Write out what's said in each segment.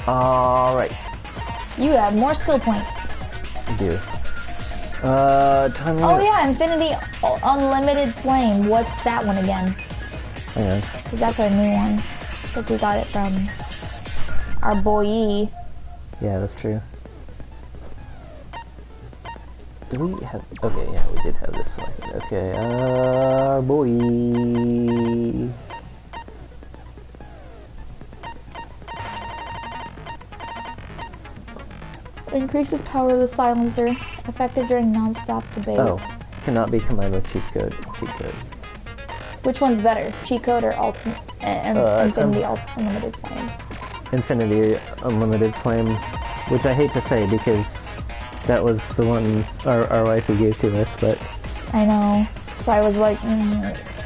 Alright. You have more skill points. I do. Time Oh yeah, Infinity Unlimited Flame. What's that one again? Hang on. Because that's our new one. Because we got it from our boy. Yeah, that's true. Do we have... Okay, yeah, we did have this selected. Okay, boy. Increases power of the silencer. Effective during non-stop debate. Oh, cannot be combined with cheat code. Cheat code. Which one's better? Cheat code or ultimate Infinity Unlimited Flame? Infinity Unlimited Flame, which I hate to say because that was the one our wife gave to us, but... I know. So I was like,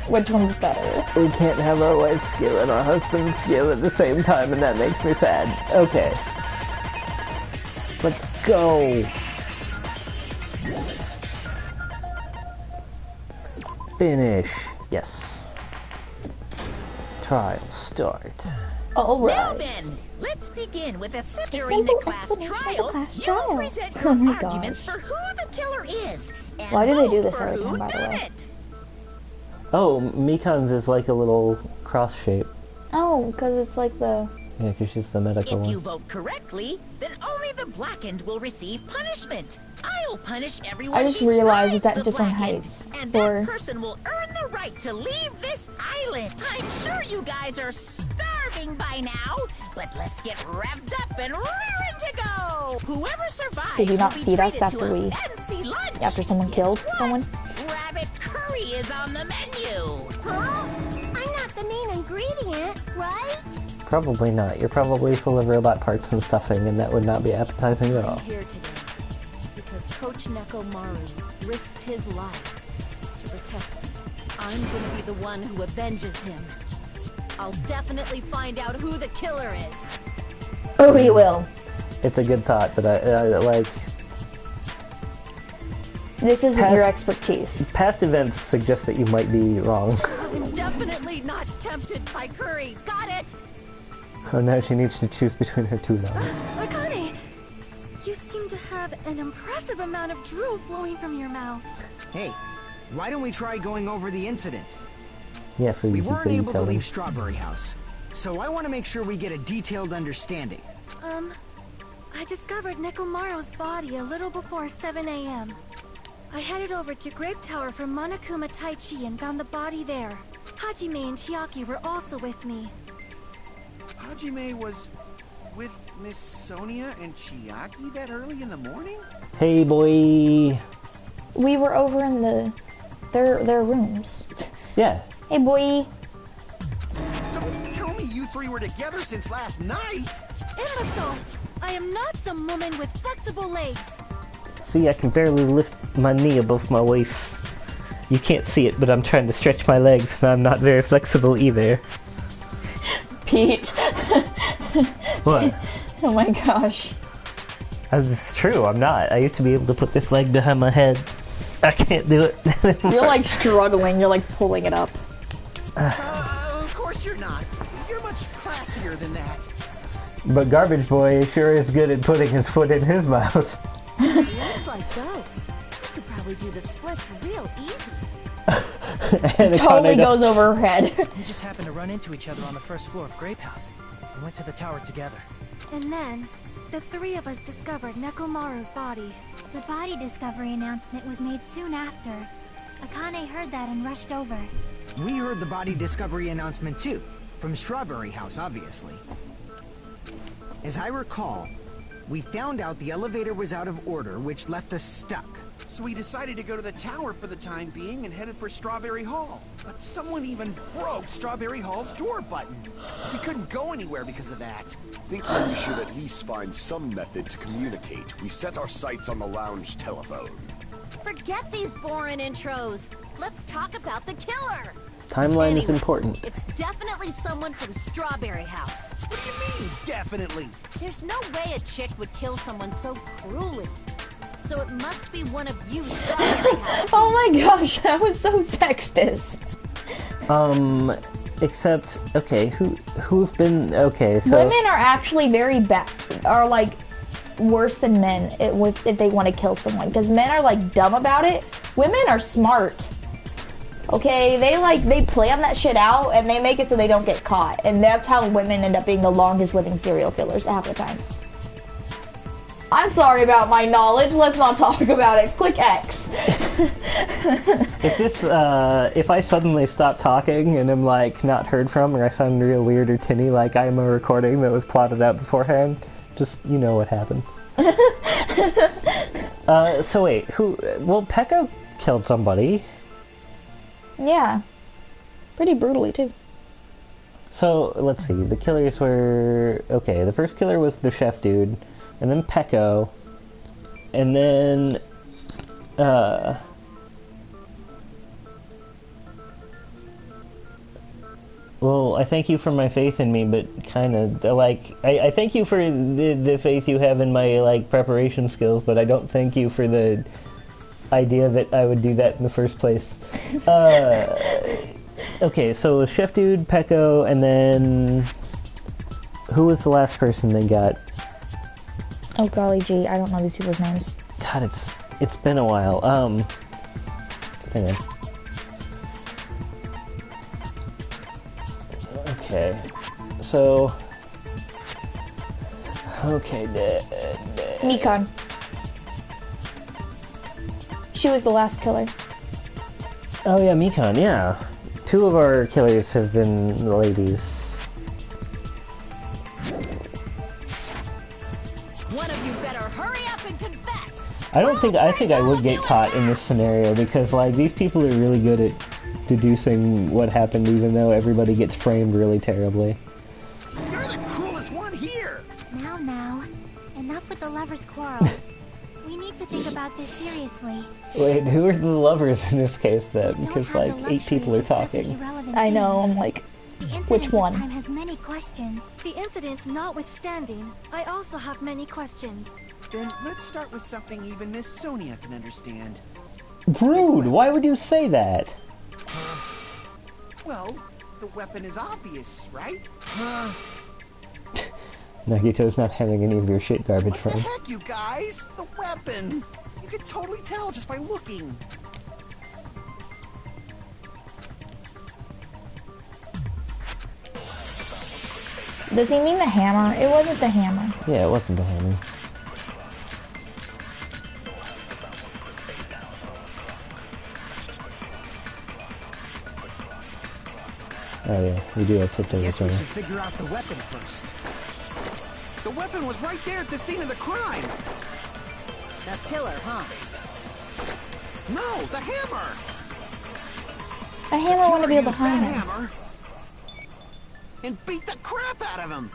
which one's better? We can't have our wife's skill and our husband's skill at the same time, and that makes me sad. Okay. Let's go! Finish. Yes. Trial start. Alright. Now then, let's begin with the centering the class trial. You present your arguments for who the killer is. And why do they do this for every time, who by the done way? it. Oh, Mikan's is like a little cross shape. Oh, because it's like the... Yeah, because she's the medical If one. you vote correctly, then only the blackened will receive punishment. I'll punish everyone I just realized it's besides at the different blackened, heights and for- that person will earn the right to leave this island. I'm sure you guys are starving by now, but let's get revved up and raring to go. Whoever survives Did he not will be feed us treated after to a we- fancy lunch. after someone Guess killed what? someone? Rabbit curry is on the menu. Huh? I'm not the main ingredient, right? Probably not. You're probably full of robot parts and stuffing, and that would not be appetizing at all. I'm here today because Coach Nekomaru risked his life to protect me. I'm gonna be the one who avenges him. I'll definitely find out who the killer is. Oh, he will. It's a good thought, but I like... This isn't your expertise. Past events suggest that you might be wrong. I'm definitely not tempted by curry. Got it? Oh, now she needs to choose between her two lovers. Akane, you seem to have an impressive amount of drool flowing from your mouth. Hey, why don't we try going over the incident? Yeah, for We you weren't can able to tell them. leave Strawberry House, so I want to make sure we get a detailed understanding. I discovered Nekomaru's body a little before 7 a.m. I headed over to Grape Tower for Monokuma Taichi and found the body there. Hajime and Chiaki were also with me. Hajime was with Miss Sonia and Chiaki that early in the morning? Hey, boy! We were over in their rooms. Yeah. Hey, boy. Don't tell me you three were together since last night! Imbecile! I am not some woman with flexible legs. See, I can barely lift my knee above my waist. You can't see it, but I'm trying to stretch my legs, and I'm not very flexible either. Pete. What? Oh my gosh. That's true, I'm not. I used to be able to put this leg behind my head. I can't do it. You're like struggling. You're like pulling it up. Of course you're not. You're much classier than that. But Garbage Boy sure is good at putting his foot in his mouth. Looks like those. You could probably do the splits real easy. And Totally Akane goes over her head. We just happened to run into each other on the first floor of Grape House. We went to the tower together. And then, the three of us discovered Nekomaru's body. The body discovery announcement was made soon after. Akane heard that and rushed over. We heard the body discovery announcement too, from Strawberry House, obviously. As I recall, we found out the elevator was out of order, which left us stuck. So we decided to go to the tower for the time being and headed for Strawberry Hall. But someone even broke Strawberry Hall's door button. We couldn't go anywhere because of that. Thinking we should at least find some method to communicate, we set our sights on the lounge telephone. Forget these boring intros. Let's talk about the killer. Timeline is Anyway, important. It's definitely someone from Strawberry House. What do you mean, definitely? There's no way a chick would kill someone so cruelly. So it must be one of you, Strawberry House. Oh my gosh, that was so sexist. Except, okay, who've been, okay, so... Women are actually very bad, are like worse than men if they want to kill someone. Because men are like dumb about it. Women are smart. Okay, they plan that shit out and they make it so they don't get caught. And that's how women end up being the longest living serial killers half the time. I'm sorry about my knowledge. Let's not talk about it. Click X. If I suddenly stop talking and am like not heard from, or I sound real weird or tinny like I'm a recording that was plotted out beforehand, just you know what happened. So wait, well, Pekka killed somebody. Yeah. Pretty brutally too. So let's see, the killers were, okay, the first killer was the chef dude. And then Pecco, and then, well, I thank you for my faith in me, but kind of, like, I thank you for the faith you have in my, like, preparation skills, but I don't thank you for the idea that I would do that in the first place. Okay, so Chef Dude, Pecco, and then, who was the last person they got? Oh golly gee, I don't know these people's names. God, it's been a while. Hang on. Okay, so... Okay, Mikan. She was the last killer. Oh yeah, Mikan, yeah. 2 of our killers have been ladies. I think I would get caught in this scenario because, like, these people are really good at deducing what happened even though everybody gets framed really terribly. You're the cruelest one here! Now, enough with the lovers' quarrel. We need to think about this seriously. Wait, who are the lovers in this case then? Because, like, 8 people are talking. I know, I'm like, which one? This time has many questions. The incident notwithstanding, I also have many questions. Then let's start with something even Miss Sonia can understand. Rude! Why would you say that? Well, the weapon is obvious, right? Nagito's not having any of your shit garbage What from. the heck, you guys? The weapon! You can totally tell just by looking. Does he mean the hammer? It wasn't the hammer. Yeah, it wasn't the hammer. Oh yeah, we do have tipped over Guess we somewhere. should figure out the weapon first. The weapon was right there at the scene of the crime! The killer, huh? No, the hammer! A hammer wouldn't be Used behind that him. hammer and beat the crap out of him!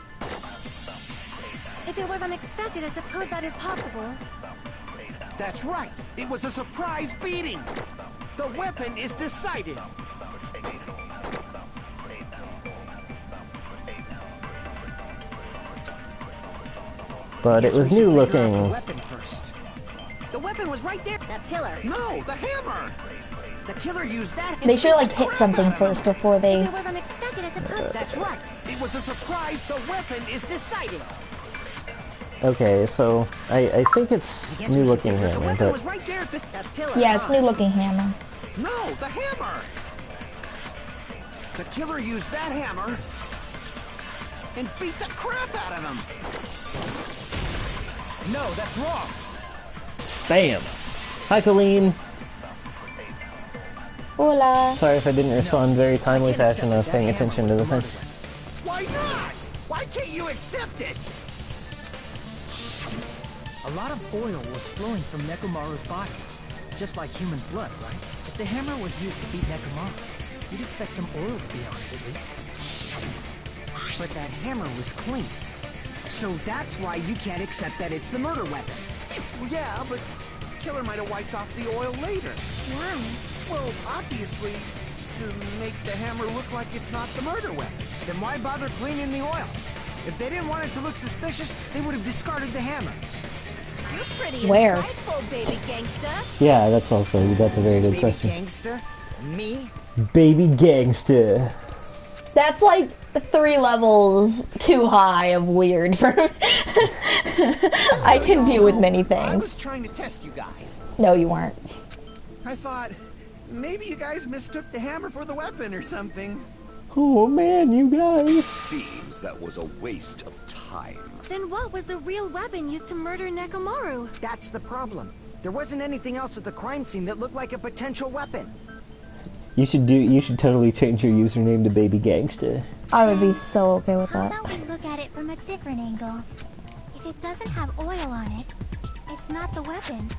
If it was unexpected, I suppose that is possible. That's right! It was a surprise beating! The weapon is decided! But it was new looking. The weapon first. The weapon was right there! The killer. No, the hammer! The killer used that. They should like hit something first before If they... it was unexpected, I suppose... That's right. It was a surprise. The weapon is decided. Okay, so I think it's new looking The hammer, weapon but was right there at the killer. Yeah, it's new looking hammer. No, the hammer. The killer used that hammer and beat the crap out of him. No, that's wrong. bam! Hi, Colleen. Hola. Sorry if I didn't respond very timely fashion. I was paying attention to the thing. Why not? Why can't you accept it? A lot of oil was flowing from Nekomaru's body. Just like human blood, right? If the hammer was used to beat Nekomaru, you'd expect some oil to be on it at least. But that hammer was clean. So that's why you can't accept that it's the murder weapon. Well, yeah, but killer might have wiped off the oil later. Why? Well, obviously, to make the hammer look like it's not the murder weapon. Then why bother cleaning the oil? If they didn't want it to look suspicious, they would have discarded the hammer. You're pretty Where? insightful, baby gangsta. Yeah, that's a very good Baby question. gangster? Me? Baby gangster. That's like 3 levels too high of weird for I can deal with many I things. was trying to test you guys. No, you weren't. I thought maybe you guys mistook the hammer for the weapon or something. Oh man, you guys. Seems that was a waste of time. Then what was the real weapon used to murder Nekomaru? That's the problem. There wasn't anything else at the crime scene that looked like a potential weapon. You should totally change your username to Baby Gangsta. I would be so okay with How that. about we look at it from a different angle? If it doesn't have oil on it, it's not the weapon.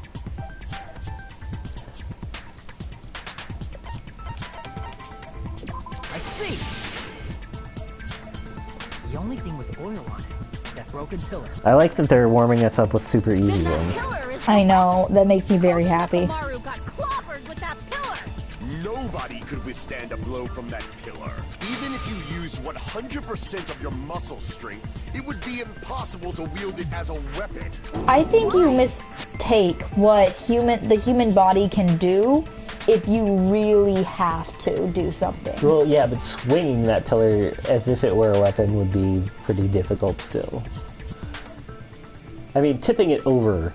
I see. The only thing with oil on it is that broken pillar. I like that they're warming us up with super easy ones. I know, that makes me very happy. Nekomaru got clobbered with that pillar. Nobody could withstand a blow from that pillar. Even if you used 100% of your muscle strength, it would be impossible to wield it as a weapon. I think you mistake what the human body can do if you really have to do something. Well, yeah, but swinging that pillar as if it were a weapon would be pretty difficult still. I mean, tipping it over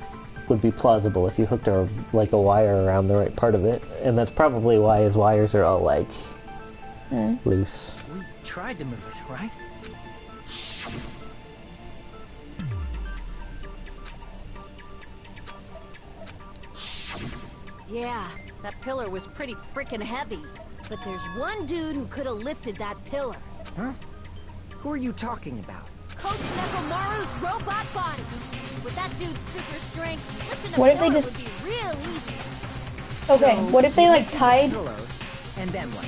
would be plausible if you hooked a wire around the right part of it, and that's probably why his wires are all like loose. We tried to move it, right? Yeah, that pillar was pretty freaking heavy. But there's one dude who could have lifted that pillar. Huh? Who are you talking about? Coach Nekomaru's robot body. With that dude's super strength, lifting a What if they pillar just- would be real easy. Okay, So, what if they he like lifted the tied... pillar, and then what?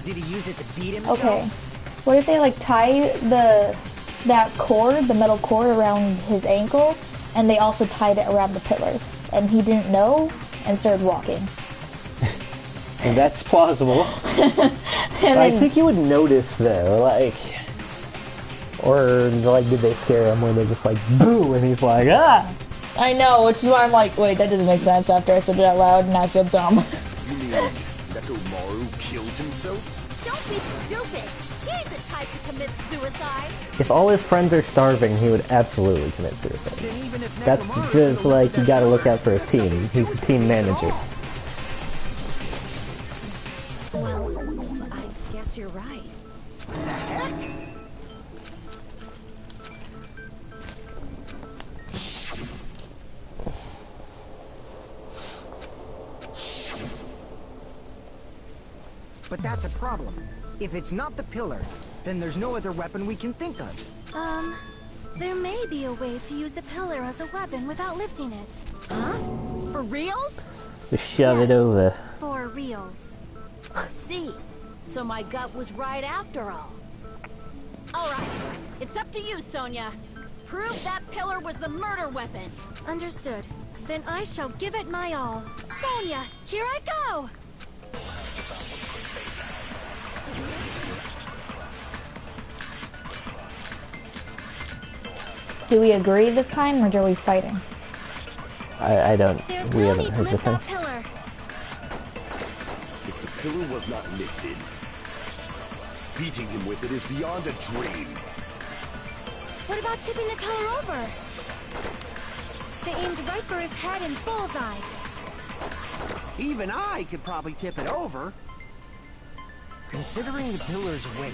Did he use it to beat himself? Okay. What if they like tie that cord, the metal cord around his ankle, and they also tied it around the pillar, and he didn't know and started walking. And that's plausible. And I then, think you would notice though, like, or like, did they scare him when they just like boo, and he's like, ah. I know, which is why I'm like, wait, that doesn't make sense after I said it out loud, and I feel dumb. You mean Nekomaru killed himself? Don't be stupid. He ain't the type to commit suicide. If all his friends are starving, he would absolutely commit suicide. Then even if That's Nekomaru because, could've like, lifted you that gotta look pillar, out for his that's not team. gonna He's kill the team at manager. all. Well, I guess you're right. What the heck? But that's a problem. If it's not the pillar, then there's no other weapon we can think of. There may be a way to use the pillar as a weapon without lifting it. Huh? For reals? Just shove it Yes. over. For reals. I see. So my gut was right after all. All right. It's up to you, Sonia. Prove that pillar was the murder weapon. Understood. Then I shall give it my all. Sonia, here I go! Do we agree this time, or are we fighting? I don't. There's We no haven't need to heard the lift thing. that pillar. If the pillar was not lifted, beating him with it is beyond a dream. What about tipping the pillar over? They aimed right for his head and bullseye. Even I could probably tip it over. Considering the pillar's weight,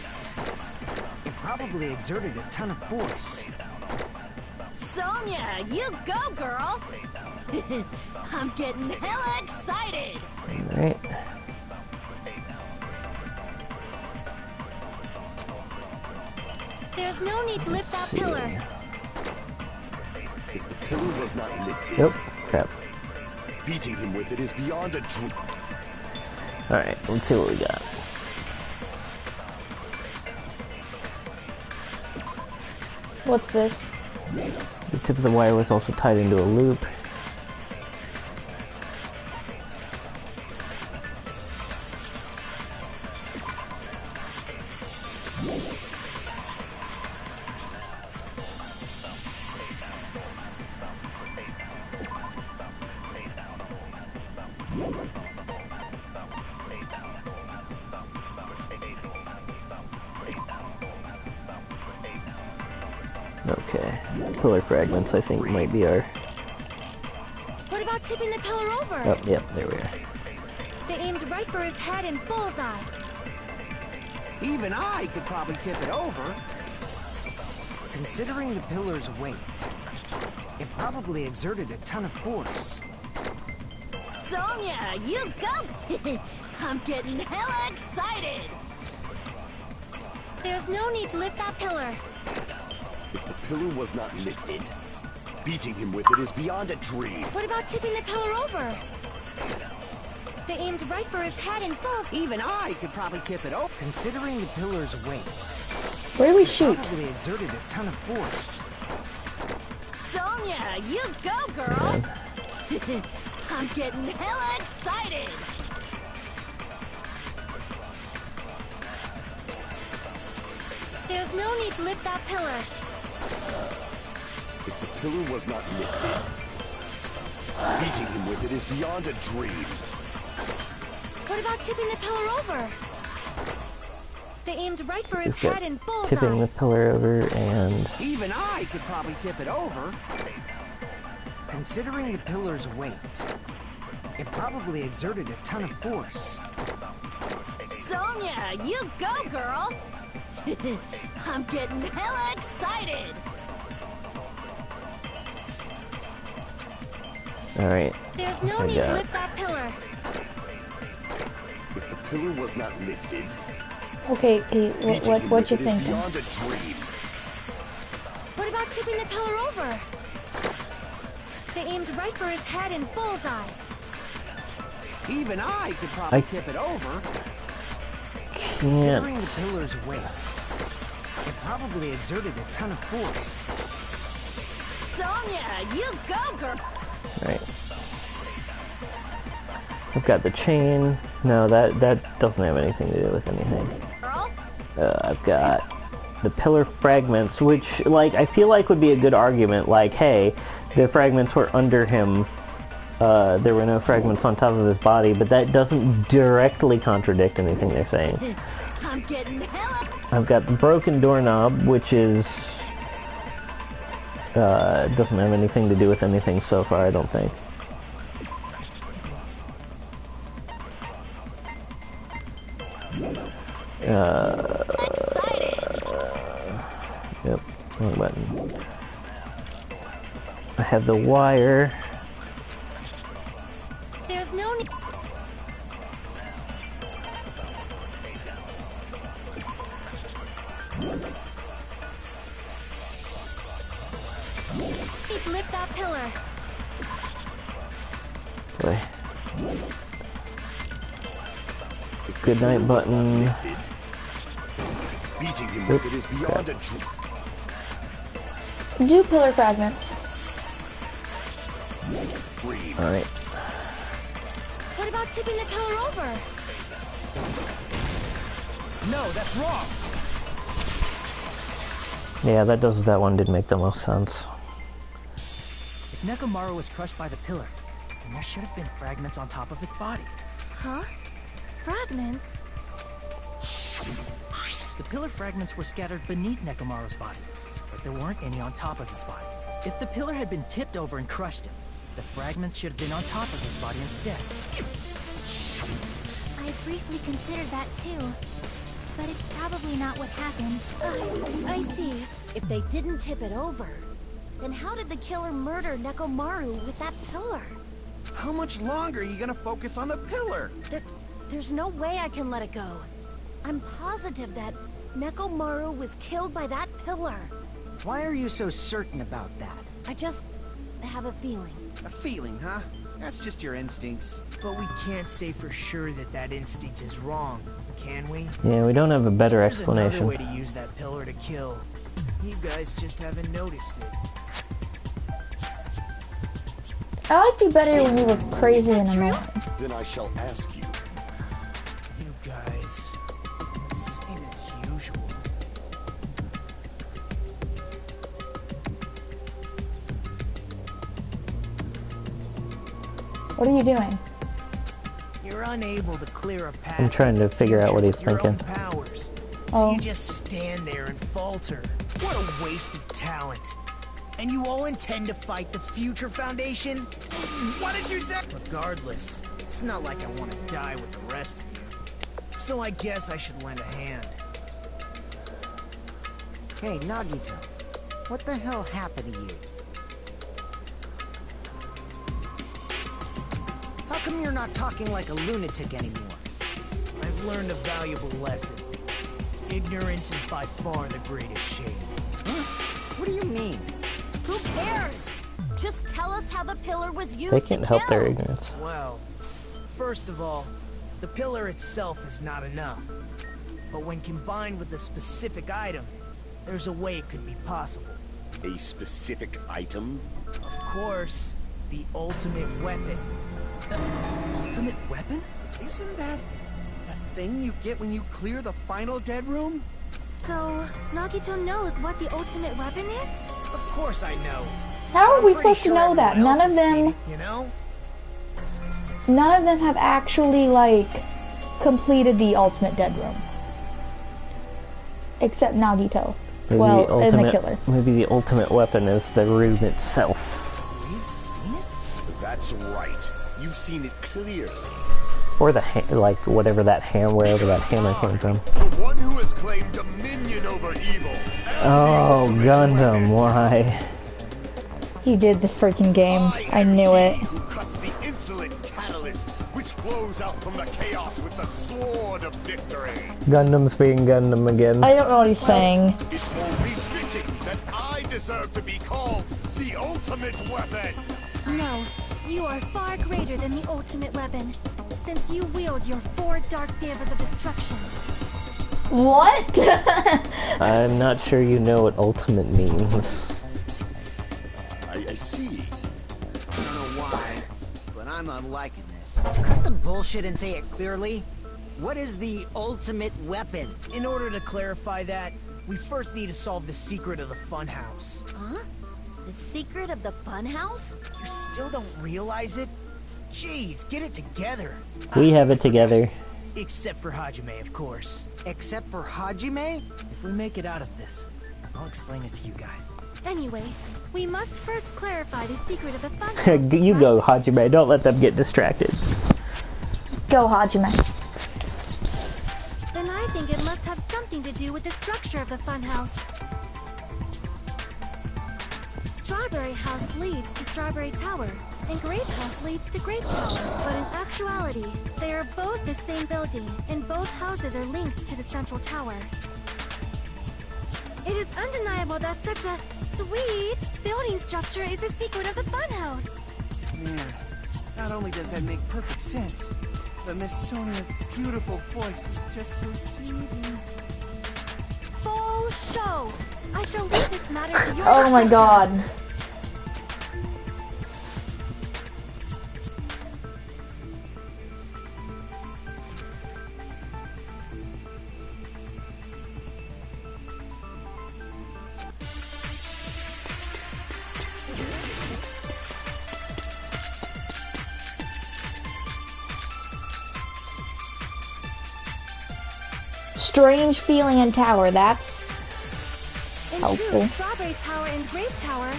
it probably exerted a ton of force. Sonia, you go, girl. I'm getting hella excited. Right. There's no need to lift that pillar. If the pillar was not lifted, Nope. Crap. beating him with it is beyond a dream. Alright, let's see what we got. What's this? The tip of the wire was also tied into a loop. Okay. Pillar fragments, I think, might be our... What about tipping the pillar over? Oh, yep, there we are. They aimed right for his head and bullseye. Even I could probably tip it over. Considering the pillar's weight, it probably exerted a ton of force. Sonia, you go! I'm getting hella excited! There's no need to lift that pillar. If the pillar was not lifted, beating him with it is beyond a dream. What about tipping the pillar over? They aimed right for his head and bullseye. Even I could probably tip it over. Considering the pillar's weight, Where do we shoot? probably exerted a ton of force. Sonia, you go, girl! I'm getting hella excited! There's no need to lift that pillar. If the pillar was not lifted, beating him with it is beyond a dream. What about tipping the pillar over? They aimed right for his Just got head and bullseye. tipping the pillar over and... Even I could probably tip it over. Considering the pillar's weight, it probably exerted a ton of force. Sonia, you go, girl! I'm getting hella excited! Alright. There's no I need got to it. lift that pillar. If the pillar was not lifted, Okay, beating him what with you it is thinking? beyond a dream. What about tipping the pillar over? They aimed right for his head and bullseye. Even I could probably tip it over. Considering the pillar's weight, it probably exerted a ton of force. Sonia, you go, girl! Right. I've got the chain. No, that doesn't have anything to do with anything. I've got the pillar fragments, which, like, I feel like would be a good argument. Like, hey, the fragments were under him. There were no fragments on top of his body, but that doesn't directly contradict anything they're saying. I'm getting hella... I've got the broken doorknob, which is... doesn't have anything to do with anything so far, I don't think. Yep, wrong button. I have the wire. There's no need. Need to lift that pillar. Boy. Good night button. Beating him with it is beyond a dream. Do pillar fragments. Alright. What about tipping the pillar over? No, that's wrong. Yeah, that one did make the most sense. If Nekomaru was crushed by the pillar, then there should have been fragments on top of his body. Huh? Fragments? The pillar fragments were scattered beneath Nekomaru's body, but there weren't any on top of his body. If the pillar had been tipped over and crushed him, the fragments should have been on top of his body instead. I briefly considered that too, but it's probably not what happened. I see. If they didn't tip it over, then how did the killer murder Nekomaru with that pillar? How much longer are you gonna focus on the pillar? There's no way I can let it go. I'm positive that Nekomaru was killed by that pillar. Why are you so certain about that? I just have a feeling. A feeling, huh? That's just your instincts. But we can't say for sure that that instinct is wrong, can we? Yeah, we don't have a better There's explanation. another way to use that pillar to kill. You guys just haven't noticed it. I liked you better when you were crazy and annoying. Then I shall ask you. You guys, same as usual. What are you doing? You're unable to clear a path. I'm trying to figure out what he's with your own thinking. powers. So Oh. you just stand there and falter. What a waste of talent. And you all intend to fight the Future Foundation? What did you say? Regardless, it's not like I want to die with the rest of you. So I guess I should lend a hand. Hey, Nagito. What the hell happened to you? How come you're not talking like a lunatic anymore? I've learned a valuable lesson. Ignorance is by far the greatest shame. Huh? What do you mean? Who cares? Just tell us how the pillar was used They can't help their ignorance. Well, first of all, the pillar itself is not enough. But when combined with a specific item, there's a way it could be possible. A specific item? Of course, the ultimate weapon. The ultimate weapon? Isn't that the thing you get when you clear the final dead room? So, Nagito knows what the ultimate weapon is? Of course I know. How are we I'm pretty supposed to sure know that? everyone None else of has seen them, it, you know? none of them have actually like completed the ultimate dead room, except Nagito. Maybe well, the and ultimate, the killer. Maybe the ultimate weapon is the room itself. We've seen it? That's right. You've seen it clearly. Or the like whatever that wherever that hammer came from. The one who has claimed dominion over evil. Oh, Gundam, why? He did the freaking game. I knew it. Who cuts the insolent catalyst, which flows out from the chaos with the sword of victory. Gundam's being Gundam again. I don't know what he's saying. It's only fitting that I deserve to be called the ultimate weapon. No, you are far greater than the ultimate weapon, since you wield your 4 dark devas of destruction. What? I'm not sure you know what ultimate means. I see. I don't know why, but I'm not liking this. Cut the bullshit and say it clearly. What is the ultimate weapon? In order to clarify that, we first need to solve the secret of the funhouse. Huh? The secret of the funhouse? You still don't realize it? Jeez, get it together. We have it together. Except for Hajime, of course. Except for Hajime? If we make it out of this, I'll explain it to you guys. Anyway, we must first clarify the secret of the funhouse. You go, right? Hajime. Don't let them get distracted. Go, Hajime. Then I think it must have something to do with the structure of the funhouse. Strawberry House leads to Strawberry Tower, and Grape House leads to Grape Tower. But in actuality, they are both the same building, and both houses are linked to the central tower. It is undeniable that such a sweet building structure is the secret of the funhouse. Man, not only does that make perfect sense, but Miss Sonia's beautiful voice is just so soothing. Faux show! I shall leave this matter to your Oh my discretion. god. Strange feeling in tower, that's In helpful. truth, Strawberry Tower and Grape Tower.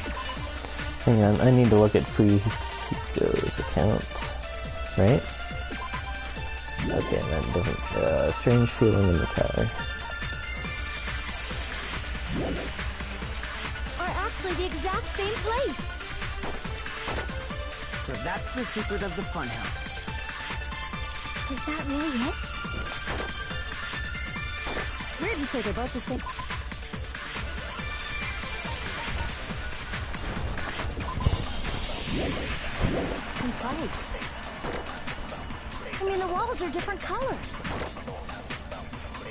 Hang on, I need to look at Fujiko's account. Right? Okay, that doesn't... strange feeling in the tower. Are actually the exact same place. So that's the secret of the funhouse. Is that really it? It's weird to say they're both the same. Same place. I mean, the walls are different colors.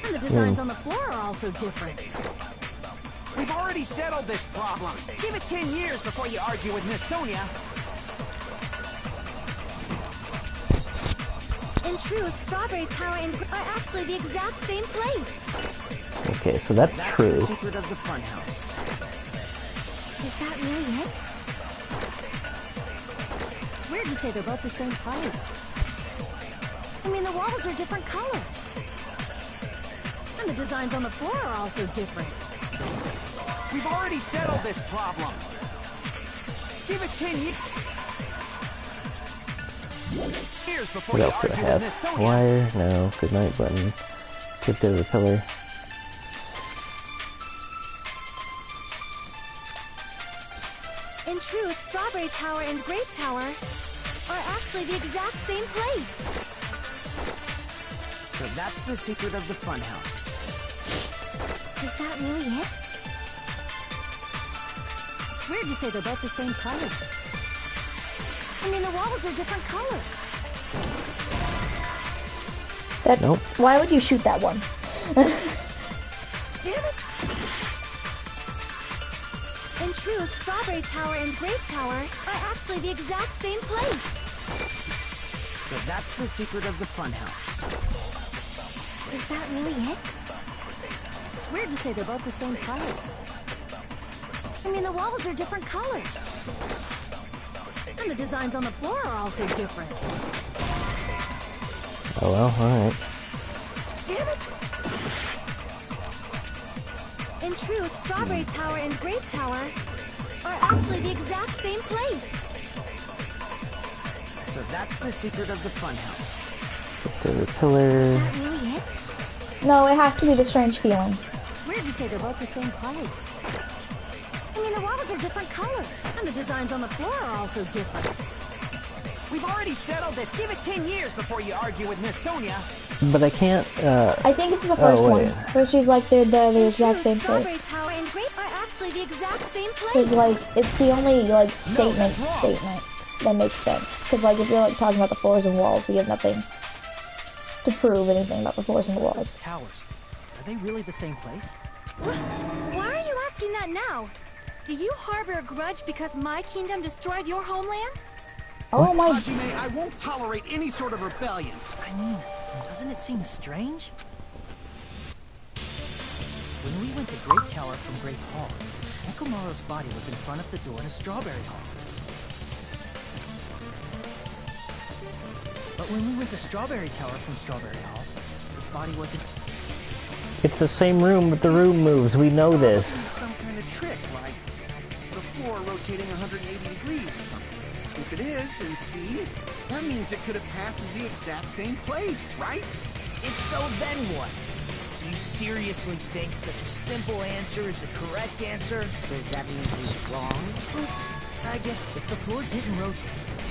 And the designs on the floor are also different. We've already settled this problem. Give it 10 years before you argue with Miss Sonia. In truth, Strawberry Tower and are actually the exact same place. Okay, so that's That's true. the secret of the funhouse. Is that really it? It's weird to say they're both the same place. I mean, the walls are different colors. And the designs on the floor are also different. We've already settled this problem. Give it 10 years before What you else do I argue with have? Miss Sonia. Wire? No. Goodnight button. Tipped over the pillar. In truth, Strawberry Tower and Grape Tower are actually the exact same place. So that's the secret of the funhouse. Is that really it? It's weird to say they're both the same place. I mean, the walls are different colors. That, Nope. Why would you shoot that one? Damn it! In truth, Strawberry Tower and Grape Tower are actually the exact same place. So that's the secret of the funhouse. Is that really it? It's weird to say they're both the same place. I mean, the walls are different colors. And the designs on the floor are also different. Oh well, alright. Damn it! In truth, Strawberry Tower and Grape Tower are actually the exact same place. So that's the secret of the funhouse. Tipped over the pillar. Is that really it? No, it has to be the strange feeling. It's weird to say they're both the same place. I mean, the walls are different colors. And the designs on the floor are also different. We've already settled this. Give it 10 years before you argue with Miss Sonia. But I can't, I think it's the first one, wait. where she's like they're the exact same Strawberry place. Tower and Grape are actually the exact same Cause place. like it's the only like statement that's wrong. that makes sense. Cause like if you're like talking about the floors and walls, we have nothing to prove anything about the floors and the Those walls. towers, are they really the same place? Why are you asking that now? Do you harbor a grudge because my kingdom destroyed your homeland? Oh my! Hajime, I won't tolerate any sort of rebellion. I mean, doesn't it seem strange? When we went to Grape Tower from Grape Hall, Nekomaru's body was in front of the door to Strawberry Hall. But when we went to Strawberry Tower from Strawberry Hall, his body wasn't... It's the same room, but the room moves. We know this. Some kind of trick, like the floor rotating 180 degrees or something. If it is, then see? That means it could have passed as the exact same place, right? If so, then what? Do you seriously think such a simple answer is the correct answer? Does that mean he's wrong? I guess if the floor didn't rotate,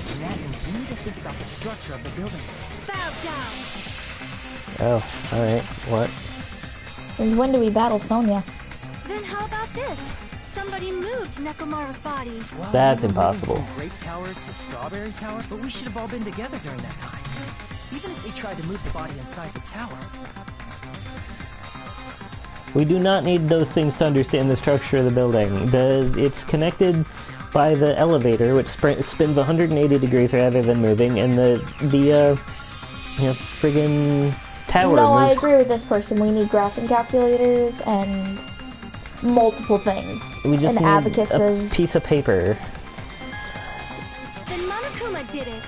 then that means we need to think about the structure of the building. Bow down! Oh, alright. What? Since when do we battle Sonia? Then how about this? Somebody moved Nekomaru's body. Well, That's we were moving impossible. From Grape Tower to Strawberry Tower, but we should have all been together during that time. Even if they tried to move the body inside the tower. We do not need those things to understand the structure of the building. It's connected by the elevator, which spins 180 degrees rather than moving, and the friggin' tower No, I moves. agree with this person. We need graphing calculators and multiple things. We just and need advocates a of piece of paper. Then Monokuma did it.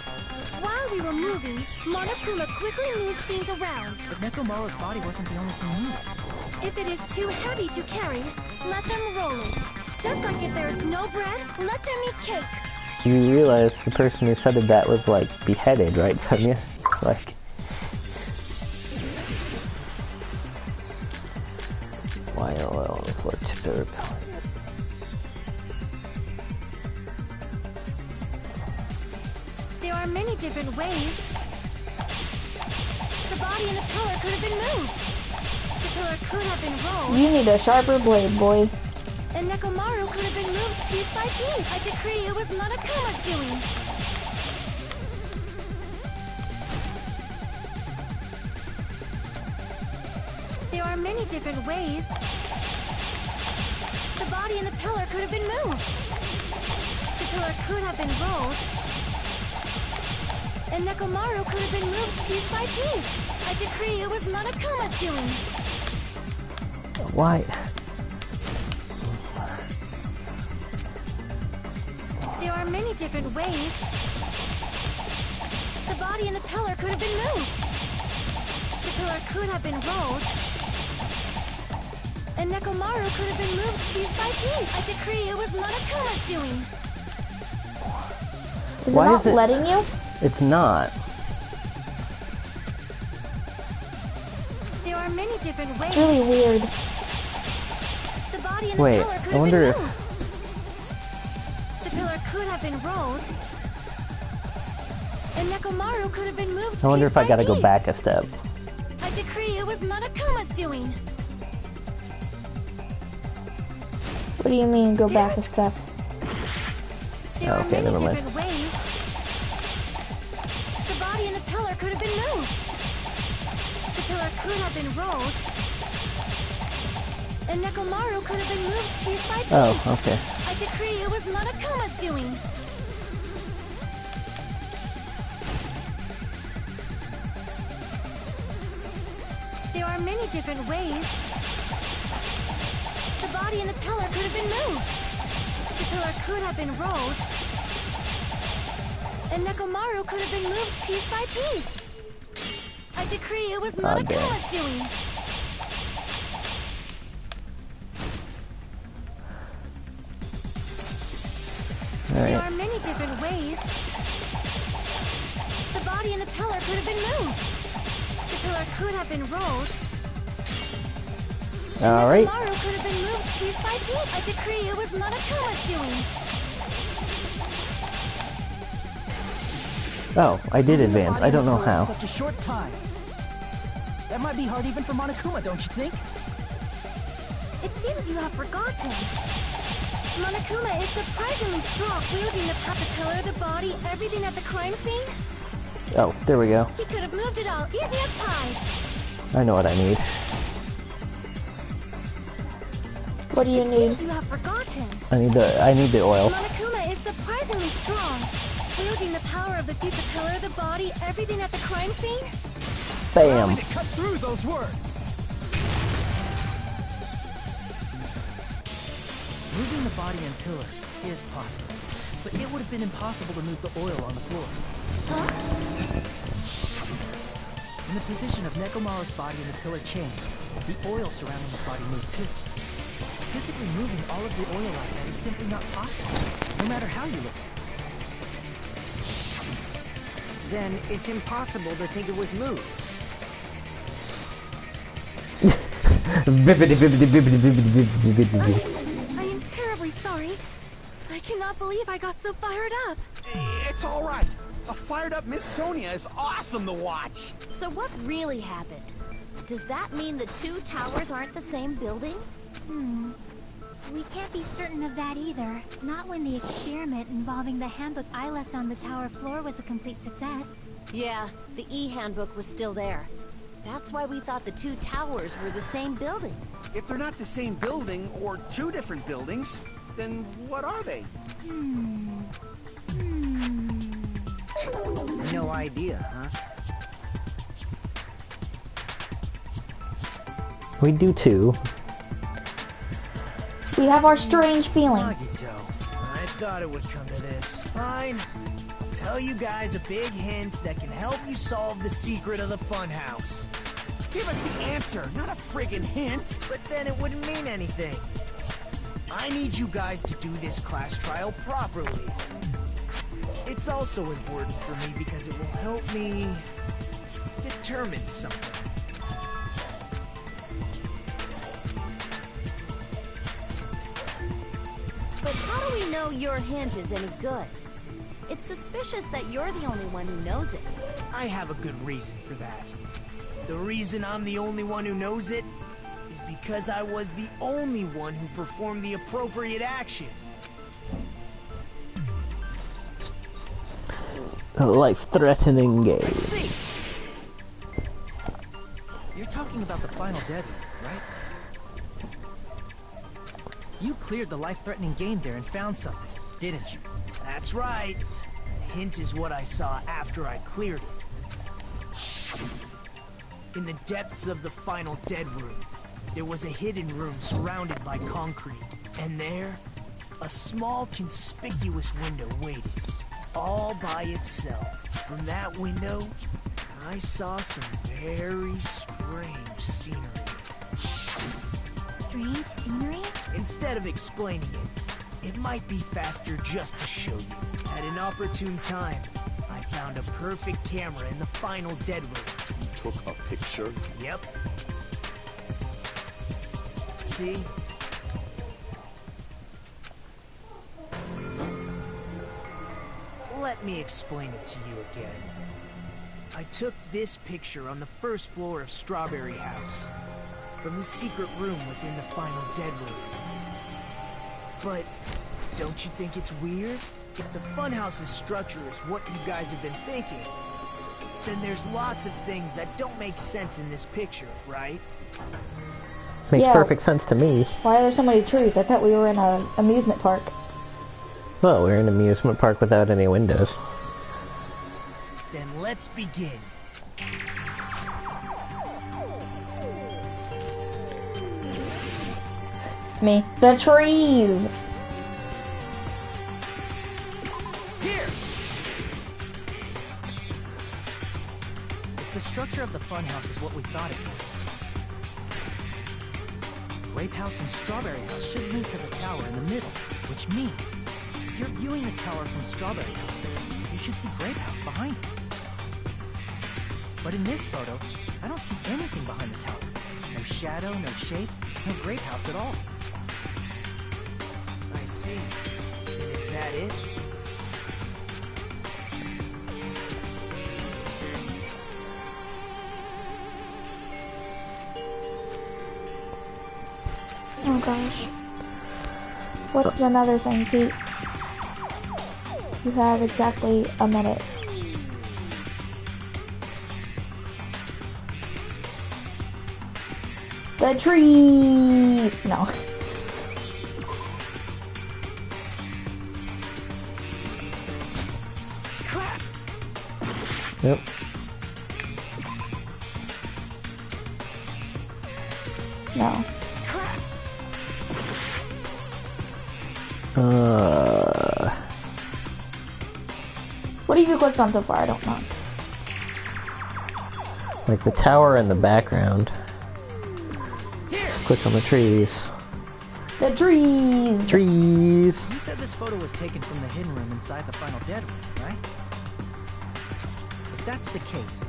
While we were moving, Monokuma quickly moved things around. But Nekomaru's body wasn't the only thing moving. If it is too heavy to carry, let them roll it. Just like if there is no bread, let them eat cake. You realize the person who said that was, like, beheaded, right, Sonia? Like... YOL on the floor, tipped over pillar. There are many different ways. The body and the pillar could have been moved. The pillar could have been rolled, you need a sharper blade, boy. and Nekomaru could have been moved piece by piece. I decree it was Monokuma's doing. There are many different ways. The body and the pillar could have been moved. The pillar could have been rolled, and Nekomaru could have been moved piece by piece. I decree it was Monokuma's doing. Why? There are many different ways. The body and the pillar could have been moved. The pillar could have been rolled, And Nekomaru could have been moved piece by piece. I decree it was Monokuma's doing. Is Why it not is it letting you? It's not. There are many different ways. It's really weird. The body and the Wait, pillar could I have wonder been if moved. The pillar could have been rolled. And Nekomaru could have been moved. I wonder piece if I by gotta go piece. back a step. I decree it was Monokuma's doing. What do you mean, go back a step? There are Okay, many never mind. different ways. The body and the pillar could have been moved. The pillar could have been rolled. And Nekomaru could have been moved piece by piece. Oh, okay. I decree it was Monokuma's doing. There are many different ways. The body and the pillar could have been moved. The pillar could have been rolled. And Nekomaru could have been moved piece by piece. I decree it was damn. Monokuma's doing. There are many different ways. The body and the pillar could have been moved. The pillar could have been rolled. Alright. Nekomaru could have been moved piece by piece. I decree it was Monokuma's doing. Oh, I did advance. I don't know how. Such a short time. That might be hard even for Monokuma, don't you think? It seems you have forgotten. Monokuma is surprisingly strong, wielding the pillar, the body, everything at the crime scene. Oh, there we go. He could have moved it all, easy as pie. I know what I need. What do you It need? seems you have forgotten. I need the oil. Monokuma is surprisingly strong, wielding the power of the feet, the pillar, the body, everything at the crime scene. Allow me Bam. to cut through those words. Moving the body and pillar is possible, but it would have been impossible to move the oil on the floor. Huh? When the position of Nekomaru's body and the pillar changed, the oil surrounding his body moved too. Physically moving all of the oil like that is simply not possible, no matter how you look at it. Then it's impossible to think it was moved. I am terribly sorry. I cannot believe I got so fired up. It's all right. A fired-up Miss Sonia is awesome to watch. So what really happened? Does that mean the two towers aren't the same building? We can't be certain of that either. Not when the experiment involving the handbook I left on the tower floor was a complete success. Yeah, the E-handbook was still there. That's why we thought the two towers were the same building. If they're not the same building, or two different buildings, then what are they? No idea, huh? We do too. We have our strange feeling. Nagito, I thought it would come to this. Fine. I'll tell you guys a big hint that can help you solve the secret of the funhouse. Give us the answer, not a friggin' hint. But then it wouldn't mean anything. I need you guys to do this class trial properly. It's also important for me because it will help me determine something. But how do we know your hint is any good? It's suspicious that you're the only one who knows it. I have a good reason for that. The reason I'm the only one who knows it is because I was the only one who performed the appropriate action. A life-threatening game. I see. You're talking about the final deadline, right? You cleared the life-threatening game there and found something, didn't you? That's right. The hint is what I saw after I cleared it. In the depths of the final dead room, there was a hidden room surrounded by concrete. And there, a small conspicuous window waited, all by itself. From that window, I saw some very strange scenery. strange scenery? Instead of explaining it might be faster just to show you. At an opportune time, I found a perfect camera in the final dead room. You took a picture? Yep. See? Let me explain it to you again. I took this picture on the first floor of Strawberry House, from the secret room within the final dead room. But don't you think it's weird? If the funhouse's structure is what you guys have been thinking, then there's lots of things that don't make sense in this picture, right? Makes perfect sense to me. Why are there so many trees? I thought we were in an amusement park. Well, we're in an amusement park without any windows. Then let's begin. Me. The trees! Here! If the structure of the funhouse is what we thought it was, Grape House and Strawberry House should link to the tower in the middle, which means if you're viewing the tower from Strawberry House, you should see Grape House behind it. But in this photo, I don't see anything behind the tower. No shadow, no shape, no Grape House at all. I see. Is that it? Oh gosh. What's another thing, Pete? You have exactly a minute. The trees! No. Crap! Yep. No. Crap! What have you clicked on so far? I don't know. Like the tower in the background. Click on the trees. The trees! Trees! You said this photo was taken from the hidden room inside the final dead room, right? If that's the case,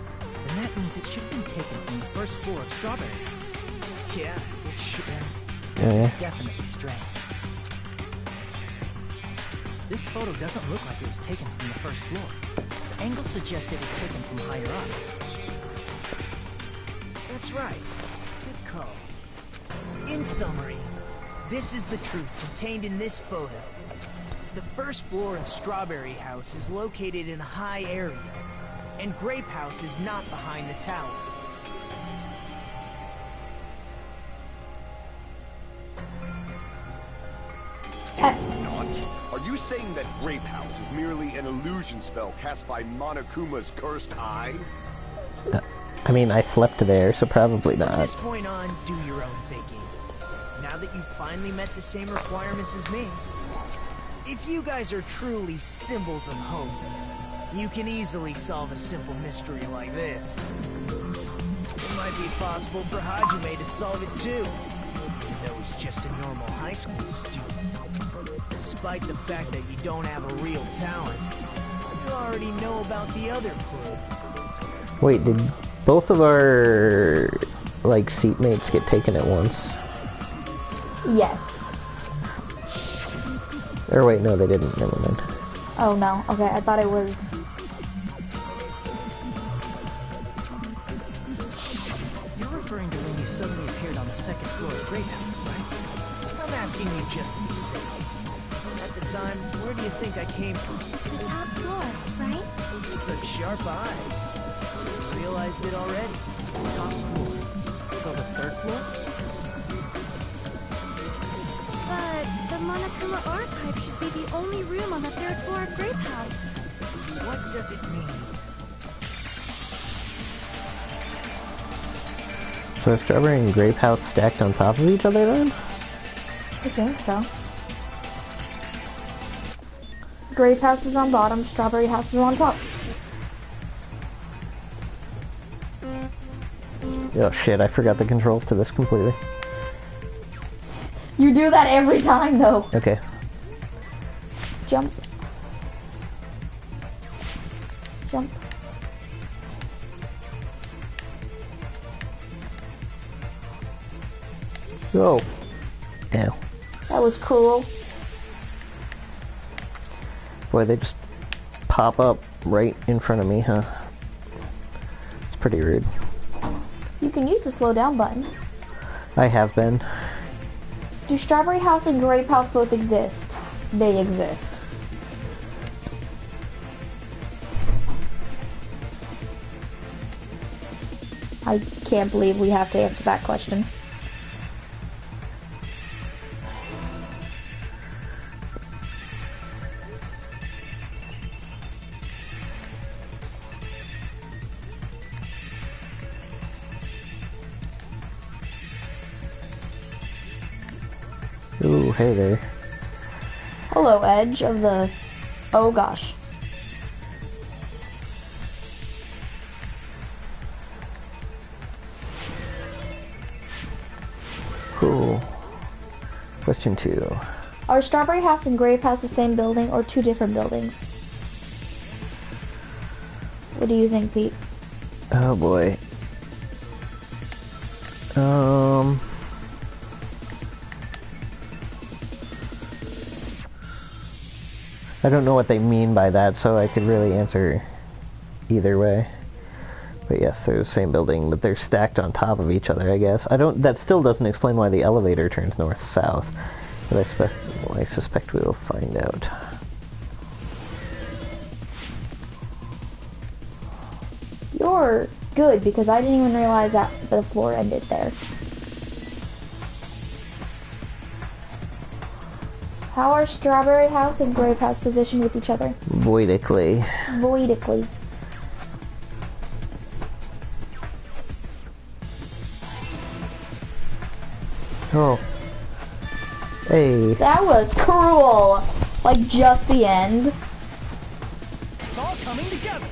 then that means it should have been taken from the first floor of Strawberry House. Yeah, it should have. This is definitely strange. This photo doesn't look like it was taken from the first floor. Angles suggest it was taken from higher up. That's right. Good call. In summary, this is the truth contained in this photo. The first floor of Strawberry House is located in a high area, and Grape House is not behind the tower. It's not. Are you saying that Grape House is merely an illusion spell cast by Monokuma's cursed eye? I mean, I slept there, so probably From not. this point on, do your own thinking. Now that you've finally met the same requirements as me, if you guys are truly symbols of hope, you can easily solve a simple mystery like this. It might be possible for Hajime to solve it too, even though he's just a normal high school student. Despite the fact that you don't have a real talent, you already know about the other clue. Wait, did both of our, like, seatmates get taken at once? Yes. Or wait, no, they didn't. Never mind. Oh no. Okay, I thought it was... You're referring to when you suddenly appeared on the second floor of Grape House, right? I'm asking you just to be safe. At the time, where do you think I came from? The top floor, right? Such sharp eyes. So you realized it already. Top floor. So the third floor? But the Monokuma archive should be the only room on the third floor of Grape House. What does it mean? So are Strawberry and Grape House stacked on top of each other then? I think so. Grape House is on bottom, Strawberry House is on top. Oh shit, I forgot the controls to this completely. You do that every time, though. Okay. Jump. Jump. Go. Ow. That was cruel. Boy, they just pop up right in front of me, huh? It's pretty rude. You can use the slow down button. I have been. Do Strawberry House and Grape House both exist? They exist. I can't believe we have to answer that question. Ooh, hey there. Hello, Edge of the... Oh gosh. Cool. Question 2. Are Strawberry House and Grape House the same building or two different buildings? What do you think, Pete? Oh boy. I don't know what they mean by that, so I could really answer either way. But yes, they're the same building, but they're stacked on top of each other, I guess. That still doesn't explain why the elevator turns north-south, but I suspect we will find out. You're good, because I didn't even realize that the floor ended there. How are Strawberry House and Grape House positioned with each other? Voidically. Voidically. Oh. Hey. That was cruel. Like, just the end. It's all coming together.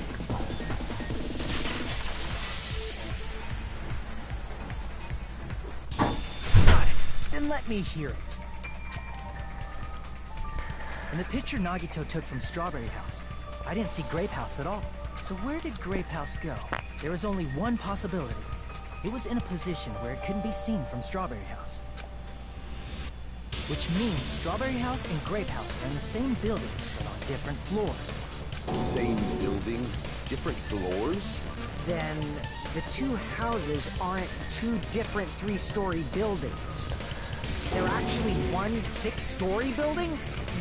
Got it. Then let me hear it. In the picture Nagito took from Strawberry House, I didn't see Grape House at all. So where did Grape House go? There was only one possibility. It was in a position where it couldn't be seen from Strawberry House. Which means Strawberry House and Grape House are in the same building, but on different floors. Same building, different floors? Then the two houses aren't two different 3-story buildings. They're actually one 6-story building?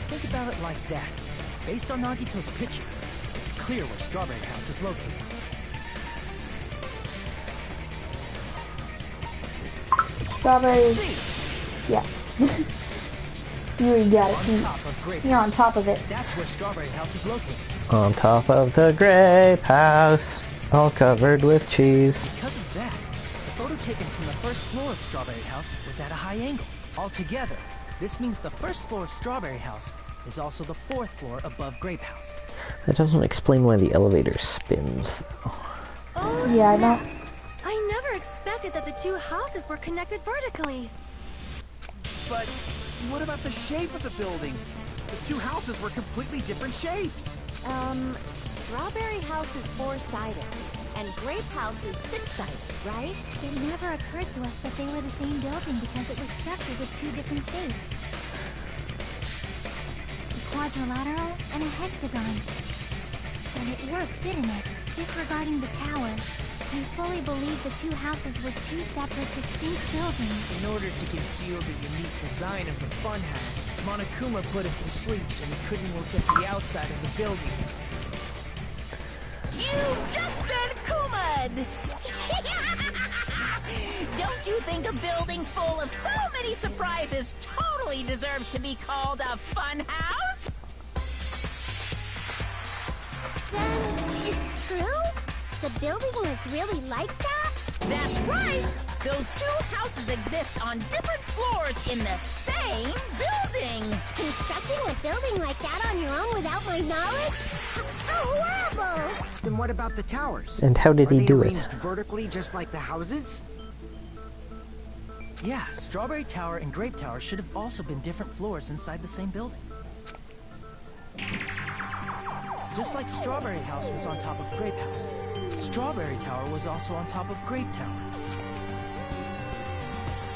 Think about it like that. Based on Nagito's picture, it's clear where Strawberry House is located. Strawberries. Yeah. You got it. You're on top of it. That's where Strawberry House is located. On top of the Grape House, all covered with cheese. Because of that, the photo taken from the first floor of Strawberry House was at a high angle. Altogether, this means the first floor of Strawberry House is also the 4th floor above Grape House. That doesn't explain why the elevator spins, though. Oh, yeah, snap. I never expected that the two houses were connected vertically. But what about the shape of the building? The two houses were completely different shapes. Strawberry House is 4-sided, and Grape House is 6-sided, right? It never occurred to us that they were the same building because it was structured with two different shapes. A quadrilateral and a hexagon. And it worked, didn't it? Disregarding the tower, we fully believe the two houses were two separate, distinct buildings. In order to conceal the unique design of the funhouse, Monokuma put us to sleep so we couldn't look at the outside of the building. You've just been Kuma'd! Don't you think a building full of so many surprises totally deserves to be called a fun house? Then it's true? The building was really like that? That's right! Those two houses exist on different floors in the same building! Constructing a building like that on your own without my knowledge? How horrible! Then what about the towers? And how did he do it? Are they arranged vertically just like the houses? Yeah, Strawberry Tower and Grape Tower should have also been different floors inside the same building. Just like Strawberry House was on top of Grape House, Strawberry Tower was also on top of Grape Tower.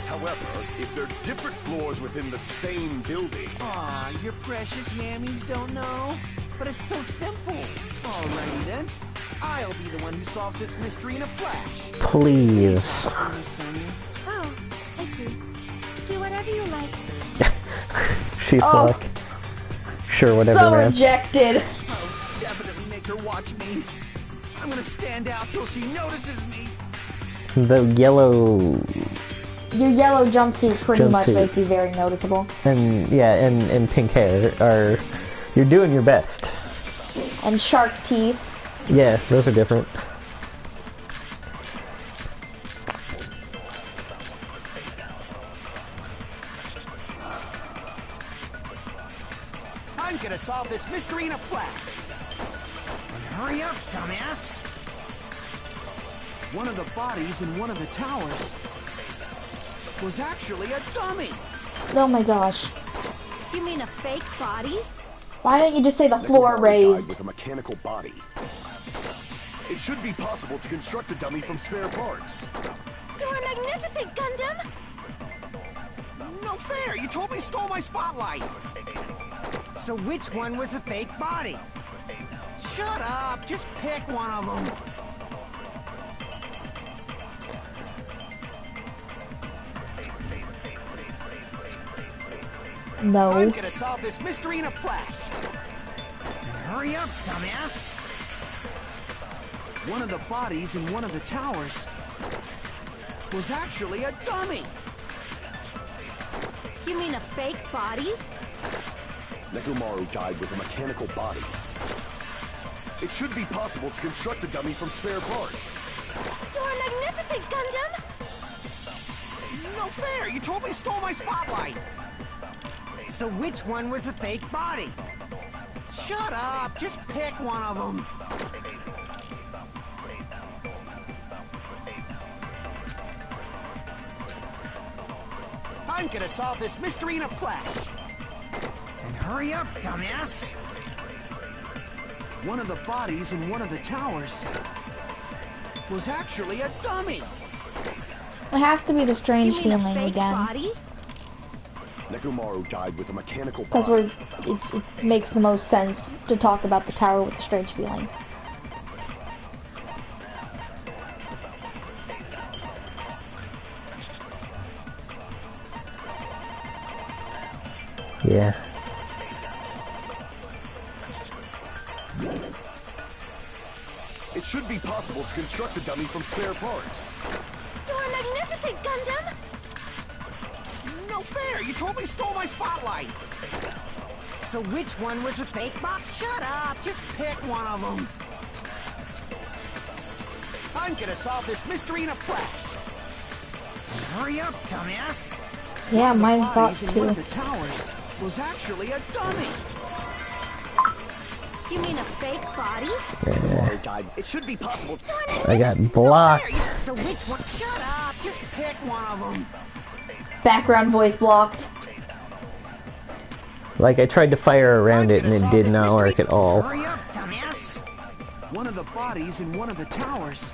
However, if they're different floors within the same building... Aw, your precious mammies don't know? But it's so simple. Alrighty then. I'll be the one who solves this mystery in a flash. Please. Oh, I see. Do whatever you like. She's like, sure, whatever, so man. rejected. I'll definitely make her watch me. I'm gonna stand out till she notices me. The yellow... Your yellow jumpsuit pretty much Jumpsuit. makes you very noticeable. And, yeah, and pink hair are... You're doing your best. And shark teeth. Yeah, those are different. I'm gonna solve this mystery in a flash. And hurry up, dumbass. One of the bodies in one of the towers was actually a dummy. Oh my gosh. You mean a fake body? Why don't you just say the floor Nekomaru died raised? with a mechanical body. It should be possible to construct a dummy from spare parts. You're magnificent, Gundam! No fair! You totally stole my spotlight! So which one was the fake body? Shut up! Just pick one of them! No. I'm gonna solve this mystery in a flash. And hurry up, dumbass. One of the bodies in one of the towers was actually a dummy! You mean a fake body? Nekomaru died with a mechanical body. It should be possible to construct a dummy from spare parts. You're magnificent, Gundam! No fair! You totally stole my spotlight! So which one was the fake body? Shut up! Just pick one of them! I'm gonna solve this mystery in a flash. And hurry up, dumbass. One of the bodies in one of the towers was actually a dummy! It has to be the strange You mean a feeling fake again. body? Nekomaru died with a mechanical Because body. it makes the most sense to talk about the tower with the strange feeling. Yeah. It should be possible to construct a dummy from spare parts. You're magnificent, Gundam! No fair! You totally stole my spotlight! So which one was the fake body? Shut up! Just pick one of them! I'm gonna solve this mystery in a flash. And hurry up, dumbass. Yeah, mine Bodies thoughts in one too. of the towers was actually a dummy! You mean a fake body? Nekomaru died. It should be possible. I got blocked. So which one? Shut up! Just pick one of them! Background voice blocked. Like, I tried to fire around it and it did not work at all. Hurry up, dumbass. One of the bodies in one of the towers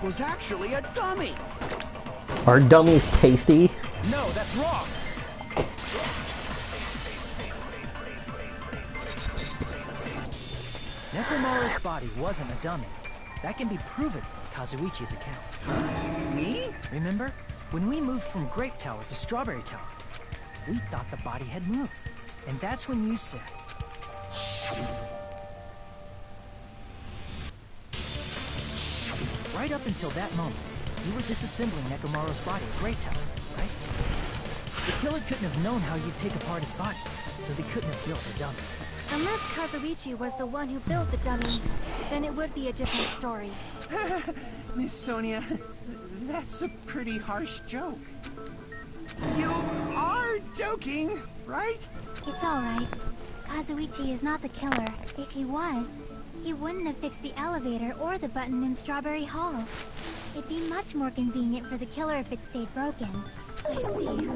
was actually a dummy! Are dummies tasty? No, that's wrong! Nekomaru's body wasn't a dummy. That can be proven in Kazuichi's account. Me? Remember? When we moved from Grape Tower to Strawberry Tower, we thought the body had moved. And that's when you said... Right up until that moment, you were disassembling Nekomaru's body at Grape Tower, right? The killer couldn't have known how you'd take apart his body, so they couldn't have built a dummy. Unless Kazuichi was the one who built the dummy, then it would be a different story. Miss Sonia, that's a pretty harsh joke. You are joking, right? It's alright. Kazuichi is not the killer. If he was, He wouldn't have fixed the elevator or the button in Strawberry Hall. It'd be much more convenient for the killer if it stayed broken. I see.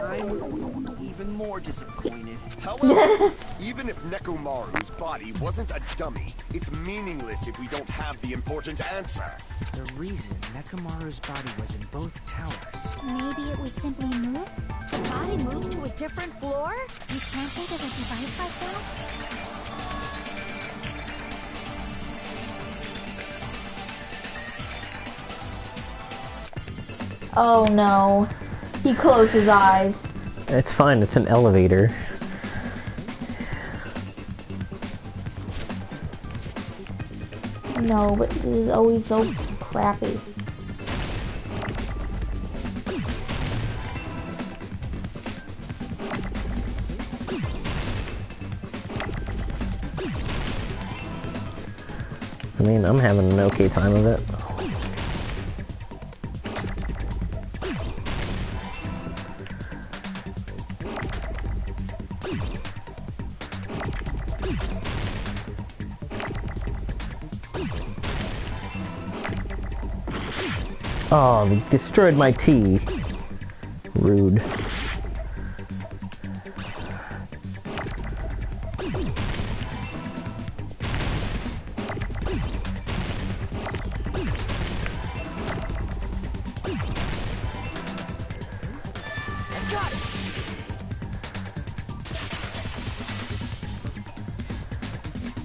I'm even more disappointed. However, even if Nekomaru's body wasn't a dummy, it's meaningless if we don't have the important answer. The reason Nekomaru's body was in both towers. Maybe it was simply moved? The body moved to a different floor? You can't think of a device like that? Oh no. He closed his eyes. It's fine, it's an elevator. No, but this is always so crappy. I mean, I'm having an okay time of it. Oh, they destroyed my tea. Rude.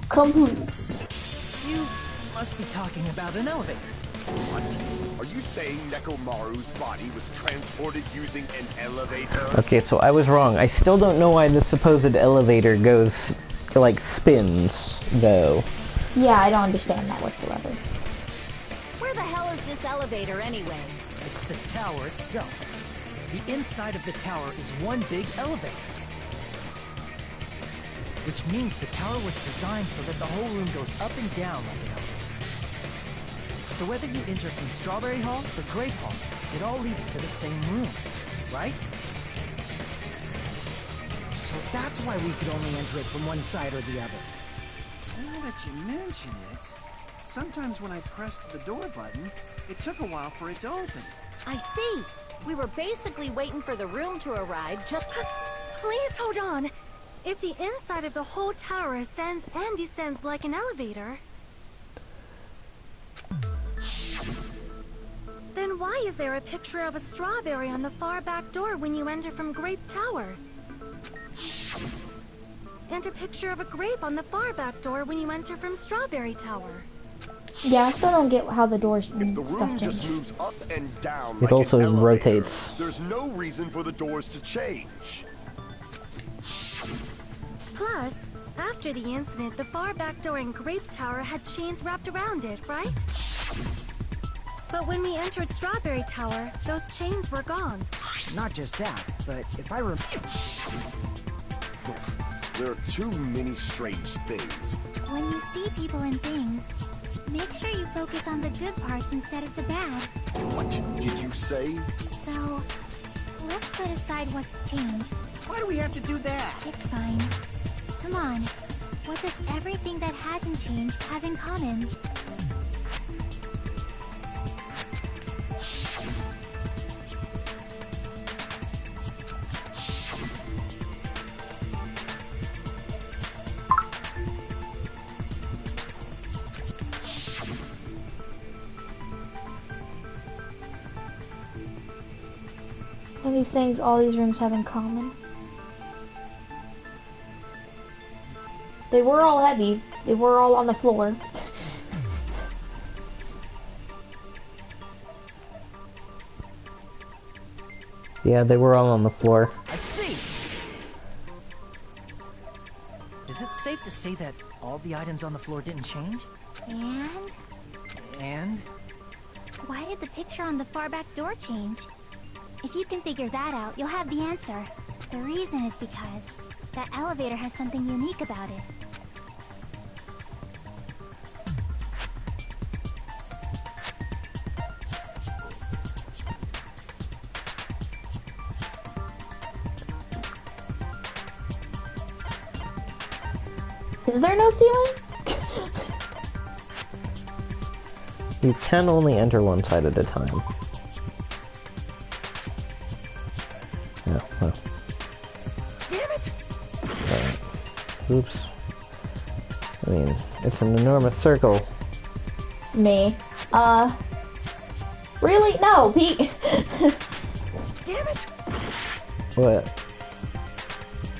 Complete. You must be talking about an elevator. What? Are you saying Nekomaru's body was transported using an elevator? Okay, so I was wrong. I still don't know why the supposed elevator goes, like, spins, though. Yeah, I don't understand that whatsoever. Where the hell is this elevator anyway? It's the tower itself. The inside of the tower is one big elevator. Which means the tower was designed so that the whole room goes up and down like an elevator. So whether you enter from Strawberry Hall or Grape Hall, it all leads to the same room, right? So that's why we could only enter it from one side or the other. Now that you mention it, sometimes when I pressed the door button, it took a while for it to open. I see. We were basically waiting for the room to arrive just... Please hold on. If the inside of the whole tower ascends and descends like an elevator, then why is there a picture of a strawberry on the far back door when you enter from Grape Tower? And a picture of a grape on the far back door when you enter from Strawberry Tower? Yeah, I still don't get how the doors If the room stuff just change. moves up and down It like also an elevator, rotates. there's no reason for the doors to change. Plus, after the incident, the far back door in Grape Tower had chains wrapped around it, right? But when we entered Strawberry Tower, those chains were gone. Not just that, but if I There are too many strange things. When you see people and things, make sure you focus on the good parts instead of the bad. What did you say? So, let's put aside what's changed. Why do we have to do that? It's fine. Come on. What does everything that hasn't changed have in common? What are these things all these rooms have in common? They were all heavy. They were all on the floor. Yeah, they were all on the floor. I see! Is it safe to say that all the items on the floor didn't change? And? And? Why did the picture on the far back door change? If you can figure that out, you'll have the answer. The reason is because that elevator has something unique about it. Is there no ceiling? You can only enter one side at a time. Yeah, well. Damn it! Oops. I mean, it's an enormous circle. Me. Really? No, Pete. Damn it! What?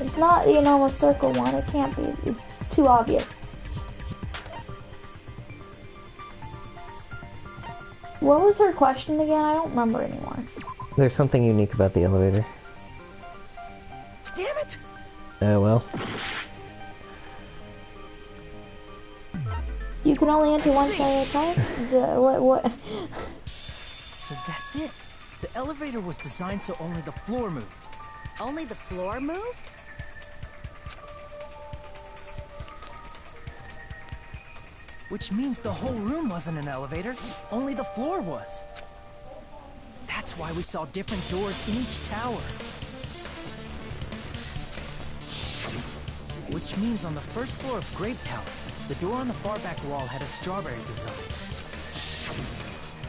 It's not the enormous circle one. It can't be. It's too obvious. What was her question again? I don't remember anymore. There's something unique about the elevator. Damn it! Well. You can only enter one side at a time? What? So that's it. The elevator was designed so only the floor moved. Only the floor moved? Which means the whole room wasn't an elevator, only the floor was. That's why we saw different doors in each tower. Which means on the first floor of Grape Tower, the door on the far back wall had a strawberry design.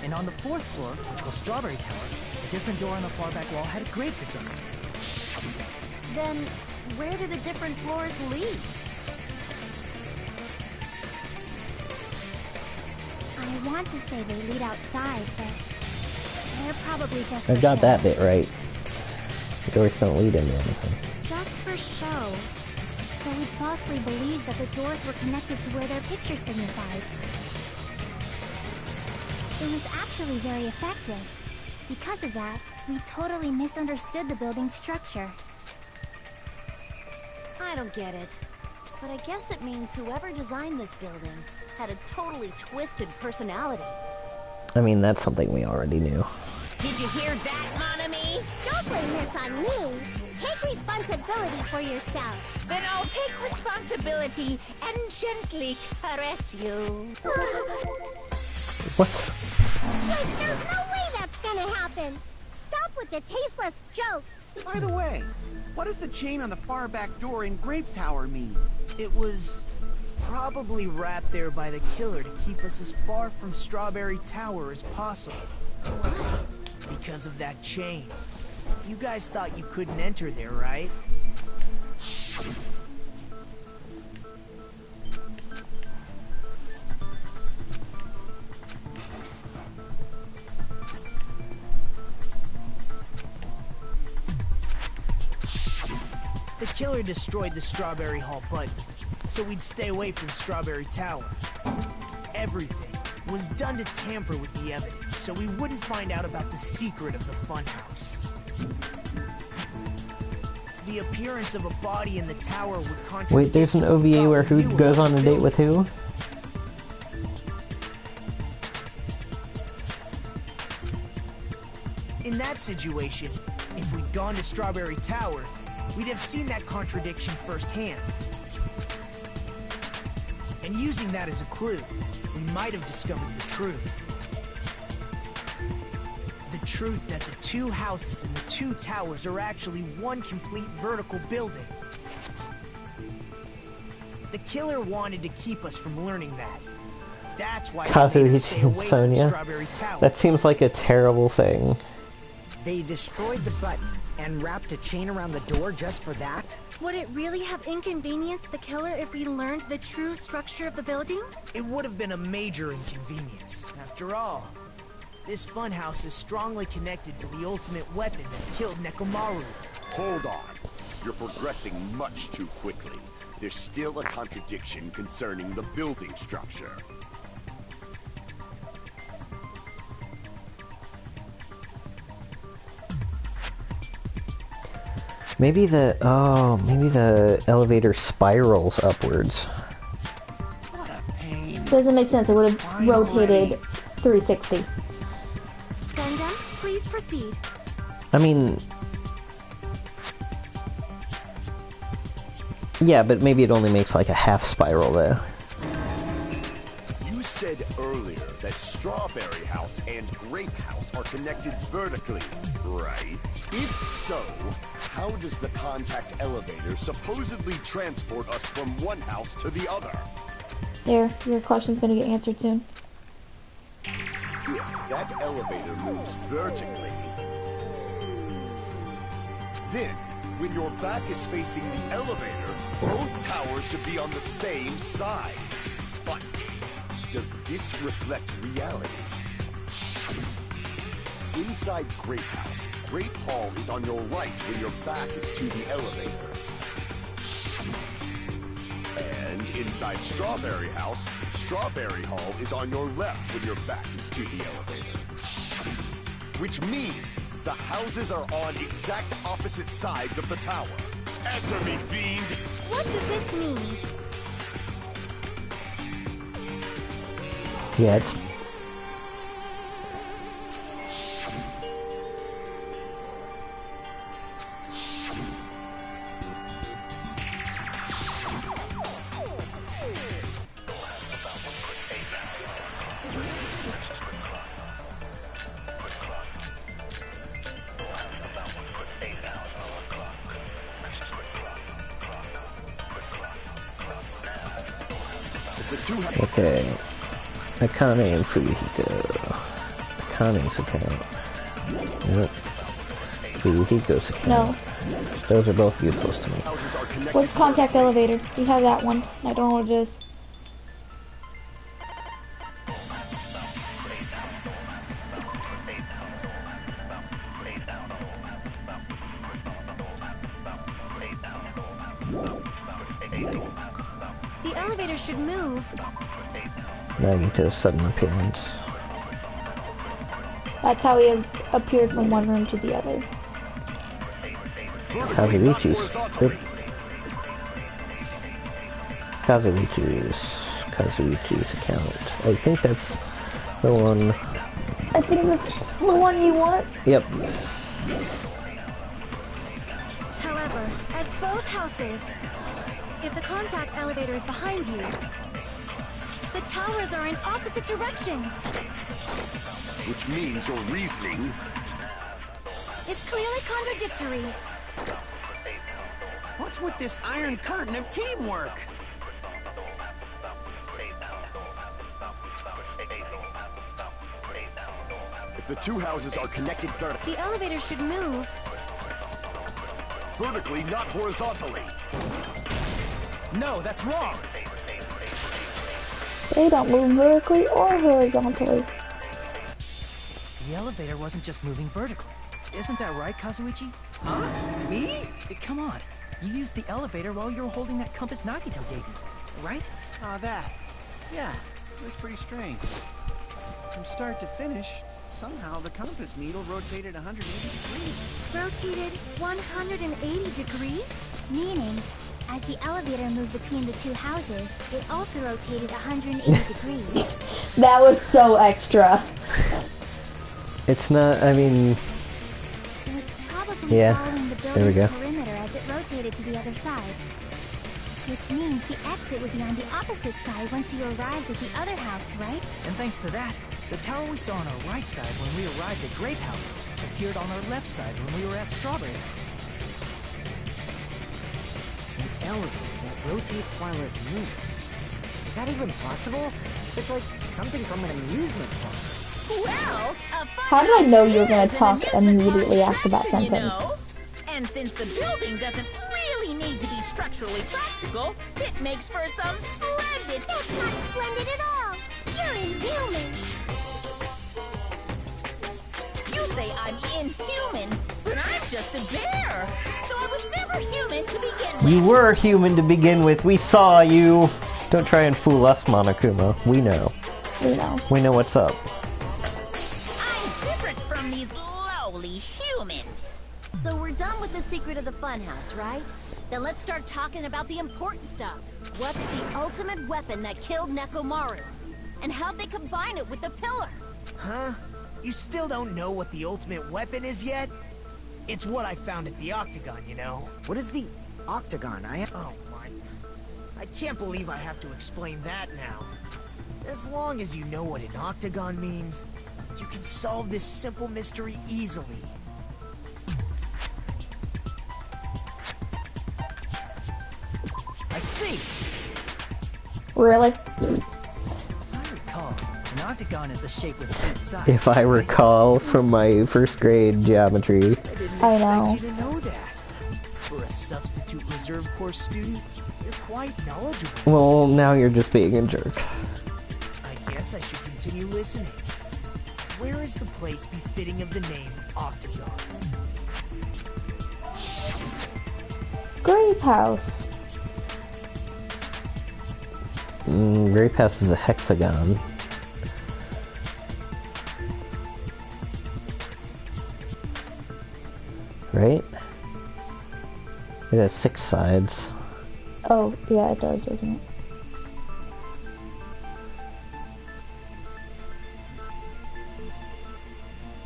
And on the fourth floor, which was Strawberry Tower, a different door on the far back wall had a grape design. Then, where do the different floors lead? I want to say they lead outside, but they're probably just I for got show. that bit right. The doors don't lead into anything. Just for show. So we falsely believed that the doors were connected to where their picture signified. It was actually very effective. Because of that, we totally misunderstood the building's structure. I don't get it. But I guess it means whoever designed this building had a totally twisted personality. I mean, that's something we already knew. Did you hear that, mon ami? Don't blame this on me. Take responsibility for yourself. Then I'll take responsibility and gently caress you. What? Wait, there's no way that's gonna happen. Stop with the tasteless jokes. By the way, what does the chain on the far back door in Grape Tower mean? It was probably wrapped there by the killer to keep us as far from Strawberry Tower as possible. Why? Because of that chain. You guys thought you couldn't enter there, right? The killer destroyed the Strawberry Hall button, so we'd stay away from Strawberry Tower. Everything was done to tamper with the evidence, so we wouldn't find out about the secret of the funhouse. The appearance of a body in the tower would contradict... Wait, there's an OVA where who goes on a date with who? In that situation, if we'd gone to Strawberry Tower, we'd have seen that contradiction firsthand. And using that as a clue, we might have discovered the truth. The truth that the two houses and the two towers are actually one complete vertical building. The killer wanted to keep us from learning that. That's why he made us stay Kazuhichi and away from Sonia. Strawberry Tower. That seems like a terrible thing. They destroyed the button and wrapped a chain around the door just for that? Would it really have inconvenienced the killer if we learned the true structure of the building? It would have been a major inconvenience. After all, this funhouse is strongly connected to the ultimate weapon that killed Nekomaru. Hold on. You're progressing much too quickly. There's still a contradiction concerning the building structure. Maybe the elevator spirals upwards. What a pain. Doesn't make sense. It would have rotated 360. Dangan, please proceed. I mean... Yeah, but maybe it only makes like a half spiral though. You said earlier that Strawberry House and Grape House are connected vertically, right? If so, how does the contact elevator supposedly transport us from one house to the other? There, your question's gonna get answered soon. that elevator moves vertically, then when your back is facing the elevator, both towers should be on the same side. But does this reflect reality? Inside Grape House, Grape Hall is on your right when your back is to the elevator. And inside Strawberry House, Strawberry Hall is on your left when your back is to the elevator. Which means the houses are on exact opposite sides of the tower. Answer me, fiend! What does this mean? Yeah, it's... Okay. Akane and Fuyuhiko. Akane's account. Yep. Fuyuhiko's account. No. Those are both useless to me. What's contact elevator? We have that one. I don't know what it is. The elevator should move. Nagito's sudden appearance. That's how he appeared from one room to the other. Kazuichi's account. I think that's the one. I think that's the one you want. Yep. However, at both houses, if the contact elevator is behind you, the towers are in opposite directions. Which means your reasoning... It's clearly contradictory. What's with this iron curtain of teamwork? If the two houses are connected vertically... The elevator should move. Vertically, not horizontally. No, that's wrong. They don't move vertically or horizontally. The elevator wasn't just moving vertically. Isn't that right, Kazuichi? Huh? Me? Come on. You used the elevator while you were holding that compass Nagito gave you, right? Oh, that. Yeah, it was pretty strange. From start to finish, somehow the compass needle rotated 180 degrees. Rotated 180 degrees? Meaning, as the elevator moved between the two houses, it also rotated 180 degrees. That was so extra. It's not, I mean... It was probably yeah, following the there we building's go. perimeter as it rotated to the other side. Which means the exit would be on the opposite side once you arrived at the other house, right? And thanks to that, the tower we saw on our right side when we arrived at Grape House appeared on our left side when we were at Strawberry House. An elevator that rotates while it moves. Is that even possible? It's like something from an amusement park. Well, How did I know you were going to talk immediately after that sentence? you know. And since the building doesn't really need to be structurally practical, it makes for some splendid... That's not splendid at all. You're inhuman. You say I'm inhuman, but I'm just a bear. So I was never human to begin with. You were human to begin with. We saw you. Don't try and fool us, Monokuma. We know. We know. We know what's up. I'm different from these lowly humans. So we're done with the secret of the funhouse, right? Then let's start talking about the important stuff. What's the ultimate weapon that killed Nekomaru? And how'd they combine it with the pillar? Huh? You still don't know what the ultimate weapon is yet? It's what I found at the Octagon, you know? What is the Octagon? Oh my... I can't believe I have to explain that now. As long as you know what an Octagon means, you can solve this simple mystery easily. I see! Really? If I recall, an octagon is a shape with 8 sides. If I recall from my first grade geometry. I know. Expect you to know that. For a substitute reserve course student, you're quite knowledgeable. Well, now you're just being a jerk. I guess I should continue listening. Where is the place befitting of the name Octagon? Grape House. Grape House is a hexagon. Right? It has 6 sides. Oh, yeah, it does, doesn't it?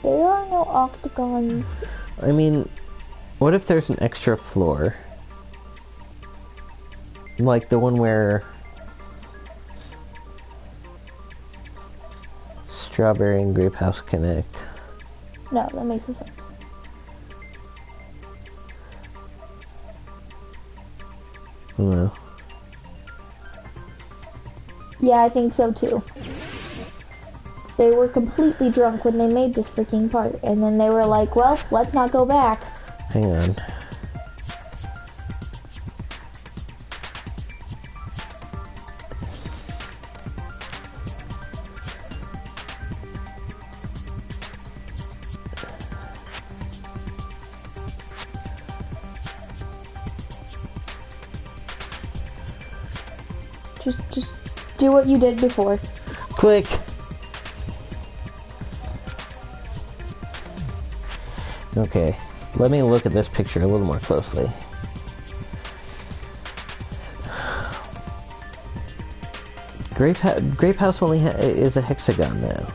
There are no octagons. I mean, what if there's an extra floor? Like the one where Strawberry and Grape House connect. No, that makes no sense. No. Yeah, I think so too. They were completely drunk when they made this freaking part, and then they were like, well, let's not go back. Hang on. Just do what you did before. Click! Okay, let me look at this picture a little more closely. Grape House only is a hexagon now.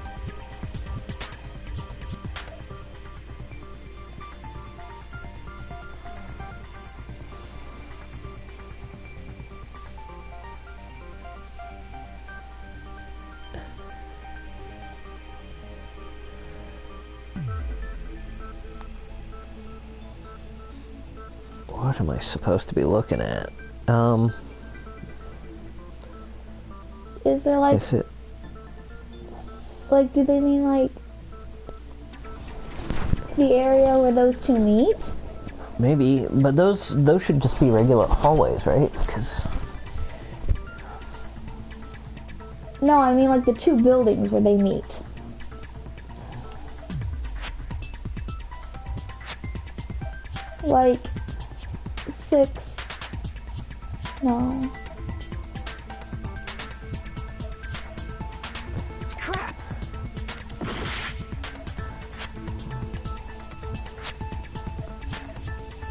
What am I supposed to be looking at? Is there like... Is it... Like, do they mean like... the area where those two meet? Maybe, but those should just be regular hallways, right? Because... No, I mean like the two buildings where they meet. Like... 6... No... Crap!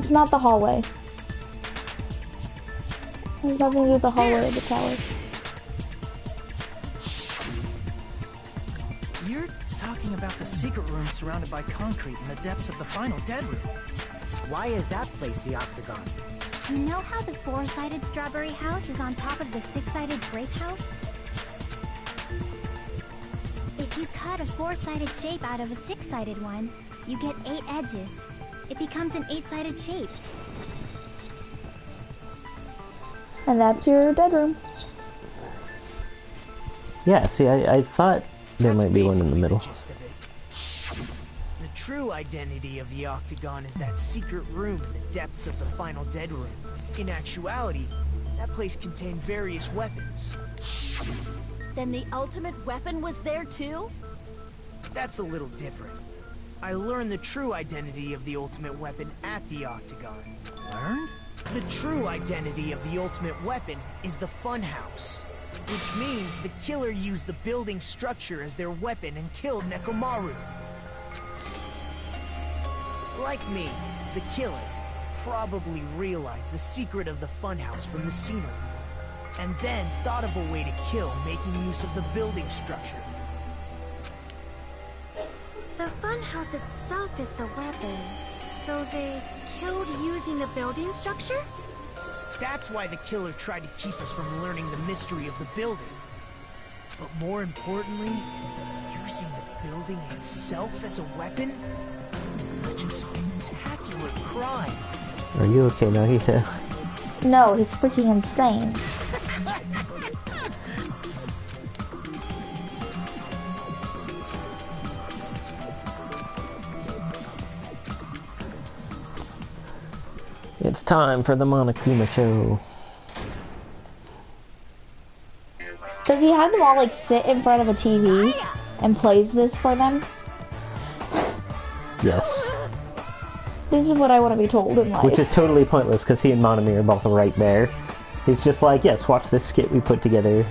It's not the hallway. It has nothing to do with the hallway of the tower. You're talking about the secret room surrounded by concrete in the depths of the final dead room. Why is that place the octagon? You know how the 4-sided strawberry house is on top of the 6-sided grape house? If you cut a 4-sided shape out of a 6-sided one, you get 8 edges. It becomes an 8-sided shape. And that's your dead room. Yeah, see, I thought there might be one in the middle. The true identity of the octagon is that secret room in the depths of the final dead room. In actuality, that place contained various weapons. Then the ultimate weapon was there too? That's a little different. I learned the true identity of the ultimate weapon at the octagon. Learned? The true identity of the ultimate weapon is the funhouse. Which means the killer used the building structure as their weapon and killed Nekomaru. Like me, the killer probably realized the secret of the funhouse from the scenery, and then thought of a way to kill making use of the building structure. The funhouse itself is the weapon, so they killed using the building structure? That's why the killer tried to keep us from learning the mystery of the building. But more importantly, using the building itself as a weapon? Such a spectacular crime. Are you okay, Nagita? No, he's freaking insane. It's time for the Monokuma show. Does he have them all like sit in front of a TV and plays this for them? Yes. This is what I want to be told in life. Which is totally pointless because he and Monomi are both right there. He's just like, yes, watch this skit we put together.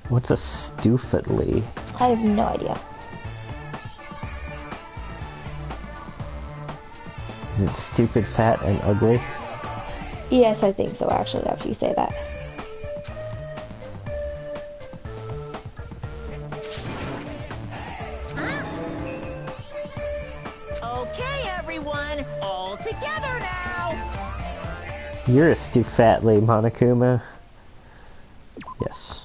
What's a stupidly? I have no idea. Is it stupid, fat, and ugly? Yes, I think so, actually, after you say that. Okay, everyone, all together now. You're a stufatly, Monokuma. Yes.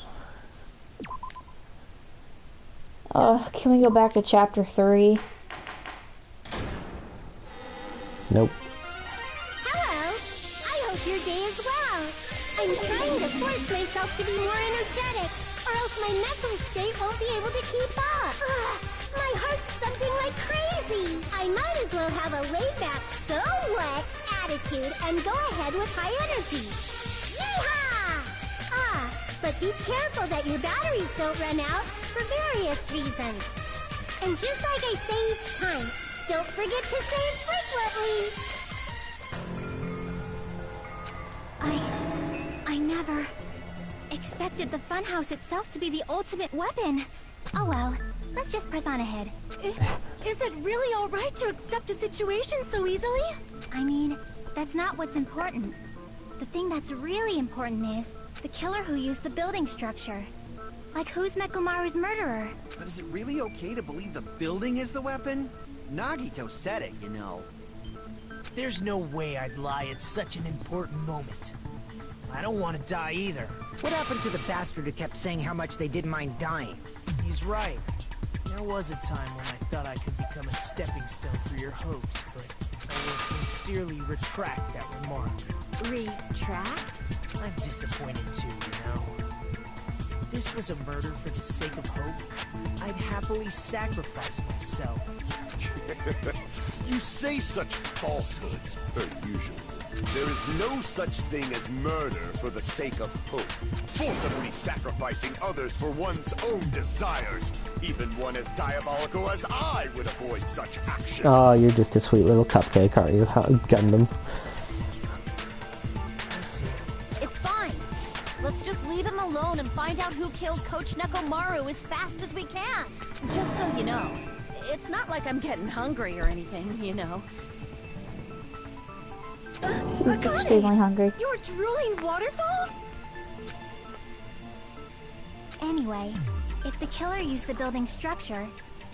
Can we go back to chapter 3? Nope. Hello. I hope your day is well. I'm trying to force myself to be more energetic, or else my mental state won't be able to keep up. Ugh, my heart's thumping like crazy. I might as well have a laid-back, so what attitude and go ahead with high energy. Yeehaw! But be careful that your batteries don't run out for various reasons. And just like I say each time, don't forget to save frequently. I never expected the funhouse itself to be the ultimate weapon. Oh well, let's just press on ahead. Is it really alright to accept a situation so easily? I mean, that's not what's important. The thing that's really important is the killer who used the building structure. Like, who's Mekomaru's murderer? But is it really okay to believe the building is the weapon? Nagito said it, you know. There's no way I'd lie at such an important moment. I don't want to die either. What happened to the bastard who kept saying how much they didn't mind dying? He's right. There was a time when I thought I could become a stepping stone for your hopes, but I will sincerely retract that remark. Retract? I'm disappointed too, you know. If this was a murder for the sake of hope, I'd happily sacrifice myself. You say such falsehoods, per usual. There is no such thing as murder for the sake of hope. Forcibly sacrificing others for one's own desires. Even one as diabolical as I would avoid such actions. Oh, you're just a sweet little cupcake, aren't you, Gundam? It's fine. Let's just leave him alone and find out who killed Coach Nekomaru as fast as we can. Just so you know, it's not like I'm getting hungry or anything, you know. She's extremely hungry. You were drooling waterfalls? Anyway, if the killer used the building structure,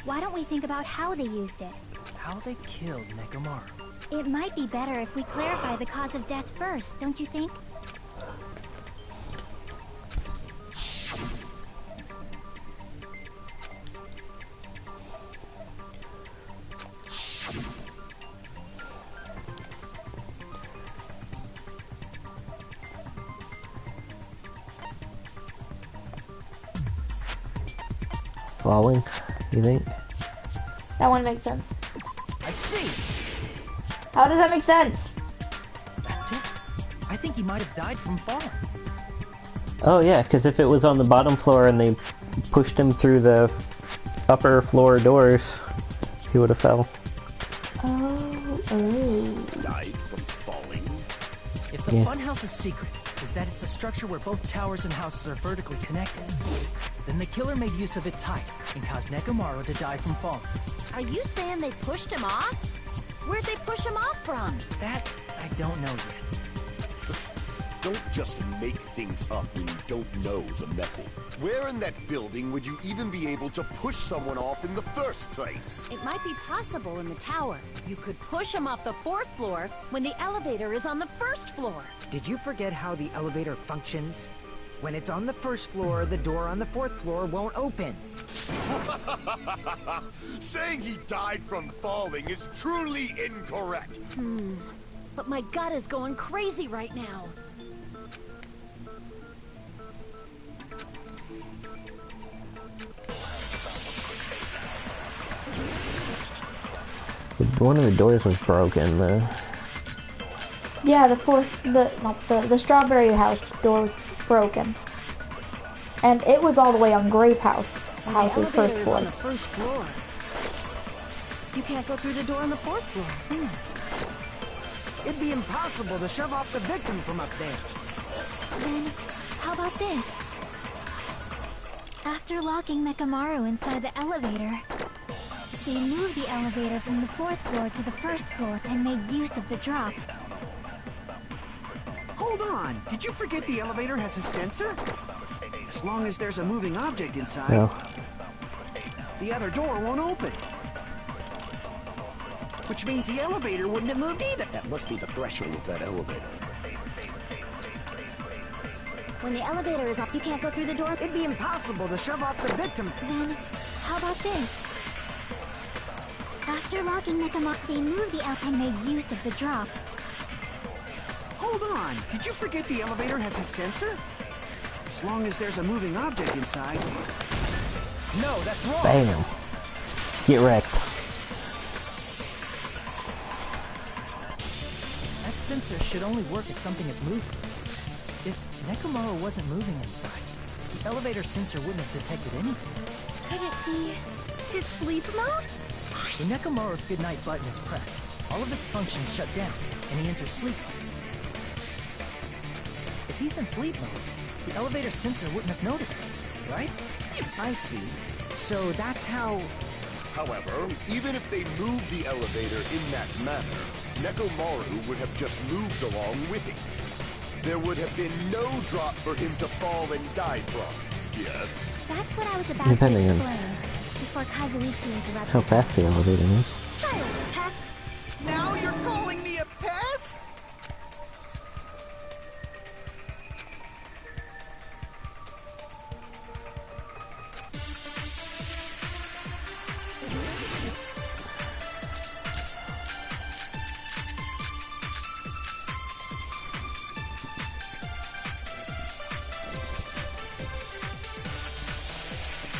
why don't we think about how they used it? How they killed Nekomaru. It might be better if we clarify the cause of death first, don't you think? Falling, you think? That one makes sense. I see! How does that make sense? That's it. I think he might have died from falling. Oh yeah, because if it was on the bottom floor and they pushed him through the upper floor doors, he would have fell. Died from falling? If the funhouse's secret is that it's a structure where both towers and houses are vertically connected, then the killer made use of its height and caused Nekomaru to die from falling. Are you saying they pushed him off? Where'd they push him off from? That I don't know yet. Don't just make things up when you don't know the method. Where in that building would you even be able to push someone off in the first place? It might be possible in the tower. You could push him off the 4th floor when the elevator is on the 1st floor. Did you forget how the elevator functions? When it's on the 1st floor, the door on the 4th floor won't open. Saying he died from falling is truly incorrect. But my gut is going crazy right now. One of the doors was broken. Yeah, the strawberry house door was broken. And it was all the way on Grape House's first floor. On the first floor. You can't go through the door on the fourth floor. It'd be impossible to shove off the victim from up there. Then, how about this? After locking Mechamaru inside the elevator, they moved the elevator from the fourth floor to the first floor and made use of the drop. Hold on, did you forget the elevator has a sensor? As long as there's a moving object inside, No. the other door won't open. Which means the elevator wouldn't have moved either. That must be the threshold of that elevator. When the elevator is up, you can't go through the door. It'd be impossible to shove off the victim. Then, how about this? After locking Mechamaru, they moved the elevator and made use of the drop. Hold on, did you forget the elevator has a sensor? As long as there's a moving object inside. No, that's wrong. Bam. Get wrecked. That sensor should only work if something is moving. If Nekomaru wasn't moving inside, the elevator sensor wouldn't have detected anything. Could it be his sleep mode? When Nekomaru's goodnight button is pressed, all of his functions shut down, and he enters sleep mode. If he's in sleep mode, the elevator sensor wouldn't have noticed it, right? I see. So that's how... However, even if they moved the elevator in that manner, Nekomaru would have just moved along with it. There would have been no drop for him to fall and die from. Yes? That's what I was about Depending to on explain before Kazuichi interrupted. how fast the elevator moves. Silence, pest! Now you're calling me a pest?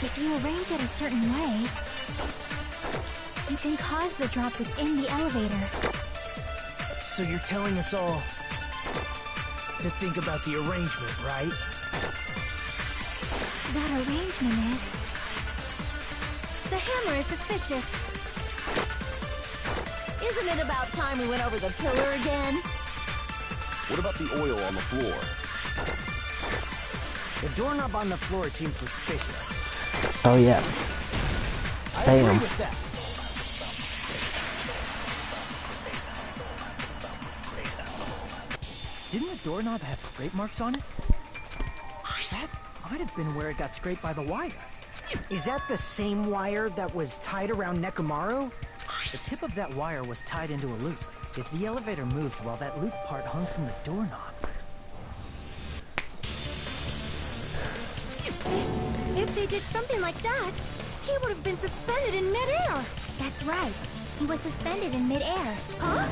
If you arrange it a certain way, you can cause the drop within the elevator. So you're telling us all to think about the arrangement, right? That arrangement is... The hammer is suspicious. Isn't it about time we went over the pillar again? What about the oil on the floor? The doorknob on the floor seems suspicious. Oh yeah. I Bam. agree with that. Didn't the doorknob have scrape marks on it? That might have been where it got scraped by the wire. Is that the same wire that was tied around Nekomaru? The tip of that wire was tied into a loop. If the elevator moved while that loop part hung from the doorknob... If they did something like that, he would have been suspended in midair. That's right. He was suspended in midair. Huh?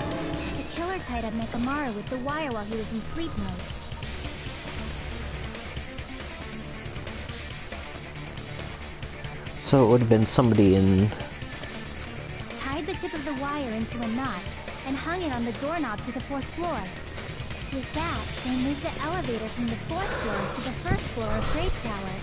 The killer tied up Mechamaru with the wire while he was in sleep mode. So it would have been somebody in... Tied the tip of the wire into a knot and hung it on the doorknob to the fourth floor. With that, they moved the elevator from the fourth floor to the first floor of Grape Tower.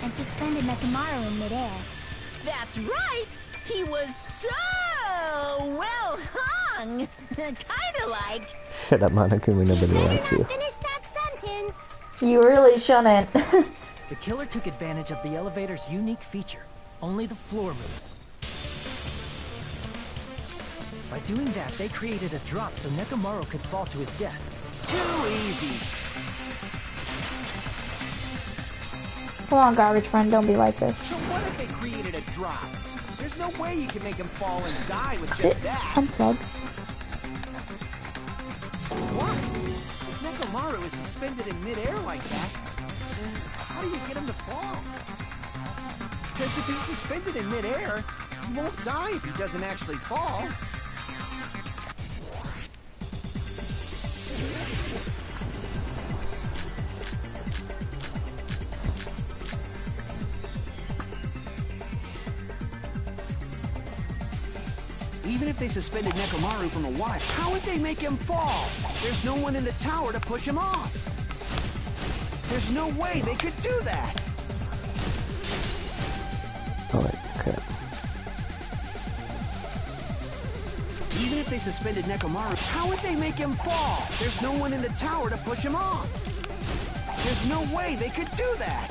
And suspended Mechamaru in midair. That's right! He was so well hung! Kinda like... Shut up, Monokuma, nobody likes you. Finish that sentence. You really shouldn't. The killer took advantage of the elevator's unique feature. Only the floor moves. By doing that, they created a drop so Nekomaru could fall to his death. Too easy. Come on, garbage friend, don't be like this. So what if they created a drop? There's no way you can make him fall and die with just that. Unplug. What? If Nekomaru is suspended in midair like that, then how do you get him to fall? Because if he's suspended in midair, he won't die if he doesn't actually fall. Even if they suspended Nekomaru from a wire, how would they make him fall? There's no one in the tower to push him off. There's no way they could do that. Holy crap. Even if they suspended Nekomaru, how would they make him fall? There's no one in the tower to push him off. There's no way they could do that.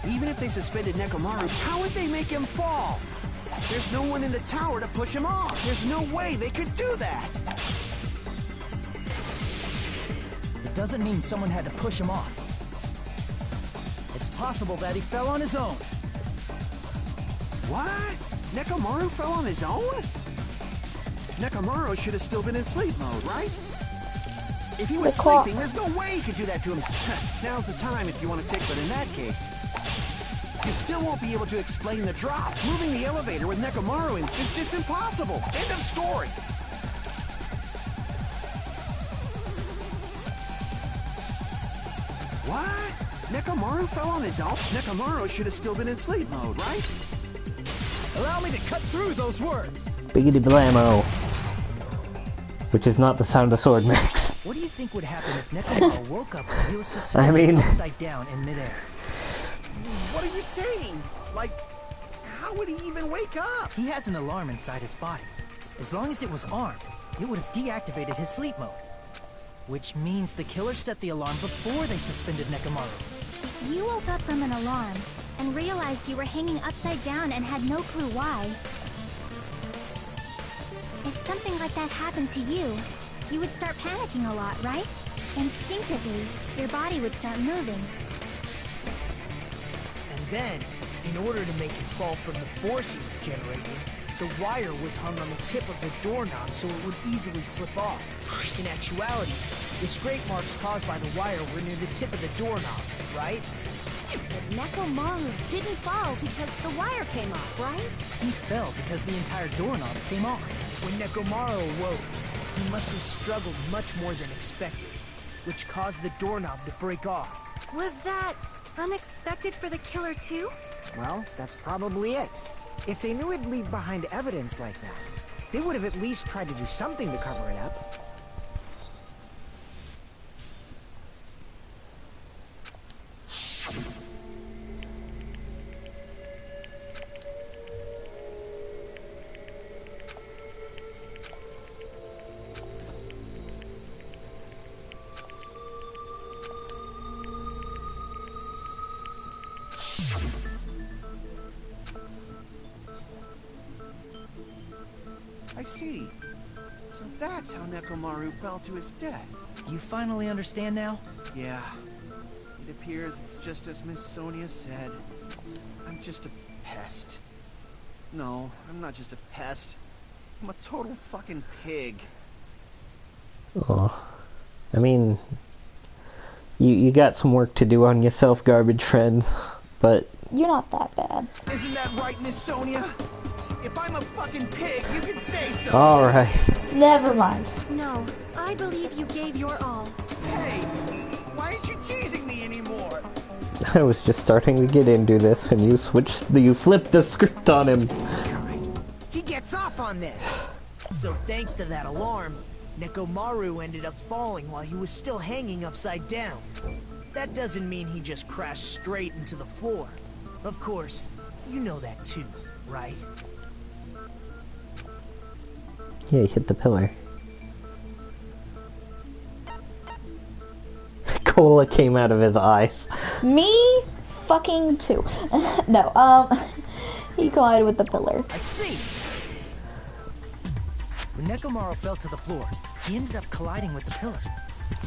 Even if they suspended Nekomaru, how would they make him fall? There's no one in the tower to push him off. There's no way they could do that. It doesn't mean someone had to push him off. It's possible that he fell on his own. What? Nekomaru fell on his own? Nekomaru should have still been in sleep mode, right? If he was sleeping, there's no way he could do that to himself. Now's the time if you want to take, but in that case, you still won't be able to explain the drop. Moving the elevator with Nekomaru in is just impossible. End of story. What? Nekomaru fell on his own? Nekomaru should have still been in sleep mode, right? Allow me to cut through those words. Biggity blammo. Which is not the sound a sword makes. What do you think would happen if Nekomaru woke up and he was suspended upside down in midair? What are you saying? Like, how would he even wake up? He has an alarm inside his body. As long as it was armed, it would have deactivated his sleep mode. Which means the killer set the alarm before they suspended Nekomaru. You woke up from an alarm and realized you were hanging upside down and had no clue why. If something like that happened to you, you would start panicking a lot, right? Instinctively, your body would start moving. And then, in order to make him fall from the force he was generating, the wire was hung on the tip of the doorknob so it would easily slip off. In actuality, the scrape marks caused by the wire were near the tip of the doorknob, right? But Nekomaru didn't fall because the wire came off, right? He fell because the entire doorknob came off. When Nekomaru awoke, he must have struggled much more than expected, which caused the doorknob to break off. Was that unexpected for the killer too? Well, that's probably it. If they knew it'd leave behind evidence like that, they would have at least tried to do something to cover it up. I see. So that's how Nekomaru fell to his death. You finally understand now? Yeah. It appears it's just as Miss Sonia said. I'm just a pest. No, I'm not just a pest. I'm a total fucking pig. Oh. I mean, you got some work to do on yourself, garbage friend, but... You're not that bad. Isn't that right, Miss Sonia? If I'm a fucking pig, you can say so. Alright. Never mind. No, I believe you gave your all. Hey, why aren't you teasing me anymore? I was just starting to get into this and you flipped the script on him. He gets off on this. So thanks to that alarm, Nekomaru ended up falling while he was still hanging upside down. That doesn't mean he just crashed straight into the floor. Of course, you know that too, right? Yeah, he hit the pillar. Cola came out of his eyes. Me fucking too. No, he collided with the pillar. I see! When Nekomaru fell to the floor, he ended up colliding with the pillar.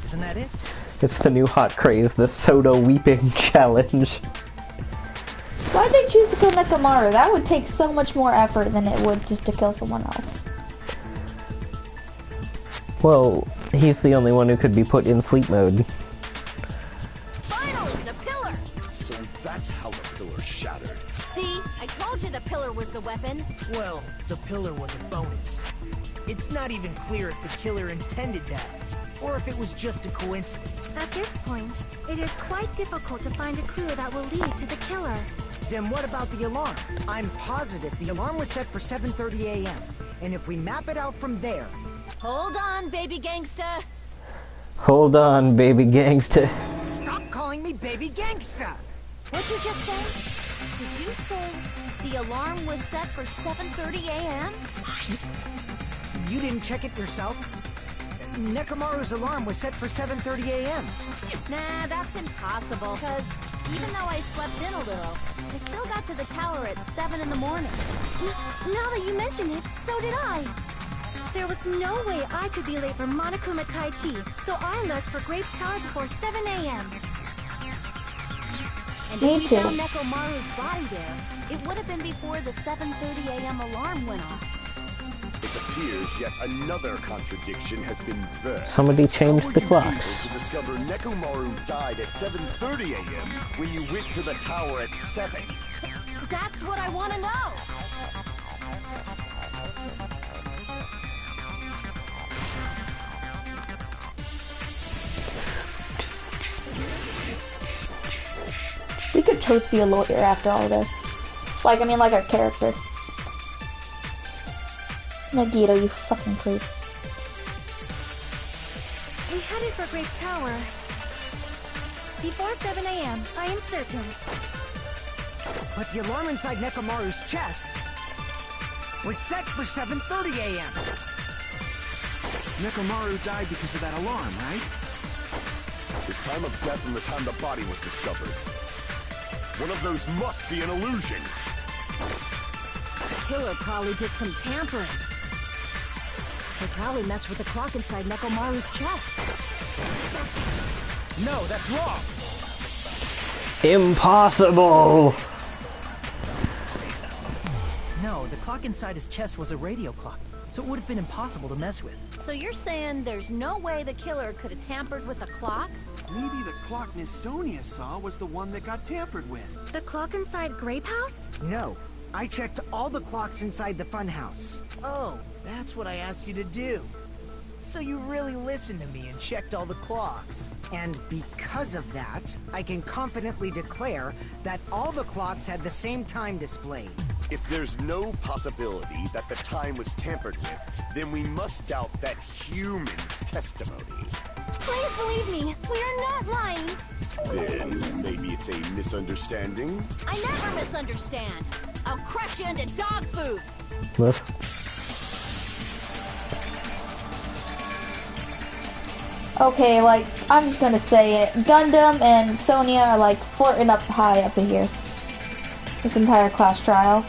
Isn't that it? It's the new hot craze, the Soda Weeping Challenge. Why'd they choose to kill Nekomaru? That would take so much more effort than it would just to kill someone else. Well, he's the only one who could be put in sleep mode. Finally, the pillar! So that's how the pillar shattered. See? I told you the pillar was the weapon. Well, the pillar was a bonus. It's not even clear if the killer intended that, or if it was just a coincidence. At this point, it is quite difficult to find a clue that will lead to the killer. Then what about the alarm? I'm positive the alarm was set for 7:30 a.m. And if we map it out from there... Hold on, baby gangsta. Hold on, baby gangsta. Stop calling me baby gangsta! What'd you just say? Did you say the alarm was set for 7:30 a.m.? You didn't check it yourself? Nekomaru's alarm was set for 7:30 a.m. Nah, that's impossible, because even though I slept in a little, I still got to the tower at 7 in the morning. Now that you mention it, so did I. There was no way I could be late for Monokuma Tai Chi, so I left for Grape Tower before 7 a.m. And Me if we too. found Nekomaru's body there, it would have been before the 7:30 a.m. alarm went off. It appears yet another contradiction has been birthed. Somebody changed the How clocks. were you able to discover Nekomaru died at 7:30 a.m. when you went to the tower at 7? That's what I want to know! We could totes be a lawyer after all this. Like, I mean, like our character. Nagito, you fucking creep. We headed for Grape Tower before 7 a.m., I am certain. But the alarm inside Nekomaru's chest was set for 7:30 a.m. Nekomaru died because of that alarm, right? His time of death and the time the body was discovered. One of those must be an illusion. The killer probably did some tampering. They probably messed with the clock inside Nekomaru's chest. No, that's wrong. Impossible! No, the clock inside his chest was a radio clock, so it would have been impossible to mess with. So you're saying there's no way the killer could have tampered with the clock? Maybe the clock Miss Sonia saw was the one that got tampered with. The clock inside Grape House? No, I checked all the clocks inside the funhouse. Oh, that's what I asked you to do. So you really listened to me and checked all the clocks. And because of that, I can confidently declare that all the clocks had the same time displayed. If there's no possibility that the time was tampered with, then we must doubt that human's testimony. Please believe me, we are not lying. Then maybe it's a misunderstanding? I never misunderstand. I'll crush you into dog food. What? Okay, like, I'm just gonna say it. Gundam and Sonia are like flirting up high up in here. This entire class trial.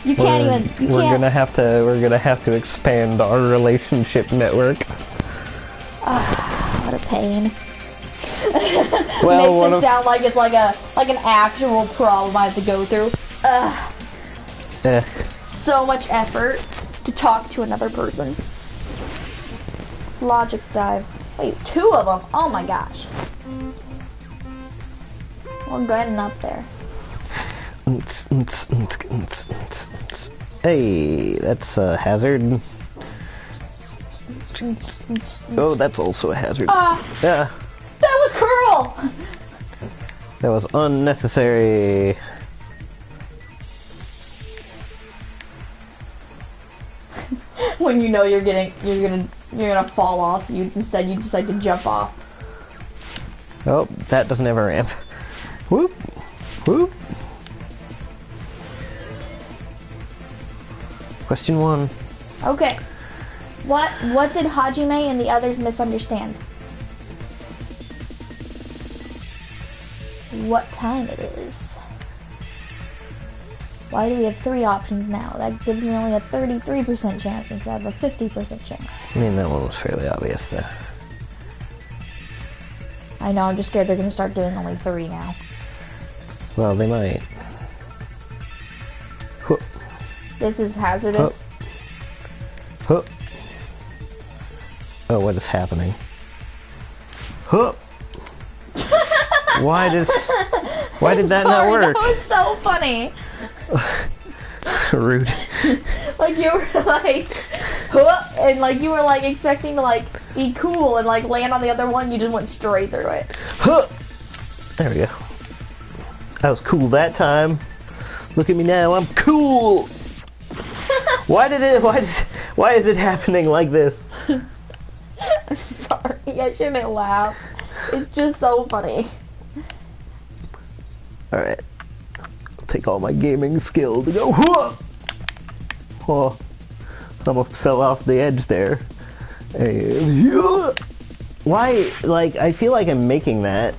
You can't even. You We're can't. gonna have to expand our relationship network. What a pain. Well, Makes it sound like it's like an actual problem I have to go through. So much effort to talk to another person. Logic dive. Wait, 2 of them? Oh my gosh. We're getting up there. Hey, that's a hazard. Oh, that's also a hazard. Yeah, That was cruel! that was unnecessary. When you know you're gonna fall off, so you decide to jump off. Oh, that doesn't have a ramp. Whoop, whoop. Question 1. Okay. What did Hajime and the others misunderstand? What time it is? Why do we have 3 options now? That gives me only a 33% chance instead of a 50% chance. I mean, that one was fairly obvious there. I know, I'm just scared they're gonna start doing only 3 now. Well, they might. Huh. This is hazardous. Huh. Oh, what is happening? Huh. Why did that not Sorry, work? that was so funny. Rude. Like you were like, huh, and like you were like expecting to like be cool and like land on the other one. You just went straight through it. Huh. There we go. I was cool that time. Look at me now. I'm cool. Why is it happening like this? Sorry, I shouldn't laugh. It's just so funny. Alright. Take all my gaming skill to go. Whoa! Oh, almost fell off the edge there. And, why? Like, I feel like I'm making that.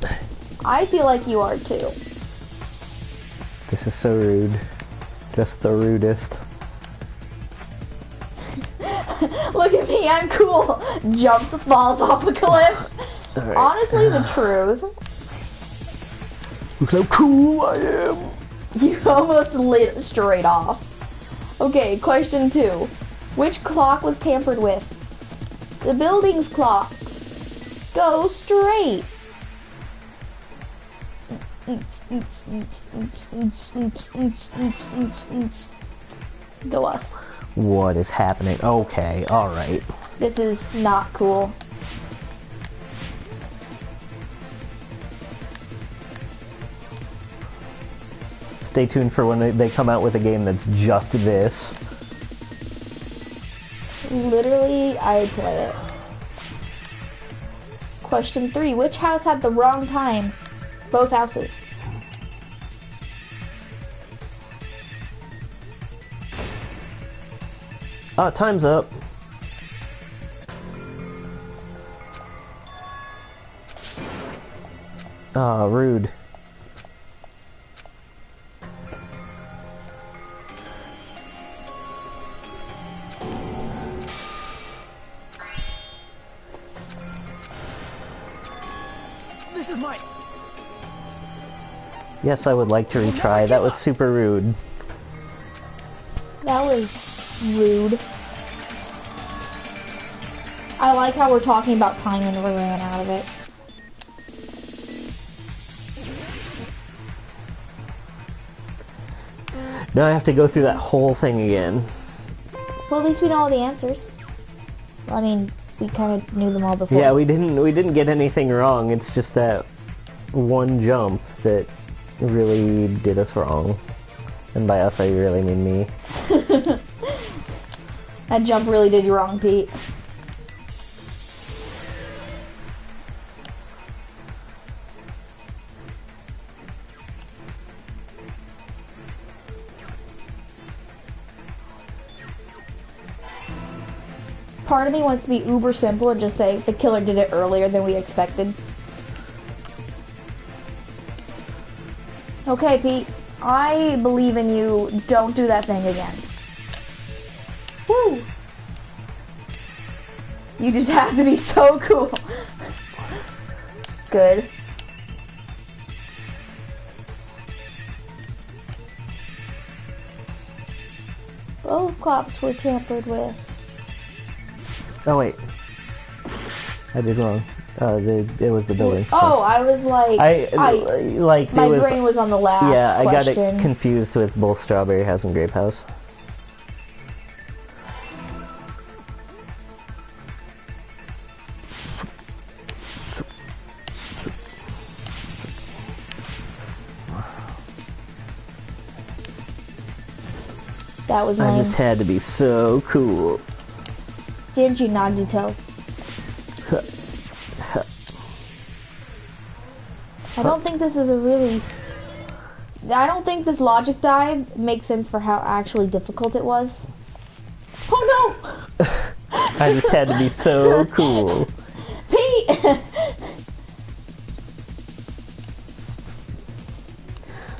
I feel like you are too. This is so rude. Just the rudest. Look at me, I'm cool. Jumps, falls off a cliff. Right. Honestly, the truth. Look how cool I am. You almost lit straight off. Okay, question 2. Which clock was tampered with? The building's clocks. Go straight. Go us. What is happening? Okay, alright. This is not cool. Stay tuned for when they come out with a game that's just this. Literally, I play it. Question 3. Which house had the wrong time? Both houses. Time's up. Rude. This is my... Yes, I would like to retry. That was super rude. That was rude. I like how we're talking about time and we ran out of it. Now I have to go through that whole thing again. Well, at least we know all the answers. I mean, we kind of knew them all before. Yeah, we didn't get anything wrong. It's just that one jump that really did us wrong. And by us, I really mean me. That jump really did you wrong, Pete. Part of me wants to be uber simple and just say the killer did it earlier than we expected. Okay, Pete. I believe in you. Don't do that thing again. Woo! You just have to be so cool. Good. Both clocks were tampered with. Oh wait, I did wrong. It was the building. Oh, I was like, like my brain was on the last. Yeah, I got question. it confused with both Strawberry House and Grape House. That was I lame. just had to be so cool. Didn't you, Nagito? I don't think this is a really... I don't think this logic dive makes sense for how actually difficult it was. Oh no! I just had to be so cool. Pete!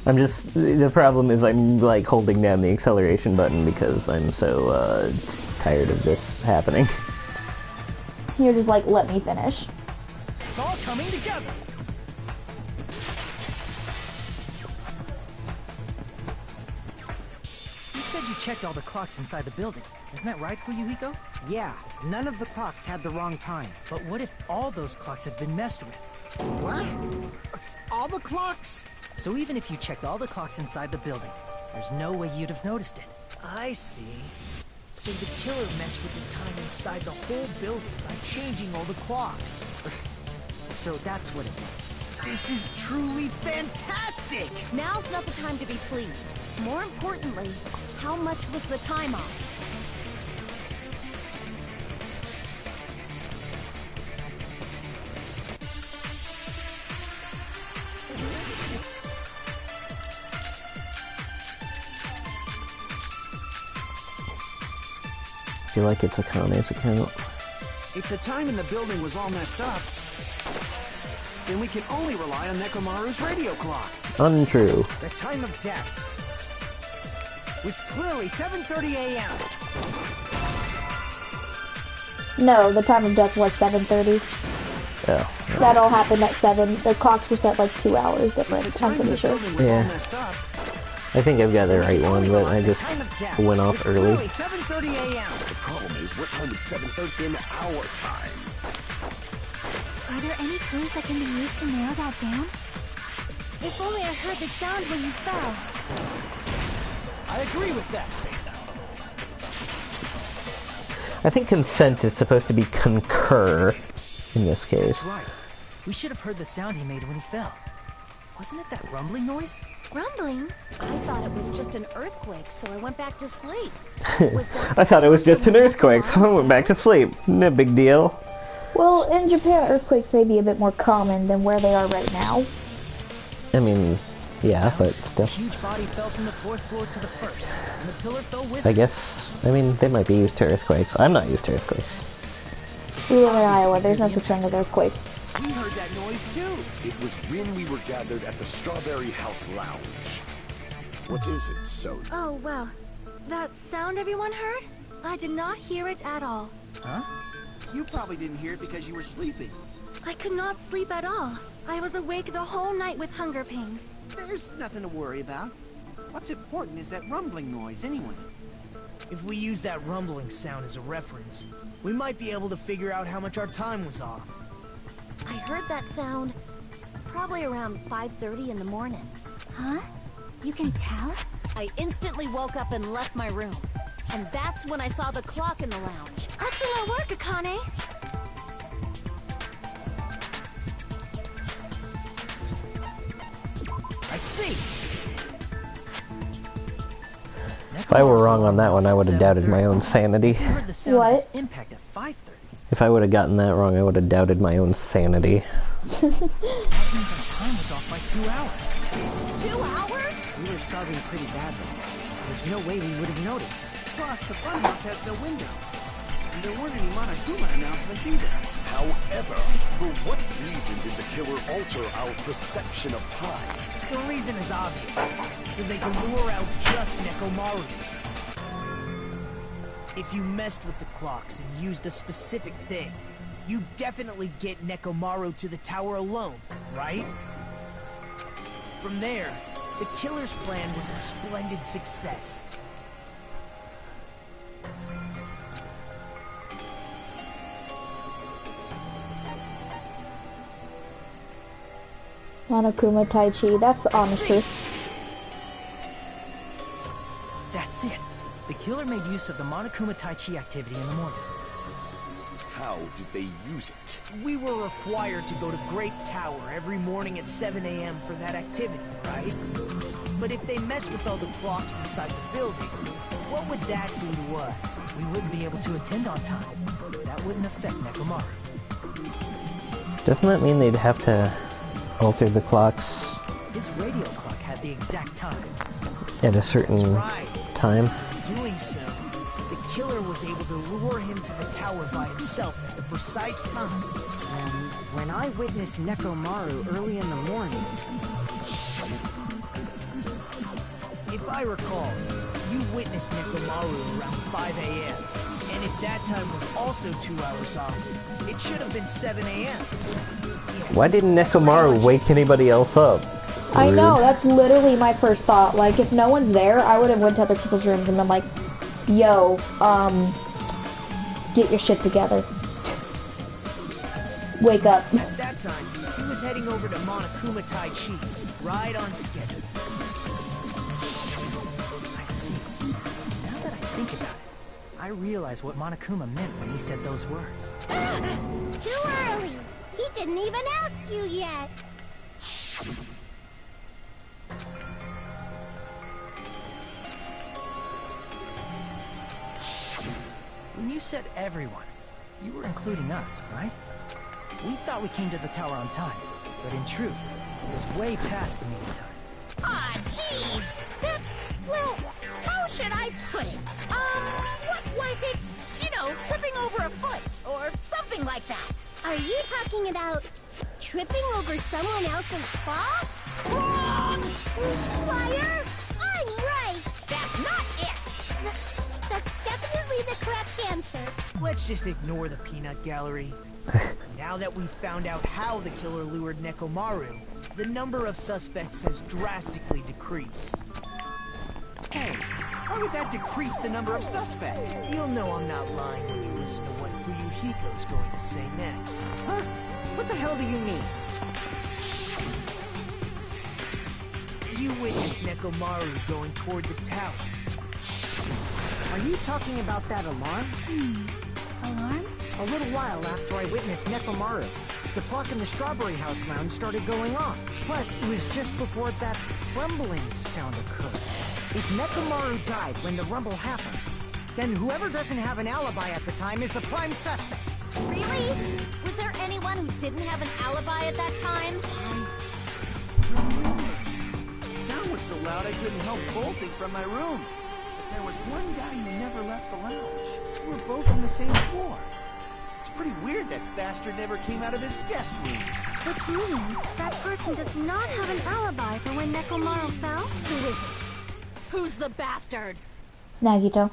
I'm just... The problem is I'm like holding down the acceleration button because I'm so tired of this happening. You're just like, let me finish. It's all coming together. You said you checked all the clocks inside the building. Isn't that right, Fuyuhiko? Yeah, none of the clocks had the wrong time. But what if all those clocks have been messed with? What? All the clocks? So even if you checked all the clocks inside the building, There's no way you'd have noticed it. I see. So the killer messed with the time inside the whole building by changing all the clocks. So that's what it was. This is truly fantastic! Now's not the time to be pleased. More importantly, how much was the time off? I feel like it's Akane's account. If the time in the building was all messed up, then we can only rely on Nekomaru's radio clock. Untrue. The time of death was clearly 7:30 a.m. No, the time of death was 7:30. Oh. That all happened at 7. The clocks were set like 2 hours different, I'm pretty sure. Yeah. I think I've got the right one, but I just went off early. 7:30 a.m. The problem is, what time is 7:30 in our time? Are there any clues that can be used to narrow that down? If only I heard the sound when you fell. I agree with that. I think consent is supposed to be concur in this case. That's right. We should have heard the sound he made when he fell. Wasn't it that rumbling noise? Rumbling? I thought it was just an earthquake, so I went back to sleep. I thought it was just an earthquake, so I went back to sleep. No big deal. Well, in Japan, earthquakes may be a bit more common than where they are right now. I mean, yeah, but still. A huge body fell from the 4th floor to the 1st, and the pillar fell with I it. guess, I mean, they might be used to earthquakes. I'm not used to earthquakes. We live in Iowa, there's no such thing as earthquakes. We heard that noise too. It was when we were gathered at the Strawberry House Lounge. What is it, Soda? Oh, well. That sound everyone heard? I did not hear it at all. Huh? You probably didn't hear it because you were sleeping. I could not sleep at all. I was awake the whole night with hunger pangs. There's nothing to worry about. What's important is that rumbling noise anyway. If we use that rumbling sound as a reference, we might be able to figure out how much our time was off. I heard that sound probably around 5:30 in the morning. Huh? You can tell? I instantly woke up and left my room. And that's when I saw the clock in the lounge. Excellent work, Akane! I see! If I were wrong on that one, I would have doubted my own sanity. You heard the sound of his impact at 5:30. If I would have gotten that wrong, I would have doubted my own sanity. That means our time was off by 2 hours. 2 hours? We were starving pretty badly. There's no way we would have noticed. Plus, the funhouse has no windows. And there weren't any Monokuma announcements either. However, for what reason did the killer alter our perception of time? The reason is obvious. So they can lure out just Nekomaru. If you messed with the clocks and used a specific thing, you definitely get Nekomaru to the tower alone, right? From there, the killer's plan was a splendid success. Monokuma Tai Chi, that's the honest truth. That's it. The killer made use of the Monokuma Tai Chi activity in the morning. How did they use it? We were required to go to Great Tower every morning at 7 a.m. for that activity, right? But if they mess with all the clocks inside the building, what would that do to us? We wouldn't be able to attend on time. That wouldn't affect Nekomaru. Doesn't that mean they'd have to alter the clocks His radio clock had the exact time. at a certain That's right. time? Doing so, the killer was able to lure him to the tower by himself at the precise time. And when I witnessed Nekomaru early in the morning, If I recall, you witnessed Nekomaru around 5 a.m. And if that time was also 2 hours off, it should have been 7 a.m. Why didn't Nekomaru wake anybody else up? I Rude. know, that's literally my first thought. Like, if no one's there, I would have went to other people's rooms and been like, yo, get your shit together. Wake up. At that time, he was heading over to Monokuma Tai Chi, right on schedule. think about it, I realize what Monokuma meant when he said those words. Too early. He didn't even ask you yet. When you said everyone, you were including us, right? We thought we came to the tower on time, but in truth, it was way past the meeting time. Ah, jeez! That's, well, how should I put it? What was it? You know, tripping over a foot, or something like that. Are you talking about tripping over someone else's fault? Wrong! Liar! I'm right! That's not it! That's definitely the correct answer. Let's just ignore the peanut gallery. Now that we've found out how the killer lured Nekomaru, the number of suspects has drastically decreased. Hey, how would that decrease the number of suspects? You'll know I'm not lying when you listen to what Fuyuhiko's going to say next. Huh? What the hell do you mean? You witnessed Nekomaru going toward the tower. Are you talking about that alarm? Alarm? A little while after I witnessed Nekomaru, the clock in the Strawberry House lounge started going off. Plus, it was just before that rumbling sound occurred. If Nekomaru died when the rumble happened, then whoever doesn't have an alibi at the time is the prime suspect. Really? Was there anyone who didn't have an alibi at that time? The sound was so loud I couldn't help bolting from my room. But there was one guy who never left the lounge. We were both on the same floor. It's pretty weird that bastard never came out of his guest room. Which means that person does not have an alibi for when Nekomaru fell? Who is it? Who's the bastard? Nagito.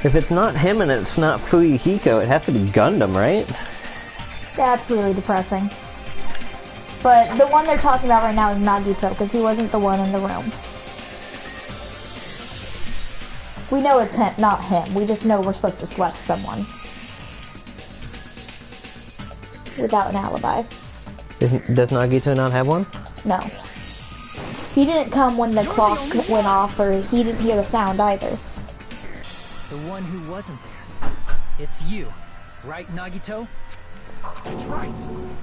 If it's not him and it's not Fuyuhiko, it has to be Gundam, right? That's really depressing. But the one they're talking about right now is Nagito, because he wasn't the one in the room. We know it's him, not him. We just know we're supposed to select someone. Without an alibi. Does Nagito not have one? No. He didn't come when the clock went off, or he didn't hear the sound either. The one who wasn't there. It's you, right, Nagito? That's right.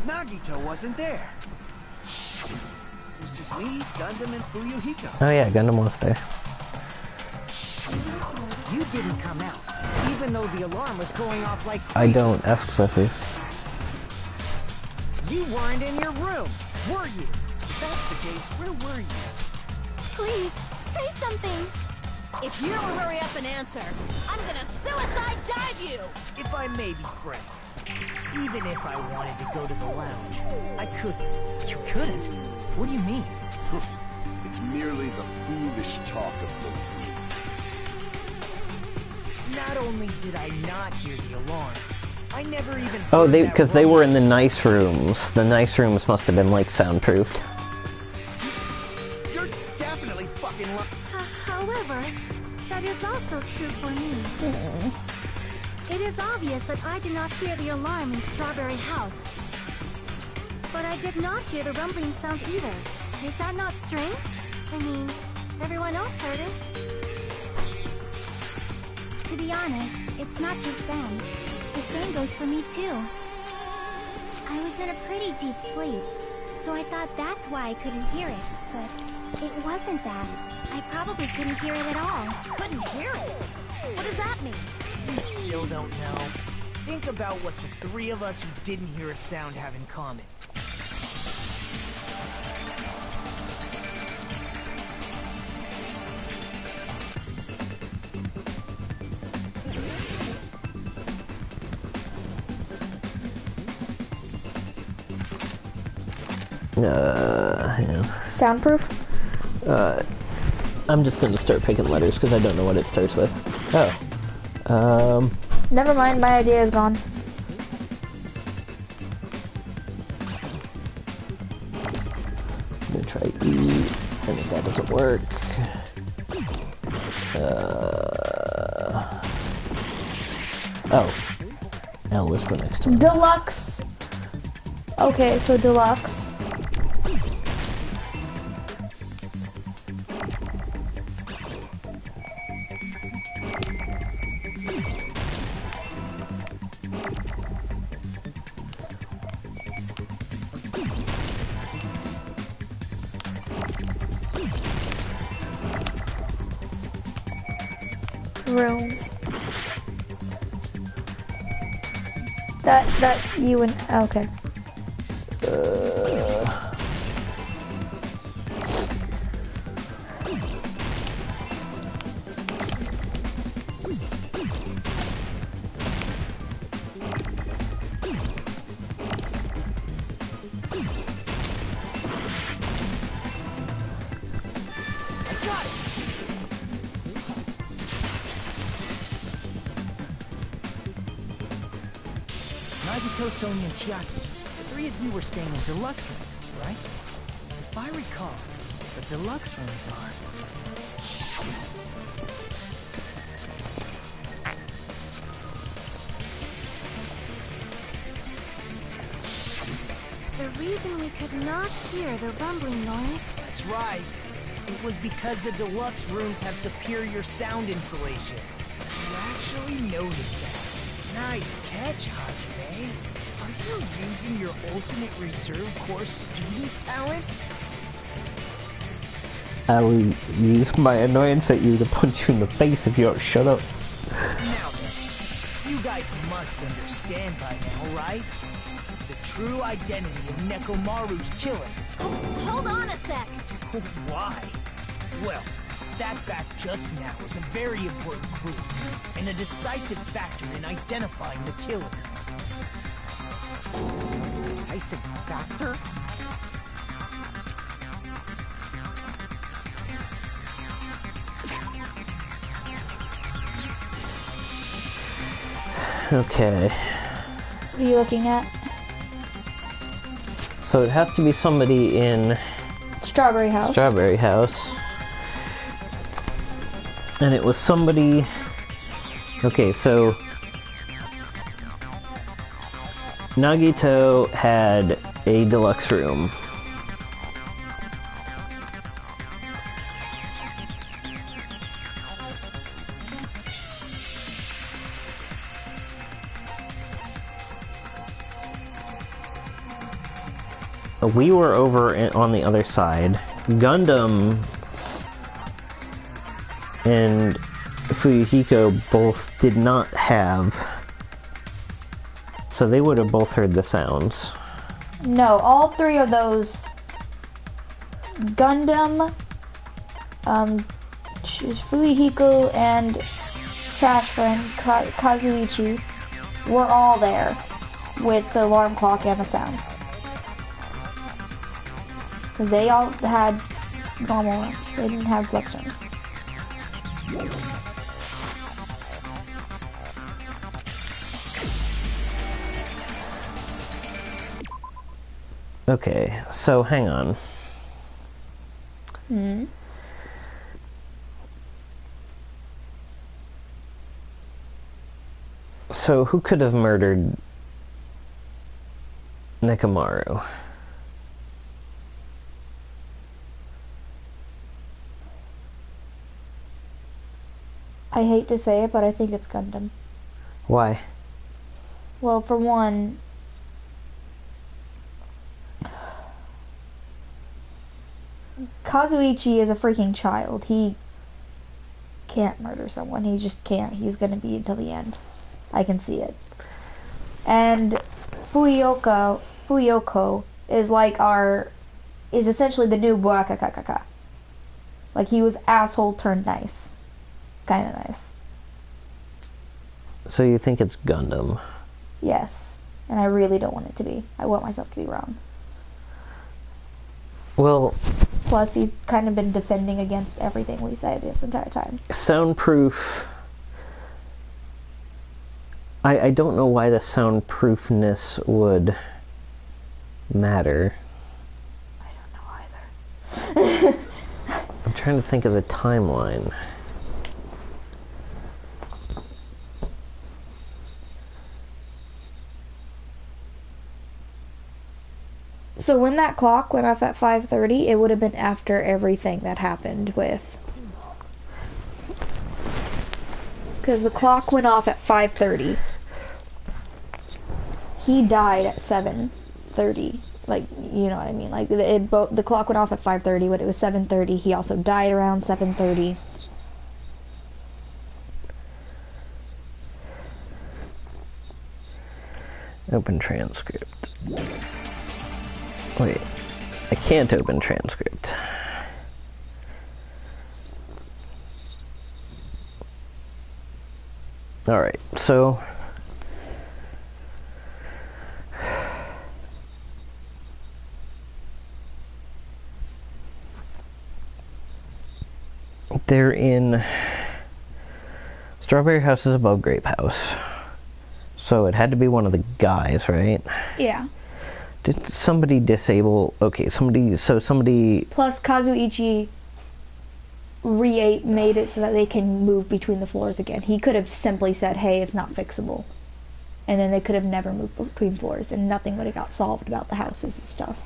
Nagito wasn't there. It was just me, Gundam, and Fuyuhiko. Oh yeah, Gundam was there. You didn't come out, even though the alarm was going off like crazy. I don't, ask Sophie. You weren't in your room, were you? If that's the case, where were you? Please, say something! If you don't hurry up and answer, I'm gonna suicide dive you! If I may be frank, even if I wanted to go to the lounge, I couldn't. You couldn't? What do you mean? It's merely the foolish talk of the weak. Not only did I not hear the alarm, I never even Oh, heard that because they were in the rumbling nice rooms. The nice rooms must have been like soundproofed. You're definitely fucking lying. However, that is also true for me. It is obvious that I did not hear the alarm in Strawberry House. But I did not hear the rumbling sound either. Is that not strange? I mean, everyone else heard it. To be honest, it's not just them. The same goes for me too. I was in a pretty deep sleep, so I thought that's why I couldn't hear it, but it wasn't that. I probably couldn't hear it at all. Couldn't hear it? What does that mean? You still don't know? Think about what the three of us who didn't hear a sound have in common. Yeah. Soundproof? I'm just gonna start picking letters because I don't know what it starts with. Oh. Never mind, my idea is gone. I'm gonna try E, think that doesn't work. Oh. L is the next one. Deluxe. Okay, so deluxe. Rooms. That you and okay. Nagito, Sonia, and Chiaki. The three of you were staying in deluxe rooms, right? If I recall, the deluxe rooms are... The reason we could not hear the rumbling noise... That's right. It was because the deluxe rooms have superior sound insulation. You actually noticed that. Nice catch, Hajime. Are you using your ultimate reserve corps student talent? I will use my annoyance at you to punch you in the face if you don't shut up. Now then, you guys must understand by now, right? The true identity of Nekomaru's killer. Hold on a sec. Why? Well, that fact just now is a very important clue, and a decisive factor in identifying the killer. Decisive factor? Okay. What are you looking at? So it has to be somebody in Strawberry House. Strawberry House. And it was somebody... Okay, so... Nagito had a deluxe room. We were over on the other side. Gundam and Fuyuhiko both did not have, so they would have both heard the sounds. No, all three of those, Gundam, Fuyuhiko, and Trash Friend Kazuichi were all there with the alarm clock and the sounds. Because they all had normal rooms. They didn't have flex rooms. Okay, so hang on. Hmm. So who could have murdered Nekomaru? I hate to say it, but I think it's Gundam. Why? Well, for one, Kazuichi is a freaking child. He can't murder someone. He just can't. He's gonna be until the end. I can see it. And Fuyoko is like is essentially the new Buakakakaka. Like, he was asshole turned nice. Kinda nice. So you think it's Gundam? Yes. And I really don't want it to be. I want myself to be wrong. Well... Plus, he's kind of been defending against everything we say this entire time. Soundproof... I don't know why the soundproofness would matter. I don't know either. trying to think of the timeline. So when that clock went off at 5:30, it would have been after everything that happened with... Because the clock went off at 5:30. He died at 7:30. Like, you know what I mean? Like, the clock went off at 5:30, but it was 7:30. He also died around 7:30. Open transcript. Wait, I can't open transcript. Alright, so... they're in... Strawberry House is above Grape House. So it had to be one of the guys, right? Yeah. Did somebody disable... Okay, somebody... Plus, Kazuichi made it so that they can move between the floors again. He could have simply said, hey, it's not fixable. And then they could have never moved between floors, and nothing would have got solved about the houses and stuff.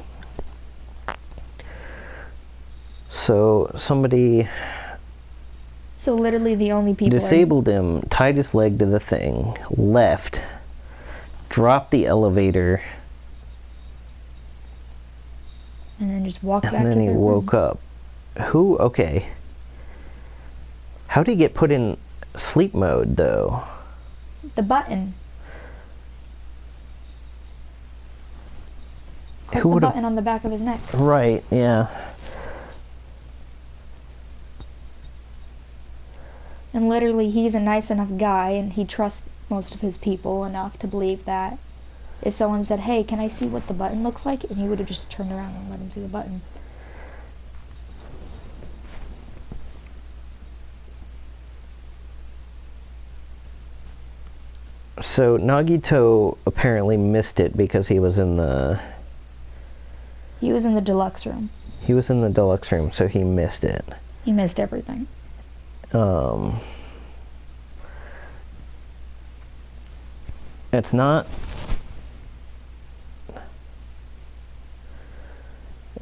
So, somebody... So literally the only people... disabled him, tied his leg to the thing, left, dropped the elevator... and then just walked back to and then he woke up. Who? Okay. How'd he get put in sleep mode, though? The button. Click the button on the back of his neck. Right, yeah. And literally, he's a nice enough guy, and he trusts most of his people enough to believe that if someone said, hey, can I see what the button looks like? And he would have just turned around and let him see the button. So Nagito apparently missed it because he was in the... He was in the deluxe room. He was in the deluxe room, so he missed it. He missed everything. It's not...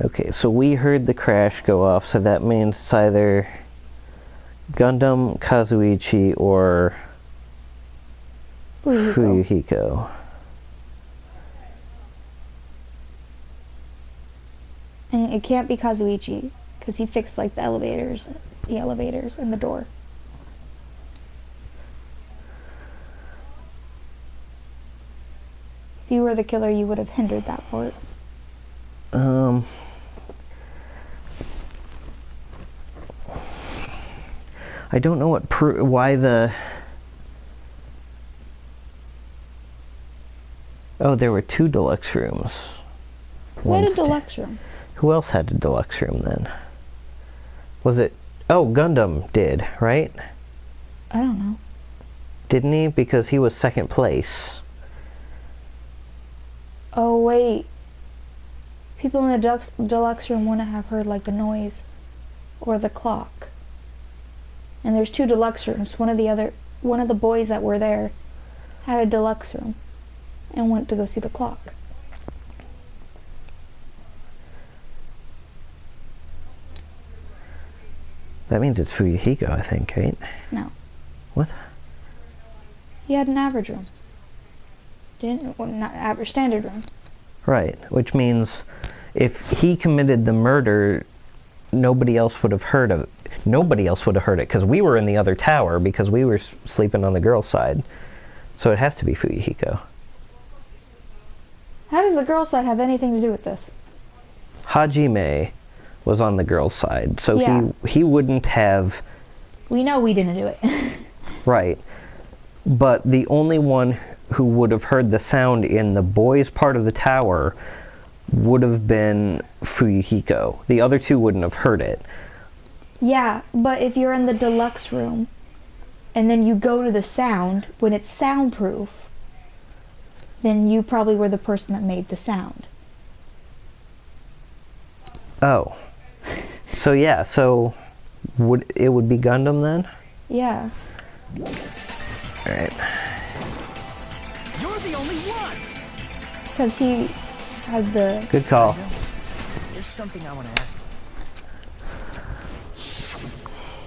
Okay, so we heard the crash go off, so that means it's either Gundam, Kazuichi, or Fuyuhiko. And it can't be Kazuichi, because he fixed like the elevators and the door. If you were the killer, you would have hindered that part. I don't know why the... Oh, there were 2 deluxe rooms. Who had a deluxe room? Who else had a deluxe room then? Was it... Oh, Gundam did, right? I don't know. Didn't he? Because he was second place. Oh, wait. People in the deluxe room wouldn't have heard, like, the noise. Or the clock. And there's 2 deluxe rooms. One of the boys that were there had a deluxe room. And went to go see the clock. That means it's Fuyuhiko, I think, right? No. What? He had an average room. Not average, standard room. Right, which means if he committed the murder, nobody else would have heard of it. Nobody else would have heard it, because we were in the other tower, because we were sleeping on the girl's side. So it has to be Fuyuhiko. How does the girl's side have anything to do with this? Hajime was on the girl's side, so yeah. he wouldn't have... We know we didn't do it. Right. But the only one who would have heard the sound in the boys' part of the tower would have been Fuyuhiko. The other 2 wouldn't have heard it. Yeah, but if you're in the deluxe room, and then you go to the sound, when it's soundproof, then you probably were the person that made the sound. Oh. So yeah, so... would be Gundam then? Yeah. Alright. You're the only one! Because he had the... Good call. There's something I want to ask you.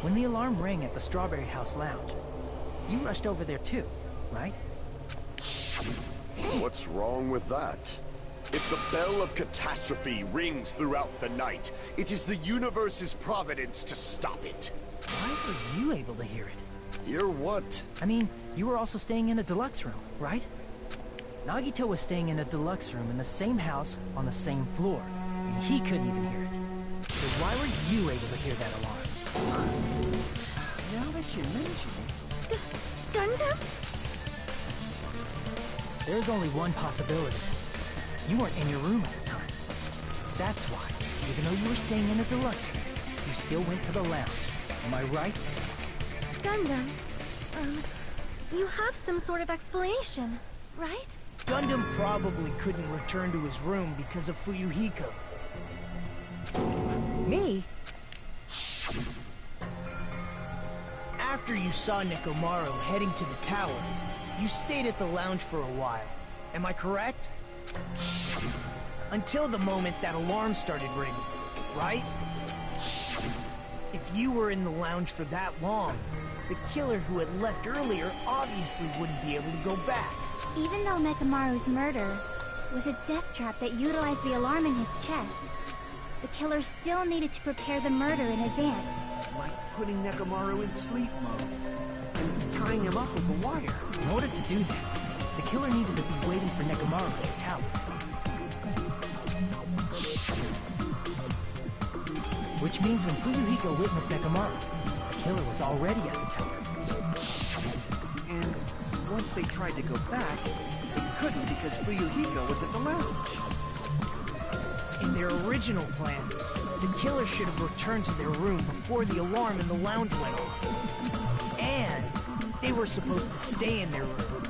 When the alarm rang at the Strawberry House Lounge, you rushed over there too, right? What's wrong with that? If the bell of catastrophe rings throughout the night, it is the universe's providence to stop it. Why were you able to hear it? Hear what? I mean, you were also staying in a deluxe room, right? Nagito was staying in a deluxe room in the same house on the same floor, and he couldn't even hear it. So why were you able to hear that alarm? Now that you mention it... Gundam? There's only one possibility. You weren't in your room at the time. That's why, even though you were staying in a deluxe room, you still went to the lounge. Am I right? Gundam, you have some sort of explanation, right? Gundam probably couldn't return to his room because of Fuyuhiko. Me? After you saw Nekomaru heading to the tower, you stayed at the lounge for a while. Am I correct? Until the moment that alarm started ringing, right? If you were in the lounge for that long, the killer who had left earlier obviously wouldn't be able to go back. Even though Nekomaru's murder was a death trap that utilized the alarm in his chest, the killer still needed to prepare the murder in advance. Like putting Nekomaru in sleep mode and tying him up with a wire. In order to do that, the killer needed to be waiting for Nekomaru at the tower. Which means when Fuyuhiko witnessed Nekomaru, the killer was already at the tower. And once they tried to go back, they couldn't because Fuyuhiko was at the lounge. In their original plan, the killer should have returned to their room before the alarm in the lounge went off. And they were supposed to stay in their room.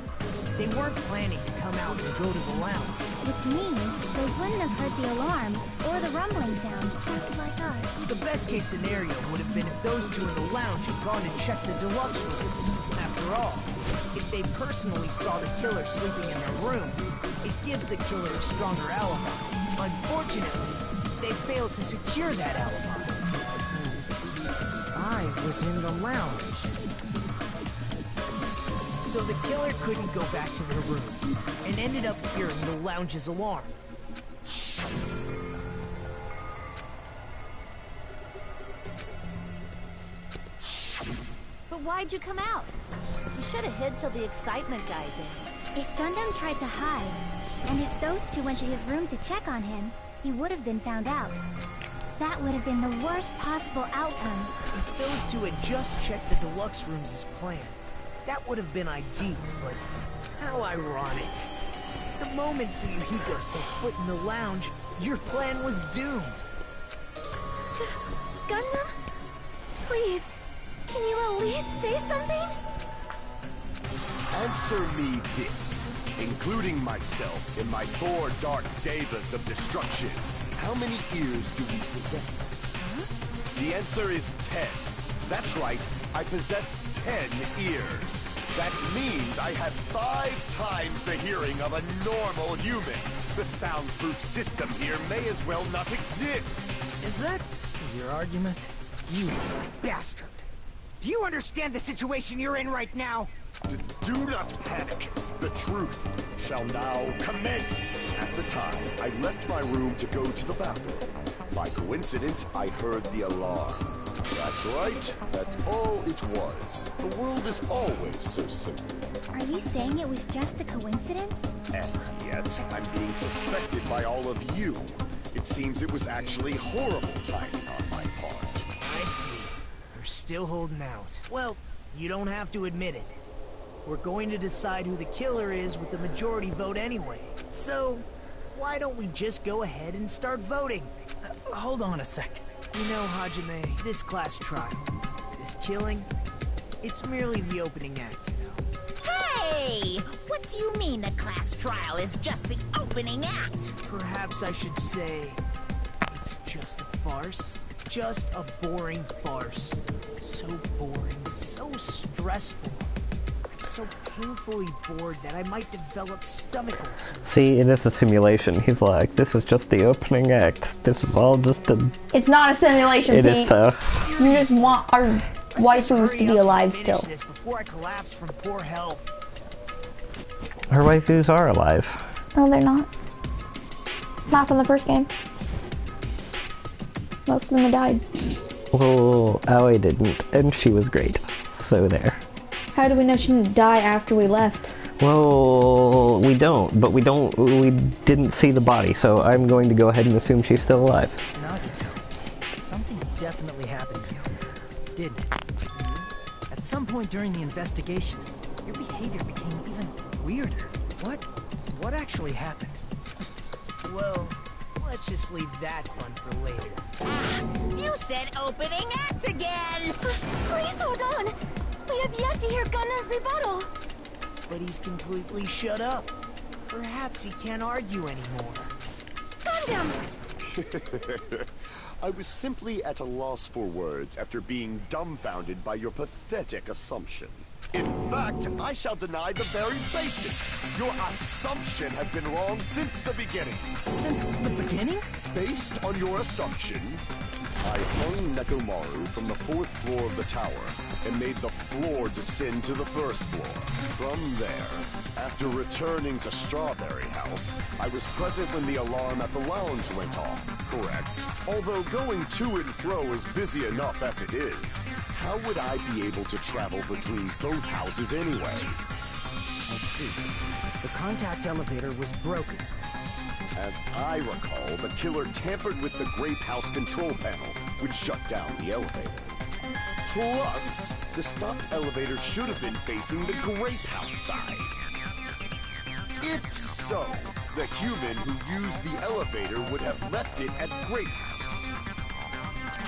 They weren't planning to come out and go to the lounge. Which means they wouldn't have heard the alarm or the rumbling sound, just like us. The best case scenario would have been if those two in the lounge had gone to check the deluxe rooms. After all, if they personally saw the killer sleeping in their room, it gives the killer a stronger alibi. Unfortunately, they failed to secure that alibi. I was in the lounge. So the killer couldn't go back to their room, and ended up hearing the lounge's alarm. But why'd you come out? You should have hid till the excitement died down. If Gundam tried to hide, and if those two went to his room to check on him, he would have been found out. That would have been the worst possible outcome. If those two had just checked the deluxe rooms as planned, that would have been ideal, but how ironic. The moment Fuyuhiko set foot in the lounge, your plan was doomed. Gundam? Please, can you at least say something? Answer me this, including myself in my 4 dark devas of destruction. How many ears do we possess? Huh? The answer is 10. That's right, I possess 10 ears. That means I have 5 times the hearing of a normal human. The soundproof system here may as well not exist. Is that your argument? You bastard! Do you understand the situation you're in right now? Do not panic. The truth shall now commence. At the time, I left my room to go to the bathroom. By coincidence, I heard the alarm. That's right. That's all it was. The world is always so simple. Are you saying it was just a coincidence? And yet, I'm being suspected by all of you. It seems it was actually horrible timing on my part. I see. You're still holding out. Well, you don't have to admit it. We're going to decide who the killer is with the majority vote anyway. So, why don't we just go ahead and start voting? Hold on a second. You know, Hajime, this class trial, this killing, it's merely the opening act, you know. Hey! What do you mean the class trial is just the opening act? Perhaps I should say, it's just a farce. Just a boring farce. so boring, so stressful. I'm so painfully bored that I might develop stomach ulcers. See, it is a simulation. He's like, this is just the opening act. This is all just a... It's not a simulation, It Pete. is so. You just want our waifus to be alive still. This before I collapse from poor health. Her waifus are alive. No, they're not. Not from the first game. Most of them have died. Well, Aoi didn't, and she was great. So there. How do we know she didn't die after we left? Well, we don't, but we didn't see the body, so I'm going to go ahead and assume she's still alive. Nagito, something definitely happened to you, didn't it? At some point during the investigation, your behavior became even weirder. What actually happened? Well, let's just leave that fun for later. Ah, you said opening act again! Please hold on! We have yet to hear Gundam's rebuttal! But he's completely shut up. Perhaps he can't argue anymore. Gundam! I was simply at a loss for words after being dumbfounded by your pathetic assumption. In fact, I shall deny the very basis. Your assumption has been wrong since the beginning. Since the beginning? Based on your assumption, I hung Nekomaru from the 4th floor of the tower and made the floor descend to the 1st floor. From there, after returning to Strawberry House, I was present when the alarm at the lounge went off, correct? Although going to and fro is busy enough as it is, how would I be able to travel between both houses anyway? Let's see. The contact elevator was broken. As I recall, the killer tampered with the Grape House control panel, which shut down the elevator. Plus, the stopped elevator should have been facing the Grape House side. If so, the human who used the elevator would have left it at Grape House.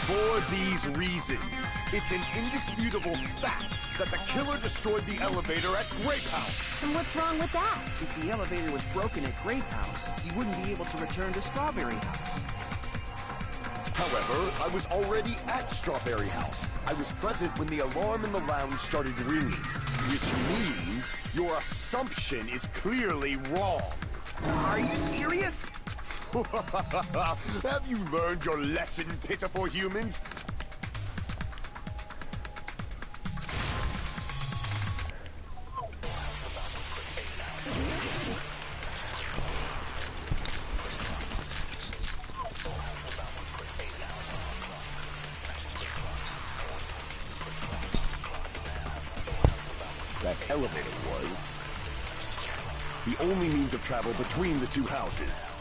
For these reasons, it's an indisputable fact that the killer destroyed the elevator at Grape House. And what's wrong with that? If the elevator was broken at Grape House, he wouldn't be able to return to Strawberry House. However, I was already at Strawberry House. I was present when the alarm in the lounge started ringing, which means your assumption is clearly wrong. Are you serious? Have you learned your lesson, pitiful humans? That elevator was the only means of travel between the two houses.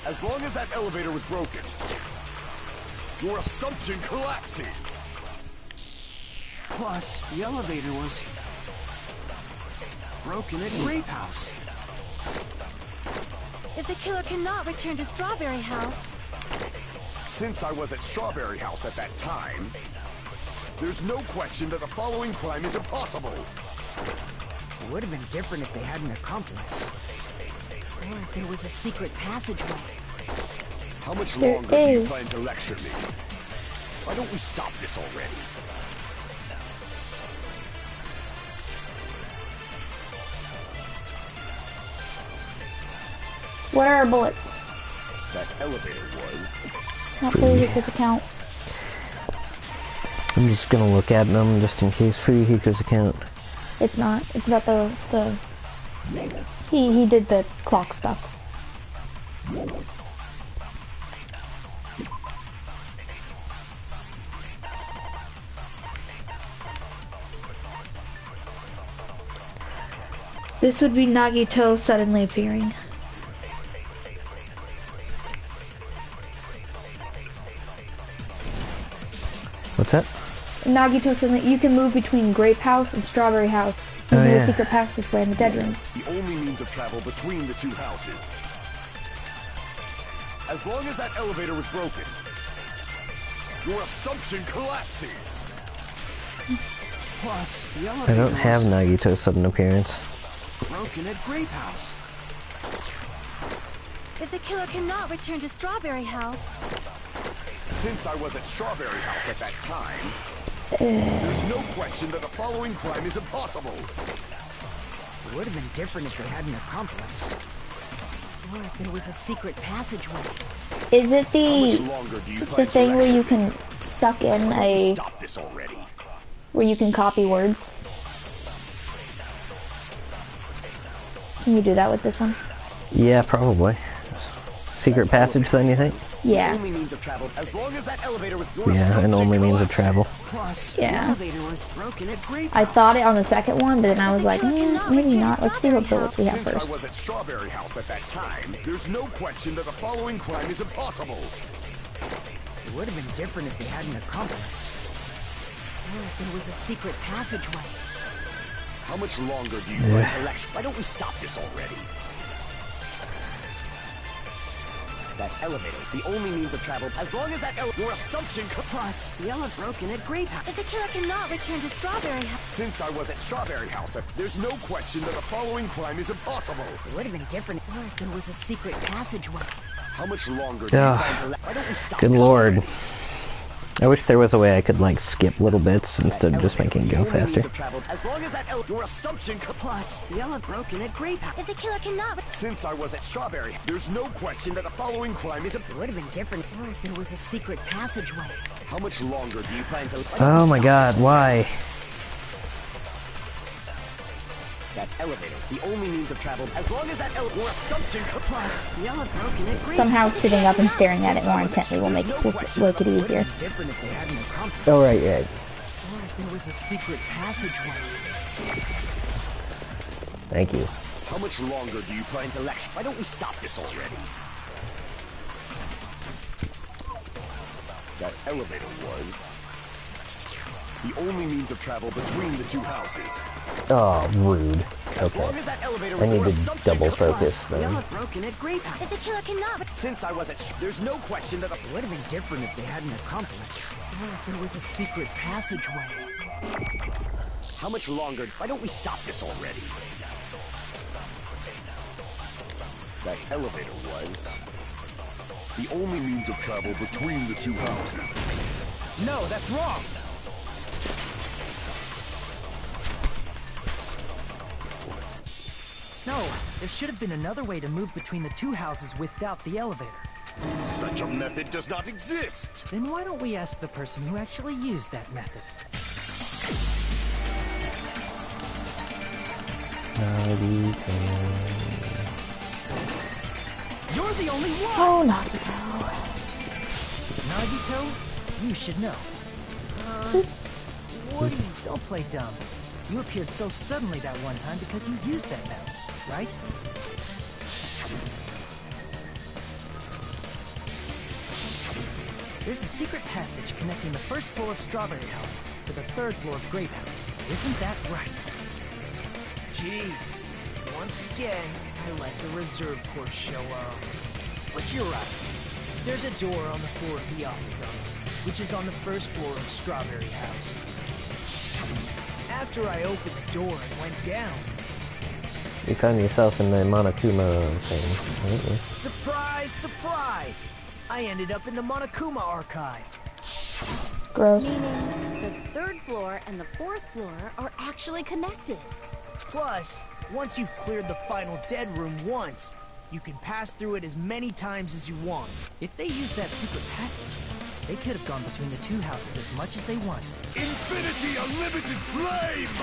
As long as that elevator was broken, your assumption collapses. Plus, the elevator was broken at Grape House. If the killer cannot return to Strawberry House... Since I was at Strawberry House at that time, there's no question that the following crime is impossible. It would have been different if they had an accomplice. Or if there was a secret passageway. How much longer do you plan to lecture me? Why don't we stop this already? What are our bullets? That elevator was... It's not Fuyuhiko's account. I'm just gonna look at them just in case Fuyuhiko's account. It's not. It's about the... He did the clock stuff. This would be Nagito suddenly appearing. What's that? Nagito suddenly, you can move between Grape House and Strawberry House using the secret passageway in the dead room. The only means of travel between the two houses. As long as that elevator was broken, your assumption collapses. Plus, the elevator I don't have Nagito's sudden appearance. broken at Grape House. If the killer cannot return to Strawberry House... Since I was at Strawberry House at that time, there's no question that the following crime is impossible. It would have been different if they had an accomplice. Or if there was a secret passageway. Is it the thing where you can suck in Stop this already. where you can copy words? Can you do that with this one? Yeah, probably. Secret passage then, you think? Yeah. Only means of travel as long as that elevator was Yeah, and only means of travel. Plus, Yeah. the elevator was broken at Grape I House. thought it on the second one, but then I was like, maybe not. Let's see what bullets we have Since I first. was at Strawberry House at that time, there's no question that the following crime is impossible. It would have been different if they had an accomplice. Or if there was a secret passageway. How much longer do you plan to lecture? Why don't we stop this already? That elevator, the only means of travel, as long as that your assumption Plus, the elevator broken at Grape House. If the killer cannot return to Strawberry House. Since I was at Strawberry House, there's no question that the following crime is impossible. It would have been different. Or if there was a secret passageway. How much longer do you plan to why don't we stop Good this lord. already? I wish there was a way I could, like, skip little bits instead of just making it go The only means faster. of travel, as long as that your assumption Plus, the elevator broken at Grape House. If the killer cannot. Since I was at Strawberry, there's no question that the following crime is It would have been different. Or if there was a secret passageway. How much longer do you plan to Oh my god, why? That elevator, the only means of travel, as long as that your assumption Plus, the elevator broken at Grape Somehow sitting up and staring at it more intently will make it easier. different if they had an accomplice. Oh, right. Or if there was a secret passageway. Thank you. How much longer do you plan to lecture? Why don't we stop this already? That elevator was the only means of travel between the two houses. Oh, rude. As long Okay. as that elevator I need your to assumption double focus The then. elevator broken at Grape House. If the killer cannot. Since I was at there's no question that the It would have been different if they had an accomplice. Or if there was a secret passageway. how much longer? Why don't we stop this already? That elevator was the only means of travel between the two houses. No, that's wrong. No, there should have been another way to move between the two houses without the elevator. Such a method does not exist. Then why don't we ask the person who actually used that method? You're the only one. Oh, Nagito. Nagito, you should know. Woody, don't play dumb. You appeared so suddenly that one time because you used that method, right? There's a secret passage connecting the first floor of Strawberry House to the third floor of Grape House. Isn't that right? Jeez. Once again, I let the reserve force show up. But you're right. There's a door on the floor of the Octagon, which is on the first floor of Strawberry House. After I opened the door and went down, You found yourself in the Monokuma thing, didn't you? surprise, surprise! I ended up in the Monokuma archive. Gross. Meaning the third floor and the fourth floor are actually connected. Plus, once you've cleared the final dead room once, you can pass through it as many times as you want. If they used that secret passage, they could have gone between the two houses as much as they wanted. Infinity Unlimited Flame!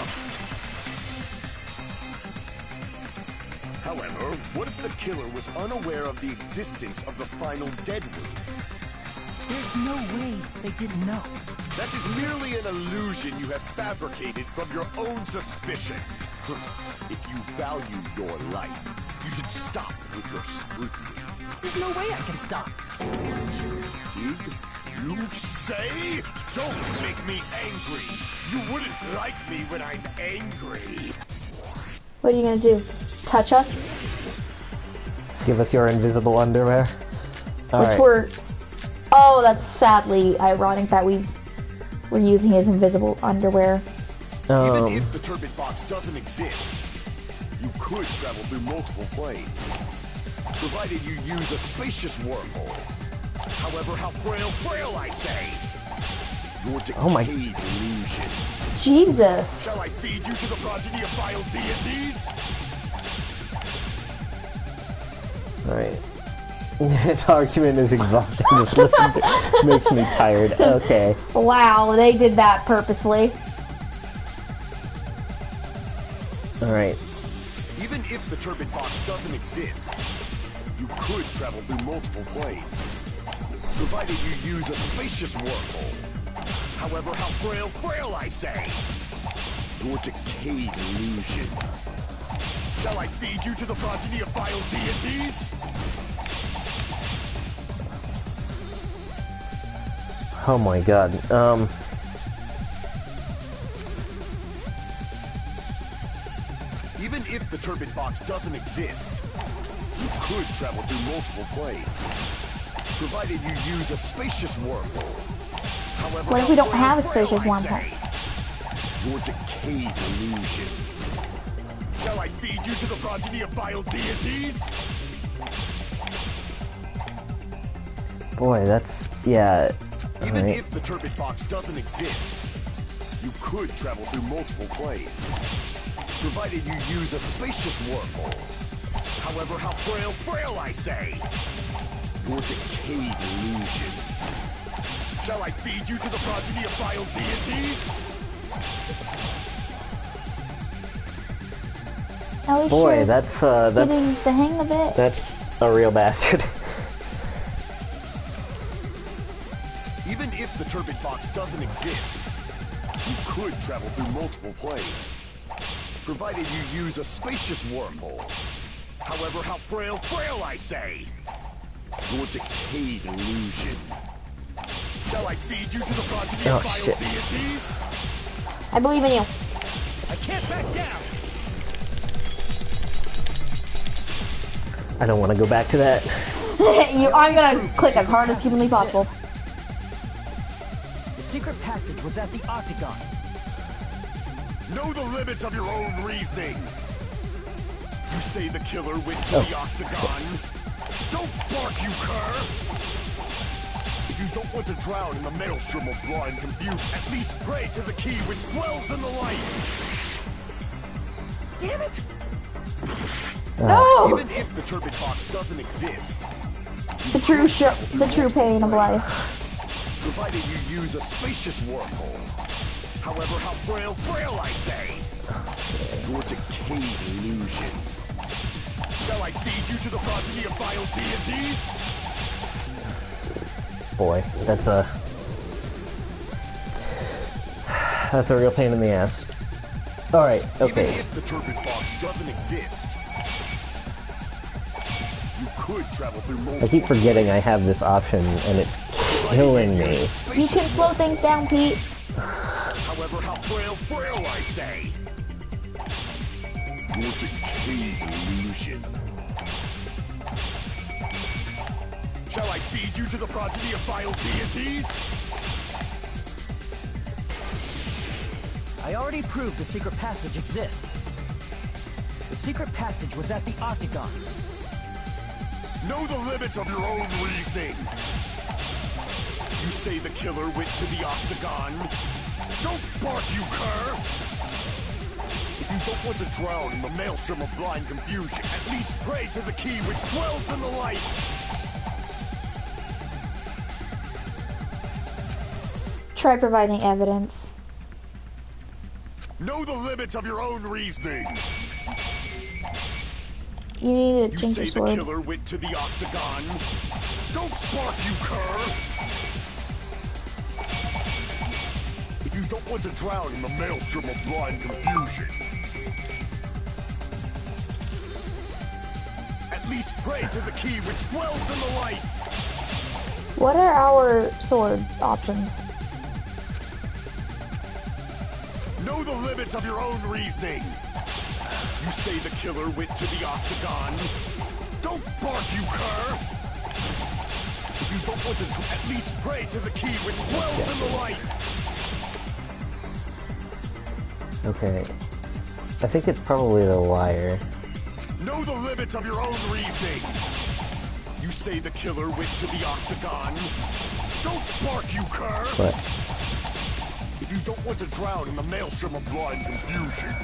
However, what if the killer was unaware of the existence of the final dead room? There's no way they didn't know. That is merely an illusion you have fabricated from your own suspicion. If you value your life, you should stop with your scrutiny. There's no way I can stop. Dig? You say? Don't make me angry. You wouldn't like me when I'm angry. What are you gonna do? Touch us? Give us your invisible underwear. Which we're... Oh, that's sadly ironic that we're using his invisible underwear. Even if the turbid box doesn't exist, you could travel through multiple planes, provided you use a spacious wormhole. However, how frail I say. Your Oh my- decayed illusion. Jesus. Shall I feed you to the progeny of vile deities? Alright. This argument is exhausting. Just listen to makes me tired. Okay. Wow, they did that purposely. Alright. Even if the turbid box doesn't exist, you could travel through multiple planes, provided you use a spacious wormhole. However, how frail I say. Your decayed illusion. Shall I feed you to the progeny of vile deities? Oh my god. Even if the turbid box doesn't exist, you could travel through multiple planes, provided you use a spacious wormhole. However, What if we don't have a spacious wormhole? Your decayed illusion. Shall I feed you to the progeny of vile deities? Boy, that's... yeah. Even Alright. if the turbid box doesn't exist, you could travel through multiple planes, provided you use a spacious wormhole. However, how frail I say. Your decayed illusion. Shall I feed you to the progeny of vile deities? At least Boy, you're that's getting the hang of it. that's a real bastard. Even if the turbid box doesn't exist, you could travel through multiple planes, provided you use a spacious wormhole. However, how frail I say. Your decayed illusion. Shall I feed you to the progeny of vile shit. deities? I believe in you. I can't back down. I don't want to go back to that. I'm gonna click as hard as humanly possible. The secret passage was at the Octagon. Know the limits of your own reasoning. You say the killer went to the Octagon. Don't bark, you cur! If you don't want to drown in the maelstrom of blind confusion, at least pray to the key which dwells in the light! Damn it! No! Even if the turbid box doesn't exist, The true pain of life. provided you use a spacious wormhole. However, how frail I say. Your decayed illusion. Shall I feed you to the progeny of vile deities? Boy, that's a real pain in the ass. Alright, okay. Even if the turbid box doesn't exist, you could travel through multiple I keep forgetting I have this option, and it's killing me. You can slow things down, Pete. However, how frail I say. Your decayed illusion. Shall I feed you to the progeny of vile deities? I already proved the secret passage exists. The secret passage was at the Octagon. Know the limits of your own reasoning. You say the killer went to the Octagon. Don't bark, you cur! If you don't want to drown in the maelstrom of blind confusion, at least pray to the key which dwells in the light! Try providing evidence. Know the limits of your own reasoning. You need to You change say your the sword. killer went to the Octagon. Don't bark, you cur! If you don't want to drown in the maelstrom of blind confusion, at least pray to the key which dwells in the light. What are our sword options? Know the limits of your own reasoning. You say the killer went to the Octagon. Don't bark, you cur! If you don't want to at least pray to the key which dwells in the light. Okay. I think it's probably the wire. Know the limits of your own reasoning. You say the killer went to the octagon? Don't bark, you cur! What? If you don't want to drown in the maelstrom of blind confusion.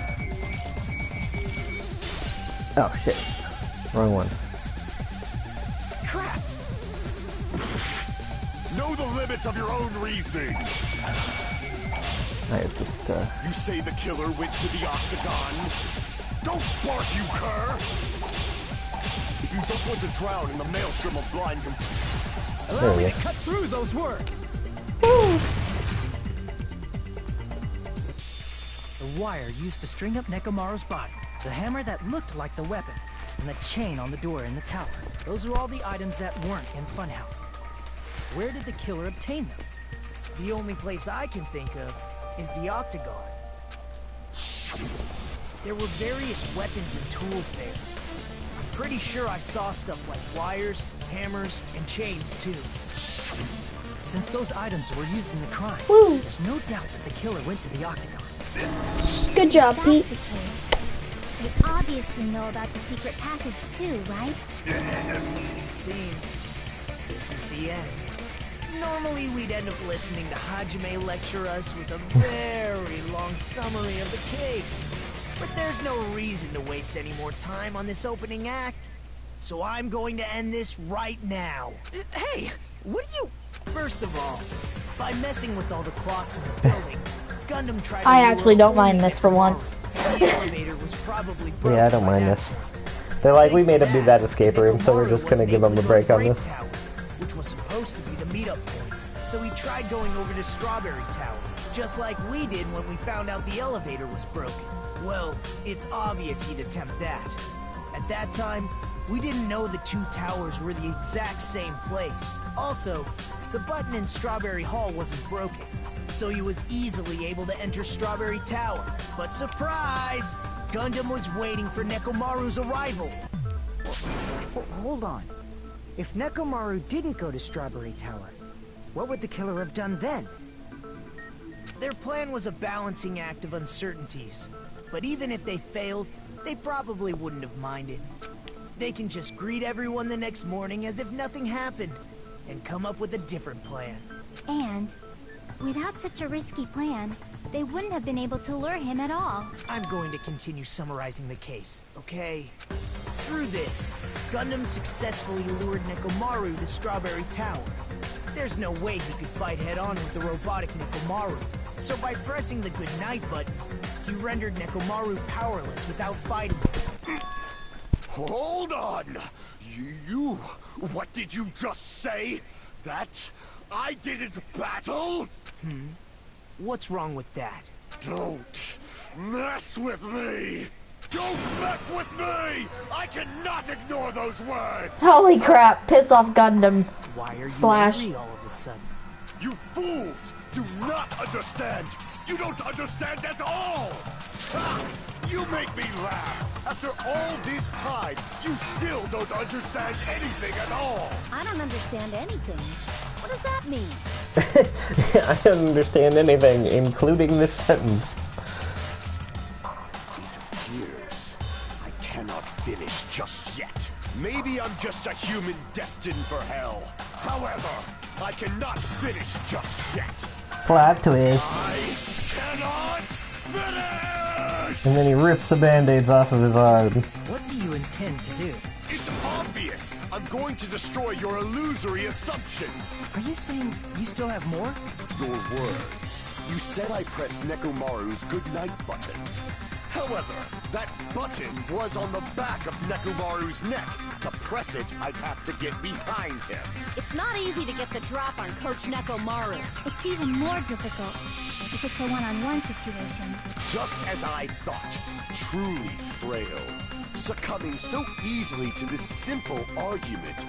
Oh shit. Wrong one. Crap! Know the limits of your own reasoning. I just, You say the killer went to the octagon? Don't bark, you cur! If you don't want to drown in the maelstrom of blind confusion. Allow me to cut through those words. The wire used to string up Nekomaru's body, the hammer that looked like the weapon, and the chain on the door in the tower. Those are all the items that weren't in Funhouse. Where did the killer obtain them? The only place I can think of is the octagon. There were various weapons and tools there. I'm pretty sure I saw stuff like wires, hammers, and chains too. Since those items were used in the crime, Woo. there's no doubt that the killer went to the octagon. Good job, That's Pete. the case. They obviously know about the secret passage too, right? It seems this is the end. Normally we'd end up listening to Hajime lecture us with a very long summary of the case. But there's no reason to waste any more time on this opening act. So I'm going to end this right now. Hey, what are you... First of all, by messing with all the clocks in the building, Gundam tried to I lure actually don't only mind this for Nekomaru. once. The elevator was probably broken yeah, I don't by mind that this. point. They're like, we Thanks made to him do that escape room, so we're Nekomaru just gonna wasn't give him able a to break go on to this. Grape Tower, which was supposed to be the meetup point. So he tried going over to Strawberry Tower, just like we did when we found out the elevator was broken. Well, it's obvious he'd attempt that. At that time, we didn't know the two towers were the exact same place. Also, the button in Strawberry Hall wasn't broken, so he was easily able to enter Strawberry Tower. But surprise! Gundam was waiting for Nekomaru's arrival. Hold on. If Nekomaru didn't go to Strawberry Tower, what would the killer have done then? Their plan was a balancing act of uncertainties. But even if they failed, they probably wouldn't have minded. They can just greet everyone the next morning as if nothing happened, and come up with a different plan. And without such a risky plan, they wouldn't have been able to lure him at all. I'm going to continue summarizing the case, okay? Through this, Gundam successfully lured Nekomaru to Strawberry Tower. There's no way he could fight head-on with the robotic Nekomaru, so by pressing the goodnight button, he rendered Nekomaru powerless without fighting. Hold on! You... What did you just say? That I didn't battle? What's wrong with that? Don't mess with me! Don't mess with me! I cannot ignore those words! Holy crap, piss off Gundam. Why are you Slash. angry all of a sudden? You fools do not understand! You don't understand at all! Ha! You make me laugh! After all this time, you still don't understand anything at all! I don't understand anything. What does that mean? I don't understand anything, including this sentence. Years. I cannot finish just yet. Maybe I'm just a human destined for hell. However, I cannot finish just yet. Plot twist. I cannot finish! And then he rips the band-aids off of his arm. What do you intend to do? It's obvious! I'm going to destroy your illusory assumptions! Are you saying you still have more? Your words. You said I pressed Nekomaru's goodnight button. However, that button was on the back of Nekomaru's neck. To press it, I'd have to get behind him. It's not easy to get the drop on Coach Nekomaru. It's even more difficult if it's a one-on-one situation. Just as I thought. Truly frail. Succumbing so easily to this simple argument.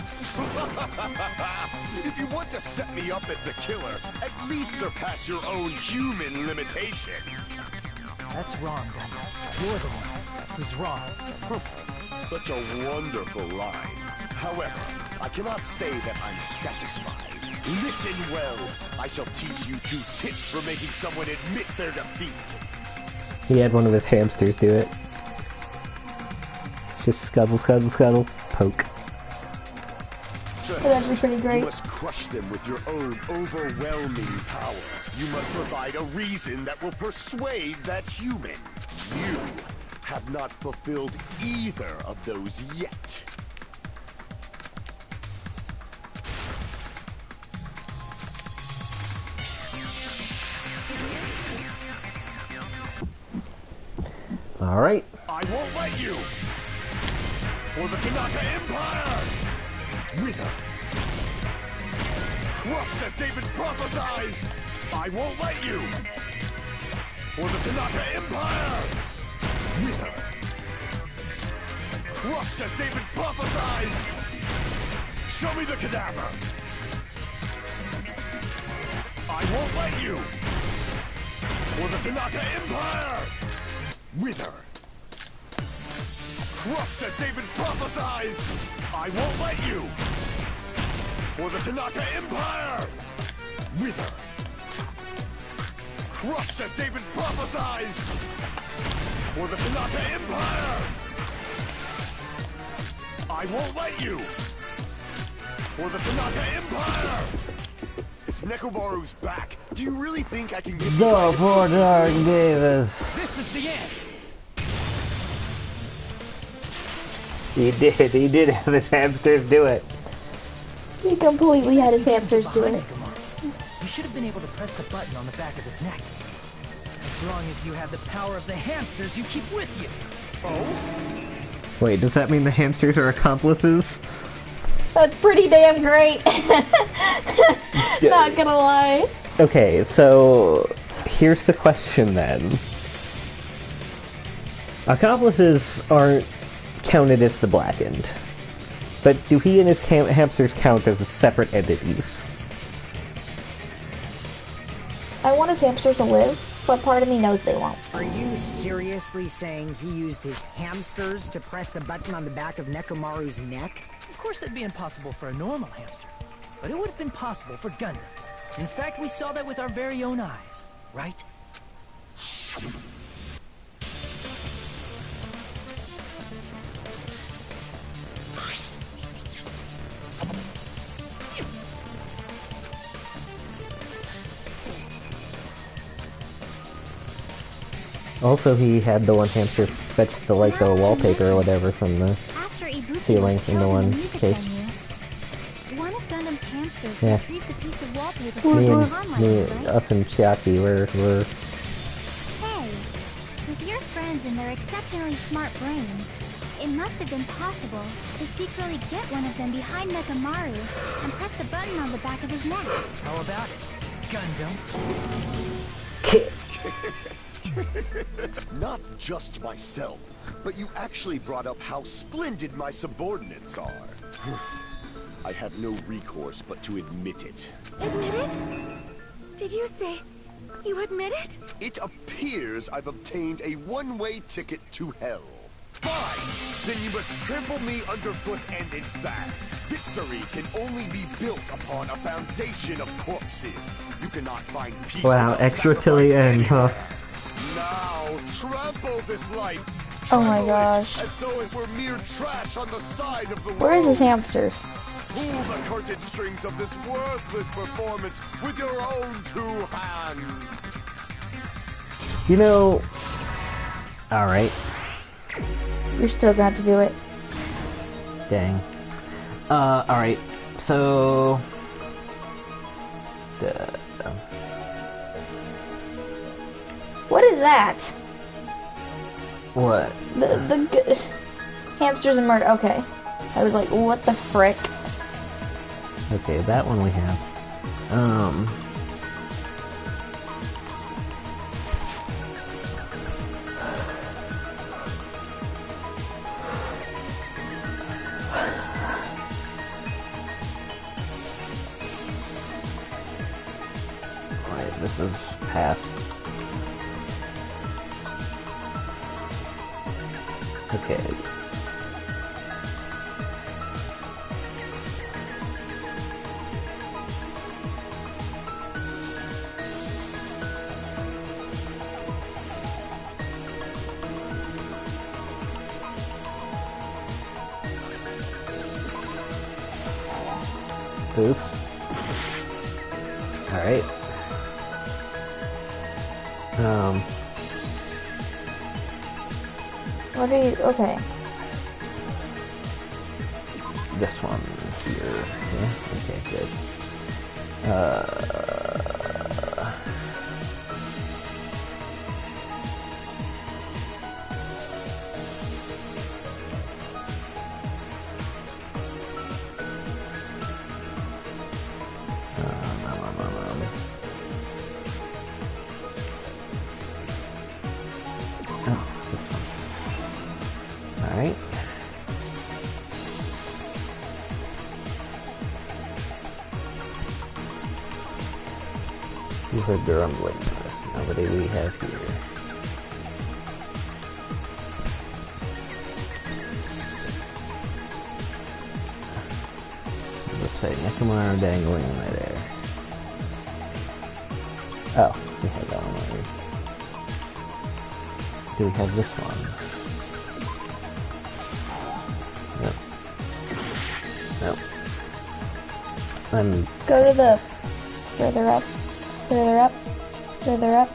If you want to set me up as the killer, at least surpass your own human limitations. That's wrong, Gundam. You're the one who's wrong. Such a wonderful line. However, I cannot say that I'm satisfied. Listen well. I shall teach you 2 tips for making someone admit their defeat. He had one of his hamsters do it. Just scuttle, scuttle, scuttle, poke. That'd be pretty great. You must crush them with your own overwhelming power. You must provide a reason that will persuade that human. You have not fulfilled either of those yet. All right. I won't let you! For the Tanaka Empire! Wither! Crushed as David prophesies! I won't let you! For the Tanaka Empire! Wither! Crushed as David prophesies! Show me the cadaver! I won't let you! For the Tanaka Empire! Wither! Crushed as David prophesies! I won't let you! For the Tanaka Empire! Wither! Crushed as David prophesies! For the Tanaka Empire! I won't let you! For the Tanaka Empire! It's Nekomaru's back. Do you really think I can get The poor Dark Davis. This is the end. He did have his hamsters do it. He completely had his hamsters do it. You should have been able to press the button on the back of his neck. As long as you have the power of the hamsters you keep with you. Oh? Wait, does that mean the hamsters are accomplices? That's pretty damn great. Not gonna lie. Okay, so here's the question then. Accomplices aren't counted as the Blackened, but do he and his hamsters count as separate entities? I want his hamsters to live, but part of me knows they won't. Are you seriously saying he used his hamsters to press the button on the back of Nekomaru's neck? Of course that'd be impossible for a normal hamster, but it would have been possible for Gundam. In fact, we saw that with our very own eyes, right? Also, he had the one hamster fetch the wallpaper or whatever from the ceiling in the one case. One of Gundam's hamsters Yeah. retrieved the piece of wallpaper from the online, right? Us and Chiaki were... Hey, with your friends and their exceptionally smart brains, it must have been possible to secretly get one of them behind Nekomaru and press the button on the back of his neck. How about it, Gundam? Not just myself, but you actually brought up how splendid my subordinates are. I have no recourse but to admit it. Admit it? Did you say you admit it? It appears I've obtained a one-way ticket to hell. Fine! Then you must trample me underfoot and advance. Victory can only be built upon a foundation of corpses. You cannot find peace. Wow, extra till the end, huh? Now, trample this life. Oh my Trample it gosh. as though it were mere trash on the side of the road. Where is his hamsters? Pull the curtain strings of this worthless performance with your own two hands. You know... Alright. You're still going to do it. Dang. Alright. So... What is that? What? The hamsters and murder. Okay. I was like, what the frick? Okay, that one we have. Alright, this is past. Okay. Oops. Alright. What are you? Okay. This one here. Yeah? Okay, good. Oh, this one. Alright. You heard the rumbling. Now what do we have here? Let's say Nekomaru dangling in midair. Oh, we have that one already. Do we have this one? Nope. Nope. Go to the further up. Further up. Further up.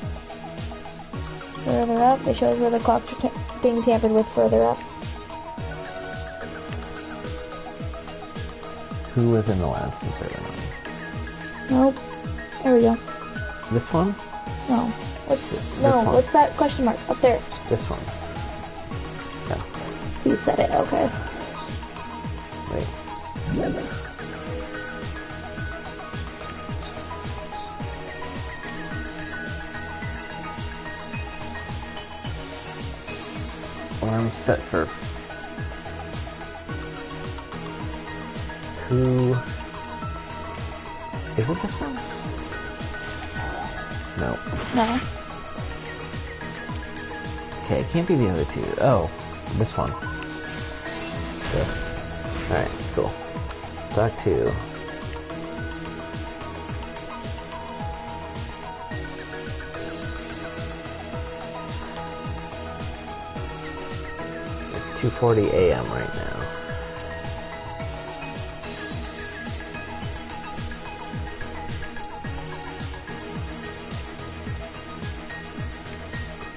Further up. It shows where the clocks are being tampered with further up. Who was in the last ceremony? Nope. There we go. This one? No. What's This no? one. What's that question mark up there? This one. No. You said it. Okay. Wait. Arm set for who? Is it this one? No. No. Okay, it can't be the other two. Oh, this one. Good. Alright, cool. Stock 2. It's 2:40 a.m. right now.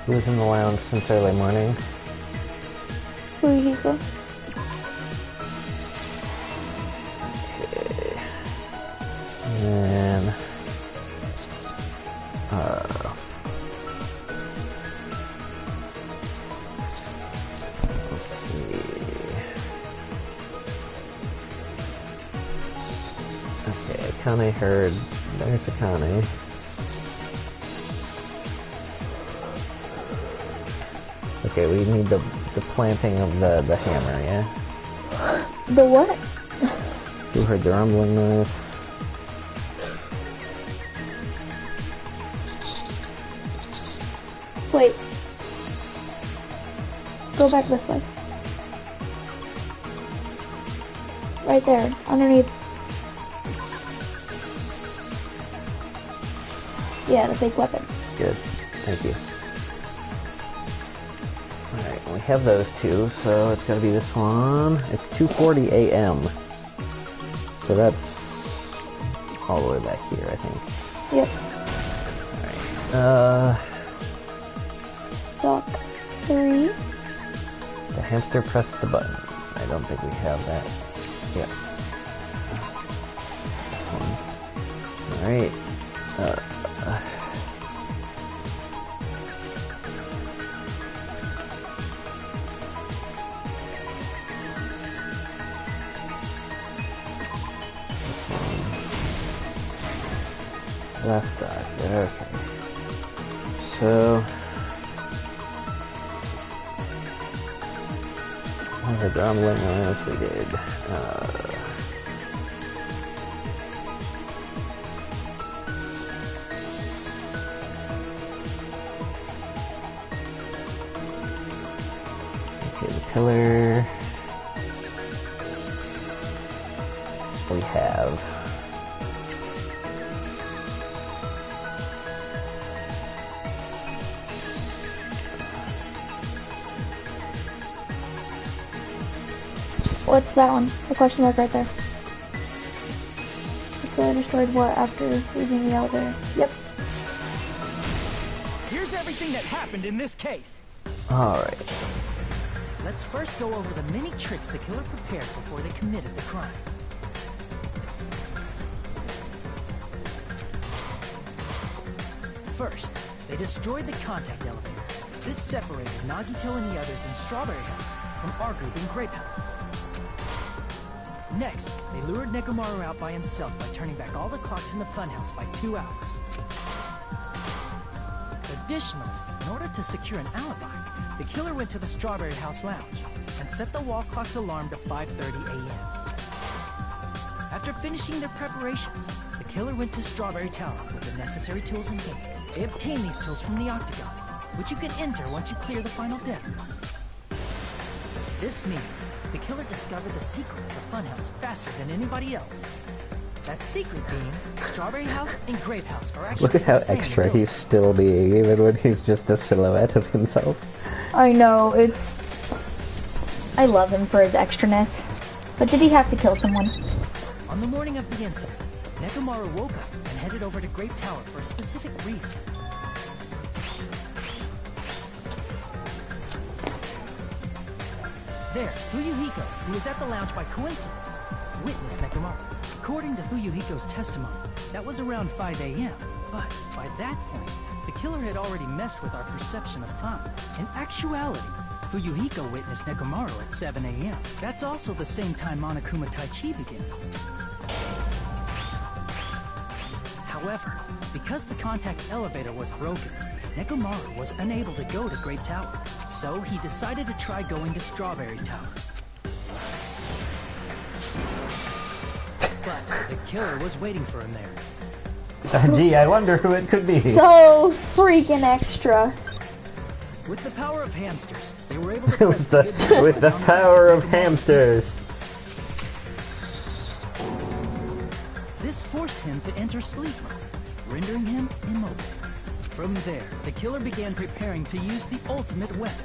Who was in the lounge since early morning? Who did he say? Okay. And then... let's see... Okay, Akane heard... There's Akane. Okay, we need the planting of the hammer, yeah? The what? Who heard the rumbling noise? Wait. Go back this way. Right there, underneath. Yeah, the fake weapon. Good, thank you. Alright, we have those two, so it's gotta be this one. It's 2:40 a.m. So that's all the way back here, I think. Yep. Alright, Stock 3. the hamster pressed the button. I don't think we have that. Yep. This one. Alright. Last stock. Okay. So the grumbling noise we did. Okay, the pillar we have. What's that one? The question mark right there. destroyed what after leaving the elevator? Yep. Here's everything that happened in this case. Alright. Let's first go over the many tricks the killer prepared before they committed the crime. First, they destroyed the contact elevator. This separated Nagito and the others in Strawberry House from our group in Grape House. Next, they lured Nekomaru out by himself by turning back all the clocks in the funhouse by 2 hours. Additionally, in order to secure an alibi, the killer went to the Strawberry House lounge and set the wall clock's alarm to 5:30 a.m. After finishing their preparations, the killer went to Strawberry Tower with the necessary tools in hand. They obtained these tools from the octagon, which you can enter once you clear the final dead room. This means the killer discovered the secret of the funhouse faster than anybody else. That secret being Strawberry House and Grape House are actually Look at how the same extra building. he's still being, even when he's just a silhouette of himself. I know, it's... I love him for his extraness. But did he have to kill someone? On the morning of the incident, Nekomaru woke up and headed over to Grape Tower for a specific reason. There, Fuyuhiko, who was at the lounge by coincidence, witnessed Nekomaru. According to Fuyuhiko's testimony, that was around 5 a.m., but by that point, the killer had already messed with our perception of time. In actuality, Fuyuhiko witnessed Nekomaru at 7 a.m. That's also the same time Monokuma Taichi begins. However, because the contact elevator was broken, Nekomaru was unable to go to Great Tower, so he decided to try going to Strawberry Tower. But the killer was waiting for him there. Gee, I wonder who it could be. So freaking extra. With the power of hamsters, they were able to press with the the, good button with the on power of Nekomaru's hamsters. This forced him to enter sleep mode, rendering him immobile. From there, the killer began preparing to use the ultimate weapon.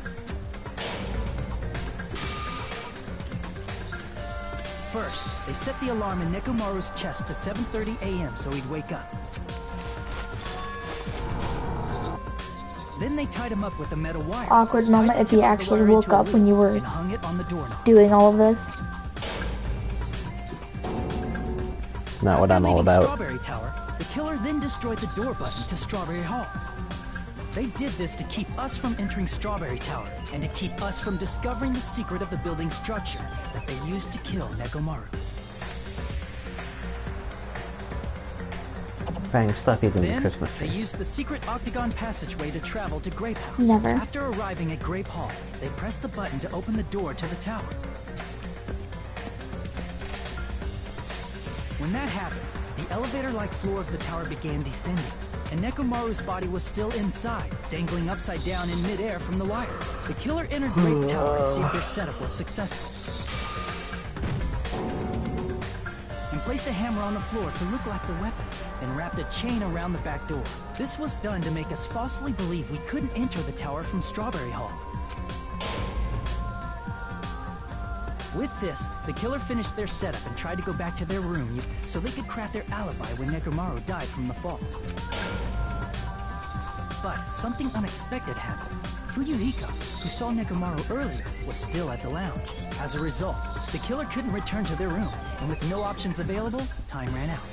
First, they set the alarm in Nekomaru's chest to 7:30 a.m. so he'd wake up. Then they tied him up with a metal wire. Awkward moment if he actually woke up when you were and hung it on the doorknob. doing all of this. Not what I'm all After leaving about. Strawberry Tower, the killer then destroyed the door button to Strawberry Hall. They did this to keep us from entering Strawberry Tower, and to keep us from discovering the secret of the building's structure that they used to kill Nekomaru. Bang, stop eating the Then, Christmas they tree. used the secret octagon passageway to travel to Grape House. Never. After arriving at Grape Hall, they pressed the button to open the door to the tower. When that happened, the elevator-like floor of the tower began descending, and Nekomaru's body was still inside, dangling upside down in midair from the wire. The killer entered Grape Tower to see if their setup was successful, and placed a hammer on the floor to look like the weapon, then wrapped a chain around the back door. This was done to make us falsely believe we couldn't enter the tower from Strawberry Hall. With this, the killer finished their setup and tried to go back to their room so they could craft their alibi when Nekomaru died from the fall. But something unexpected happened. Fuyuhiko, who saw Nekomaru earlier, was still at the lounge. As a result, the killer couldn't return to their room, and with no options available, time ran out.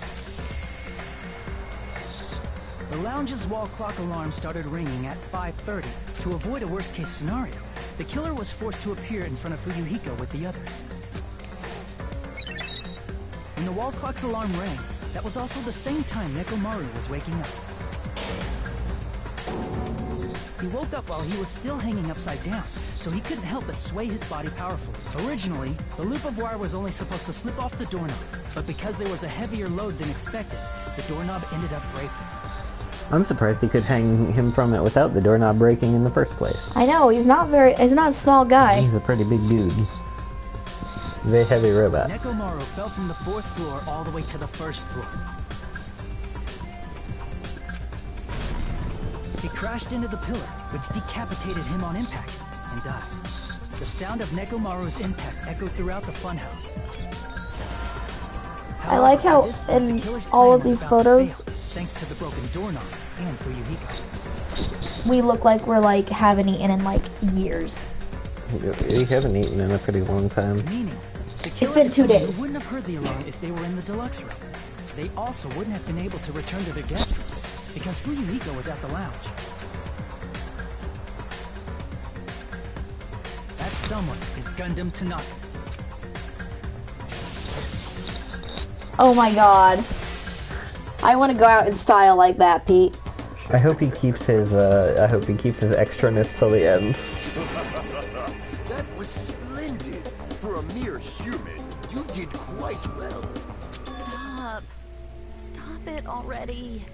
The lounge's wall clock alarm started ringing at 5:30. To avoid a worst-case scenario, the killer was forced to appear in front of Fuyuhiko with the others. When the wall clock's alarm rang, that was also the same time Nekomaru was waking up. He woke up while he was still hanging upside down, so he couldn't help but sway his body powerfully. Originally, the loop of wire was only supposed to slip off the doorknob, but because there was a heavier load than expected, the doorknob ended up breaking. I'm surprised he could hang him from it without the doorknob breaking in the first place. I know, he's not a small guy. He's a pretty big dude. Very heavy robot. Nekomaru fell from the 4th floor all the way to the 1st floor. He crashed into the pillar, which decapitated him on impact, and died. The sound of Nekomaru's impact echoed throughout the funhouse. I like how in all of these photos, thanks to the broken doorknob and for Yuhiko. we look like we're like haven't eaten in like years. We haven't eaten in a pretty long time. Meaning, the It's killer been is 2 someone who days. wouldn't have heard the alarm if they were in the deluxe room. They also wouldn't have been able to return to their guest room because Fuyuhiko was at the lounge. That someone is Gundam Tanaka. Oh my god. I want to go out in style like that, Pete. I hope he keeps his extraness till the end. That was splendid. For a mere human, you did quite well. Stop. Stop it already.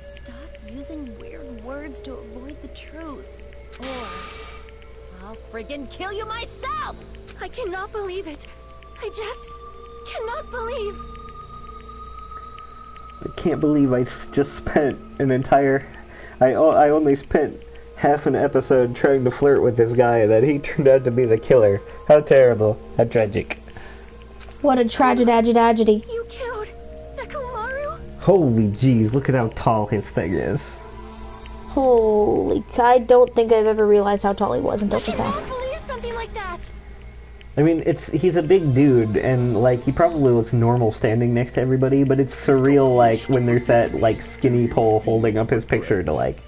Stop using weird words to avoid the truth. Or I'll friggin' kill you myself! I cannot believe it. I just cannot believe. I can't believe I just spent an entire... I only spent half an episode trying to flirt with this guy that he turned out to be the killer. How terrible. How tragic. What a tragedy. You killed Nekomaru? Holy jeez, look at how tall his thing is. Holy, I don't think I've ever realized how tall he was until just I now. can't believe something like that. I mean, he's a big dude, and, like, he probably looks normal standing next to everybody, but it's surreal, like, when there's that, like, skinny pole holding up his picture to, like...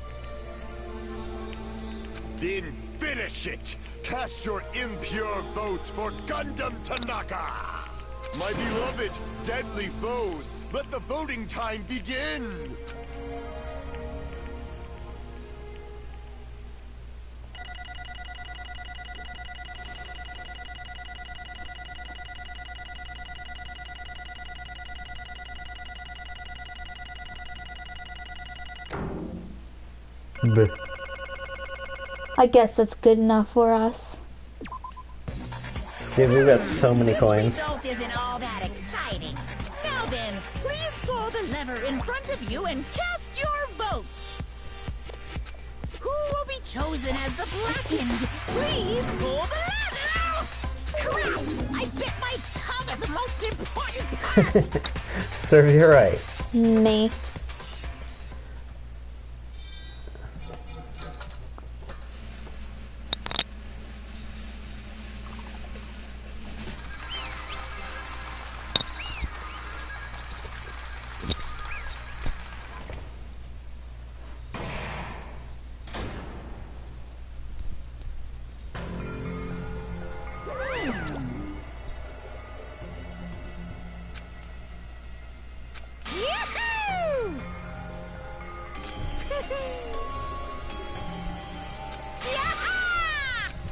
Then finish it! Cast your impure votes for Gundam Tanaka! My beloved, deadly foes, let the voting time begin! I guess that's good enough for us. Dude, we've got so many coins. This result isn't all that exciting. Now then, please pull the lever in front of you and cast your vote. Who will be chosen as the blackened? Please pull the lever! Crap! I bit my tongue at the most important part! Serves you right. Me.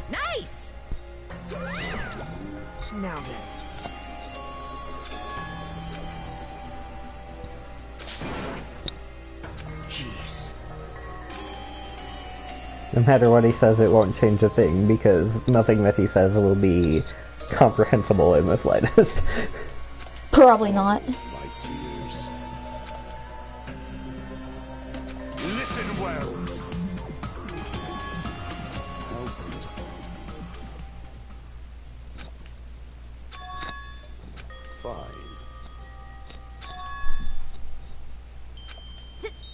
Nice! Now then. Jeez. No matter what he says, it won't change a thing, because nothing that he says will be comprehensible in the slightest. Probably not. My tears. Listen well. How beautiful. Fine.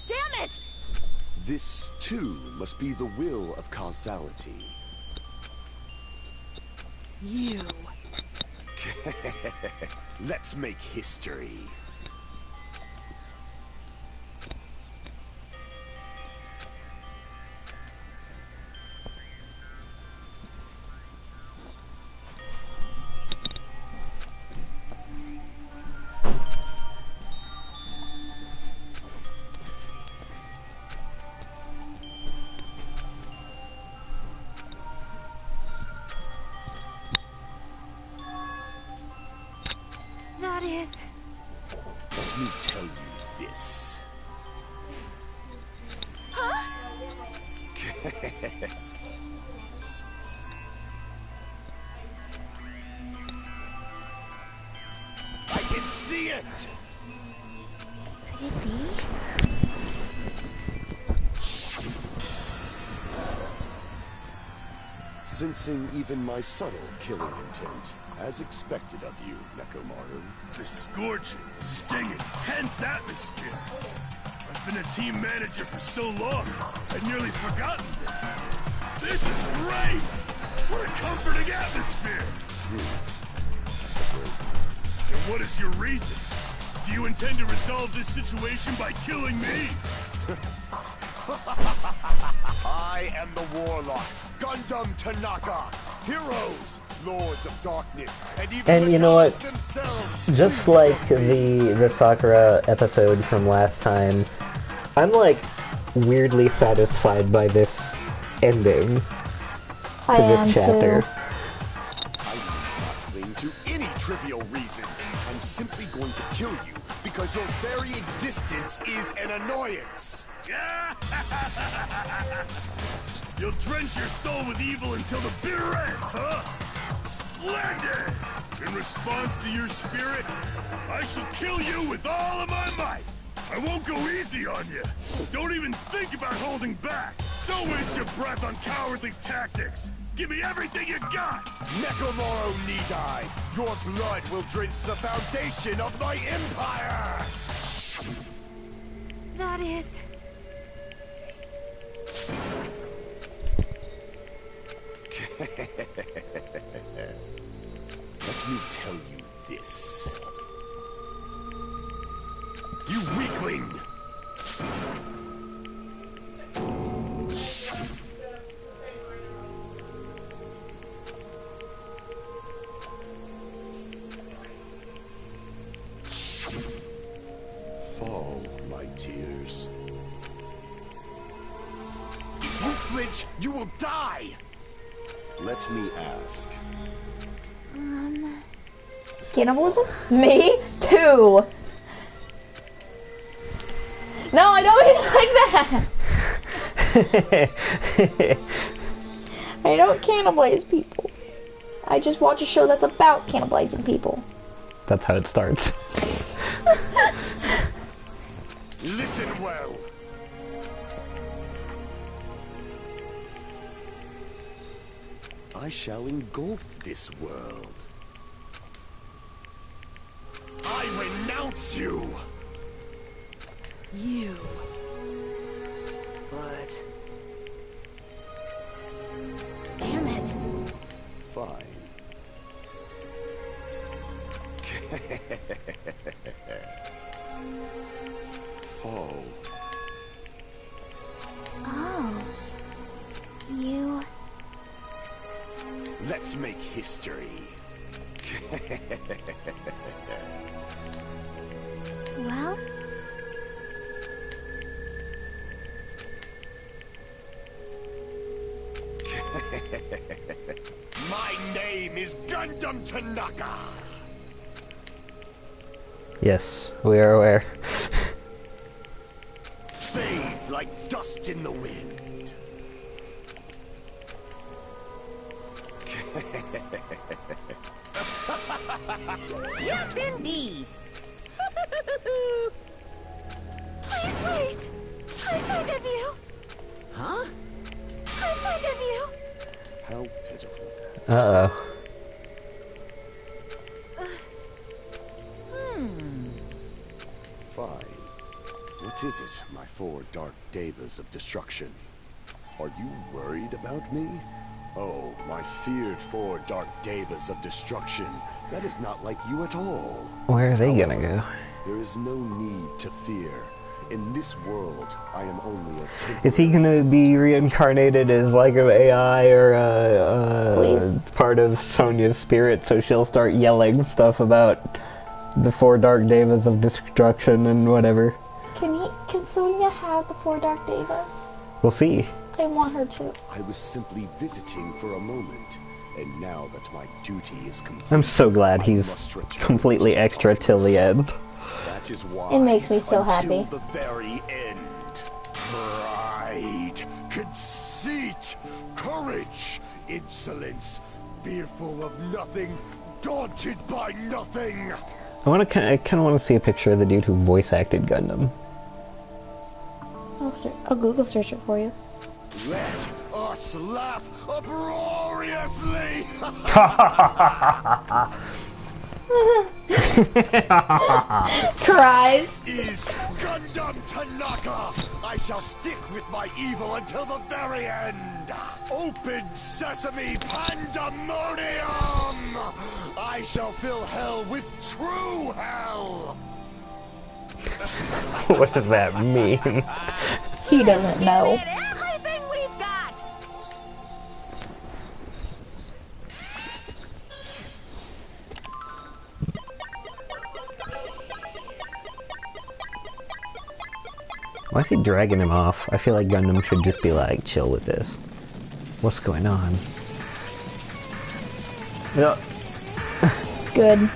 Damn it! This, too, must be the will of causality. You. Let's make history. That is... Let me tell you this. Huh? I can see it! Could it be? Sensing even my subtle killing intent. As expected of you, Nekomaru. The scorching, stinging, tense atmosphere. I've been a team manager for so long, I'd nearly forgotten this. This is great! What a comforting atmosphere! And what is your reason? Do you intend to resolve this situation by killing me? I am the Warlock, Gundam Tanaka. Heroes, Lords of Darkness, and even And the you know gods what? themselves. Just like the Sakura episode from last time, I'm like weirdly satisfied by this ending to this chapter. I do not cling to any trivial reason. I'm simply going to kill you because your very existence is an annoyance. You'll drench your soul with evil until the bitter end, huh? Splendid! In response to your spirit, I shall kill you with all of my might. I won't go easy on you. Don't even think about holding back. Don't waste your breath on cowardly tactics. Give me everything you got! Nekomaru Nidai, your blood will drench the foundation of my empire! That is... Let me tell you this. You weakling! Fall, my tears. If you flinch, you will die! Let me ask. Cannibalism? Me too. No, I don't like that. I don't cannibalize people. I just watch a show that's about cannibalizing people. That's how it starts. Listen well. I shall engulf this world. I renounce you! You. But... Damn it. Fine. Fall. Oh. You... Let's make history. Well? My name is Gundam Tanaka! Yes, we are aware. Fade like dust in the wind. Yes, indeed. Please wait! I beg of you! Huh? I beg of you! How pitiful. Uh-oh. Fine. What is it, my four dark devas of destruction? Are you worried about me? Oh, my feared four dark devas of destruction. That is not like you at all. Where are they However, gonna go? there is no need to fear. In this world, I am only a temporary... Is he gonna be reincarnated as like an AI or part of Sonia's spirit, so she'll start yelling stuff about the four dark devas of destruction and whatever? Can Sonia have the 4 Dark Devas? We'll see. I want her to. I was simply visiting for a moment, and now that my duty is complete, I'm so glad I he's must return completely to extra till the end. That is why, It makes me so until happy. the very end, pride, conceit, courage, insolence, fearful of nothing, daunted by nothing. I kind of want to see a picture of the dude who voice acted Gundam. I'll Google search it for you. Let us laugh uproariously! Cries. Is Gundam Tanaka! I shall stick with my evil until the very end! Open sesame pandemonium! I shall fill hell with true hell! What does that mean? He doesn't know. Everything we've got! Why is he dragging him off? I feel like Gundam should just be like, chill with this. What's going on? Yeah. Good.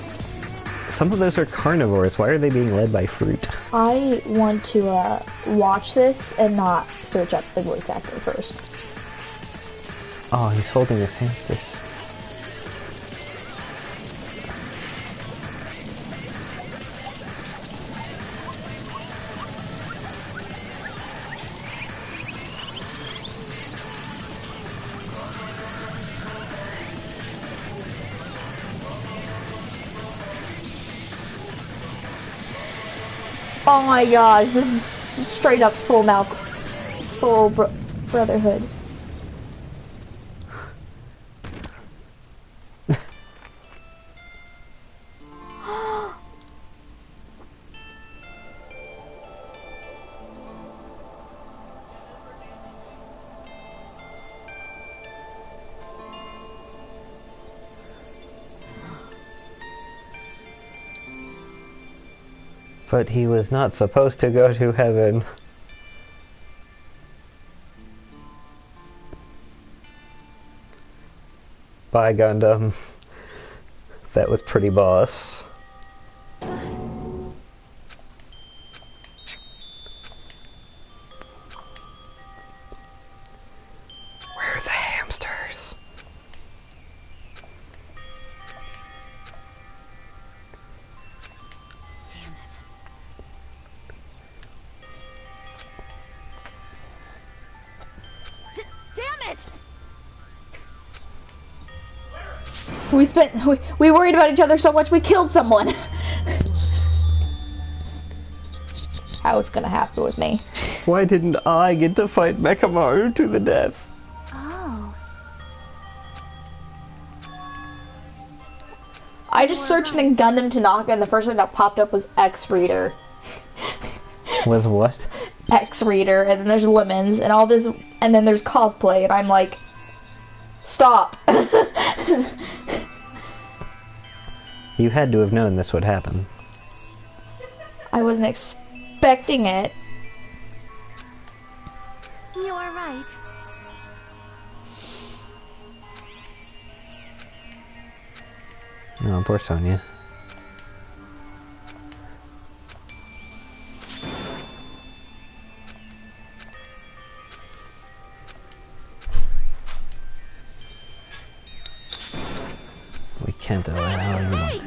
Some of those are carnivores. Why are they being led by fruit? I want to watch this and not search up the voice actor first. Oh, he's holding his hamsters. Oh my gosh, this is straight up full brotherhood. But he was not supposed to go to heaven. Bye, Gundam. That was pretty boss. Where are the hamsters? We worried about each other so much we killed someone. How it's gonna happen with me. Why didn't I get to fight Mechamaru to the death? Oh. I just searched in Gundam Tanaka and the first thing that popped up was X-Reader. Was what? X-Reader, and then there's Lemons, and all this, and then there's cosplay, and I'm like, stop. You had to have known this would happen. I wasn't expecting it. You are right. Oh, poor Sonya. We can't allow him. Wait!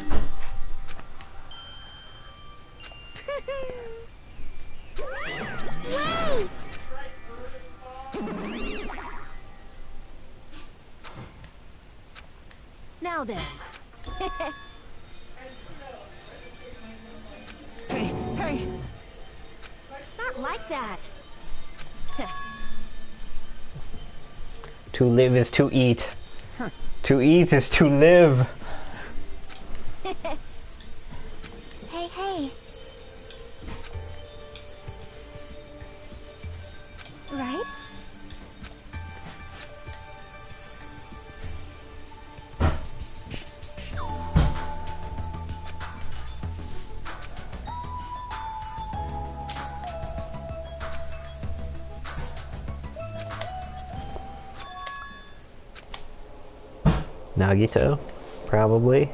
Now then. Hey! It's not like that. To live is to eat. To eat is to live. Hey. Right? Nagito, probably.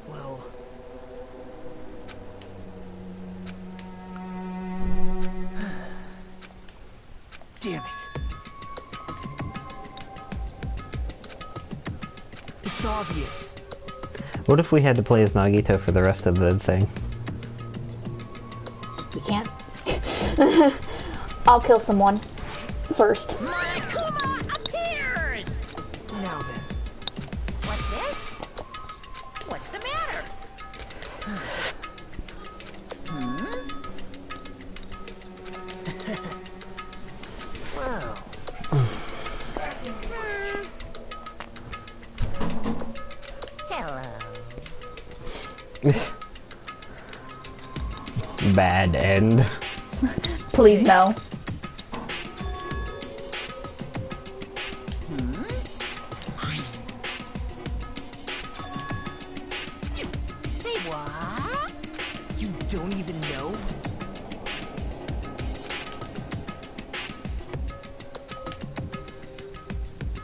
Well... Damn it. It's obvious. What if we had to play as Nagito for the rest of the thing? You can't. I'll kill someone first. Monokuma appears! Now then. What's this? What's the matter? Well. Hello. Bad end. Please no. Say what? You don't even know?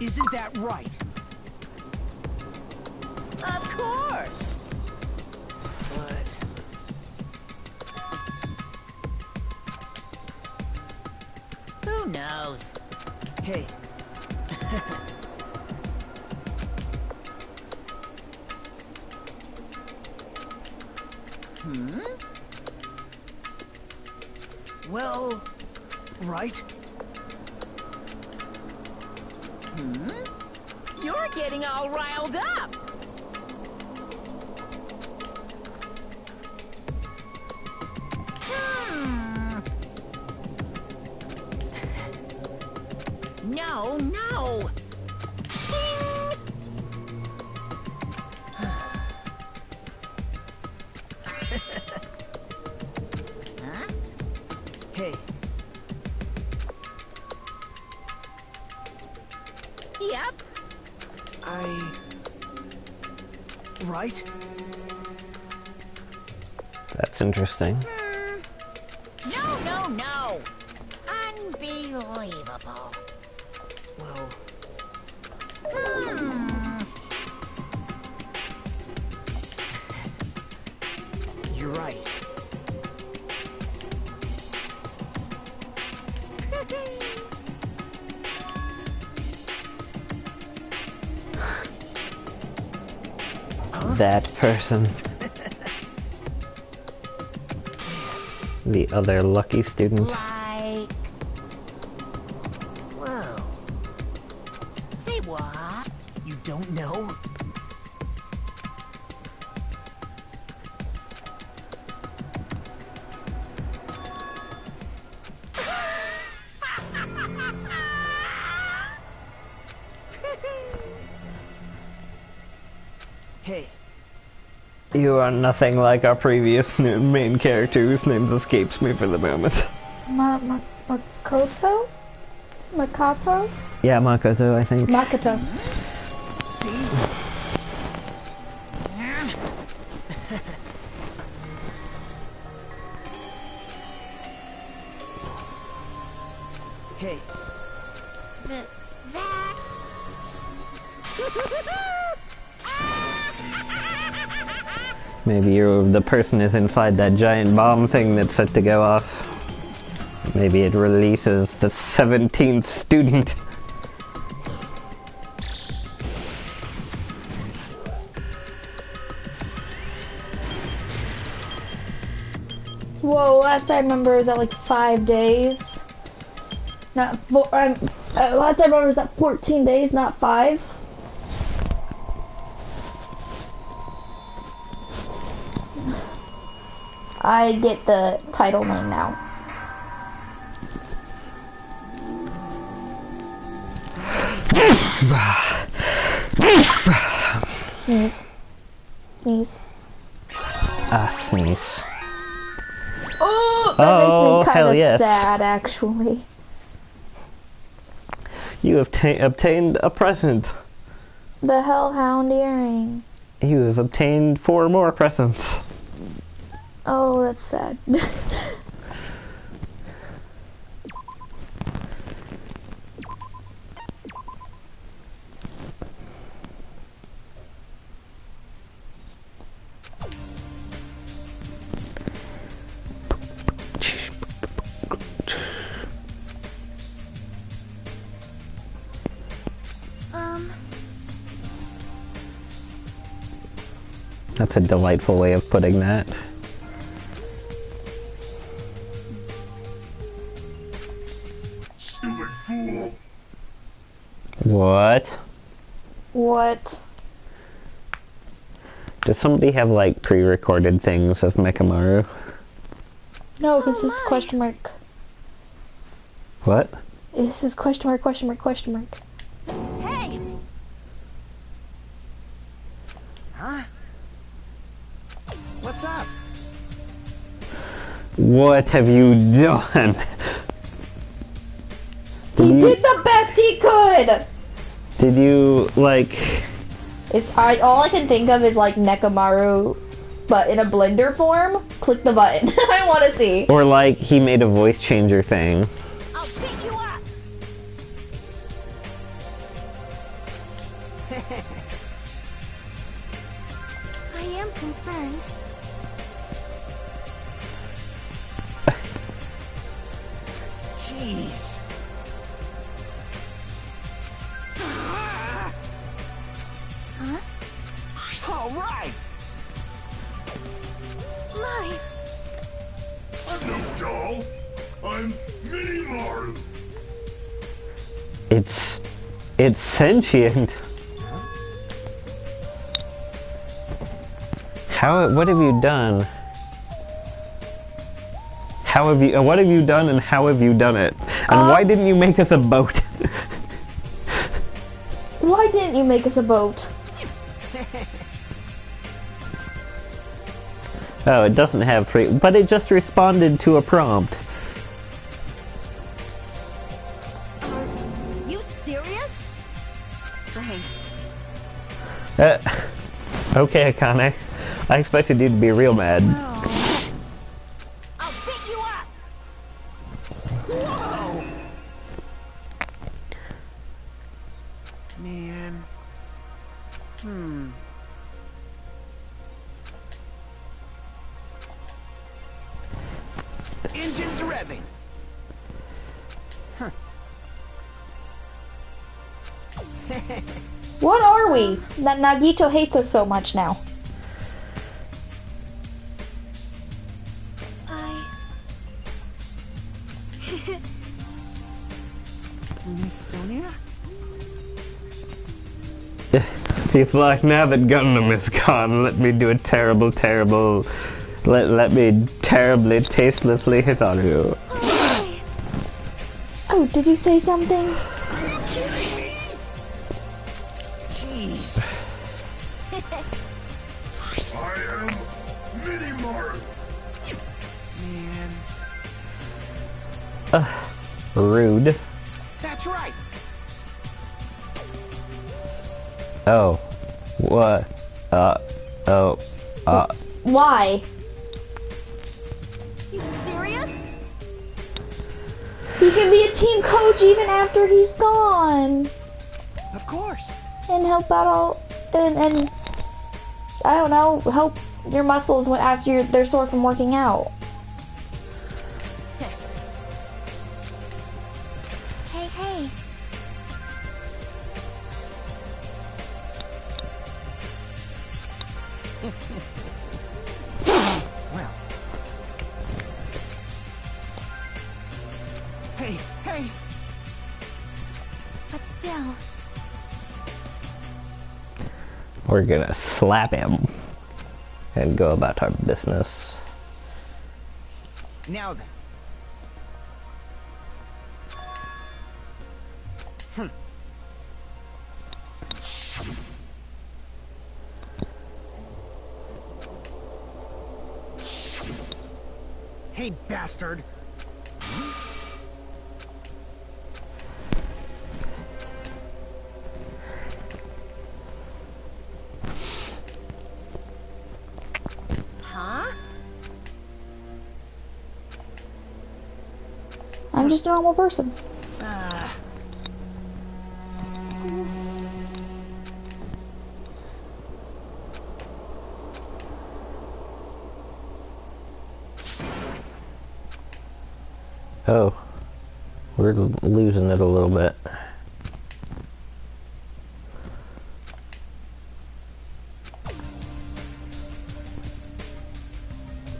Isn't that right? Of course. But... Who knows? Hey. Well, right? You're getting all riled up. No, no. Shing! Huh? Hey. Yep. Right? That's interesting. No, no, no. Unbelievable. Well... You're right. That person. The other lucky student. Like... Whoa. Say what? You don't know? Hey. You are nothing like our previous main character whose name escapes me for the moment. Makoto? Makato? Yeah, Makoto, I think. Makoto. See? Hey. That's... Maybe the person is inside that giant bomb thing that's set to go off. Maybe it releases the 17th student. Whoa, last I remember it was at like 5 days. Not four, last I remember it was at 14 days, not 5. I get the title name now. Sneeze. Sneeze. Sneeze. Oh, that makes me kind of yes. sad, actually. You have obtained a present. The Hellhound earring. You have obtained 4 more presents. Oh, that's sad. That's a delightful way of putting that. Stupid fool! What? What? Does somebody have, like, pre-recorded things of Mechamaru? No, this is question mark. What? This is question mark, question mark, question mark. Hey! Huh? What's up? What have you done? He did the best he could! Did you, like... All I can think of is like Nekomaru, but in a blender form. Click the button. I want to see. Or like, he made a voice changer thing. I'll pick you up! I am concerned. Jeez. Huh? All right. My! I'm no doll. I'm Mini Maru. It's sentient. What have you done? What have you done and how have you done it? And why didn't you make us a boat? Why didn't you make us a boat? Oh, it doesn't have free, but it just responded to a prompt. You serious? Thanks. Okay, Akane. I expected you to be real mad. I'll pick you up! Whoa! Man. Engines revving. Huh. What are we? That Nagito hates us so much now. Miss Sonia? He's like, now that Gundam is gone, let me do a terrible, let me terribly, tastelessly hit on you. Oh, did you say something? Are you kidding me? Jeez. I am Mini Maru. Man. Rude. That's right. Oh. What? Why? You serious? He can be a team coach even after he's gone. Of course. And help out all, and I don't know, help your muscles after they're sore from working out. Hey. Well. Hey. But still. We're gonna slap him and go about our business. Now then. Hey, bastard! Huh? I'm just a normal person. Oh. We're losing it a little bit.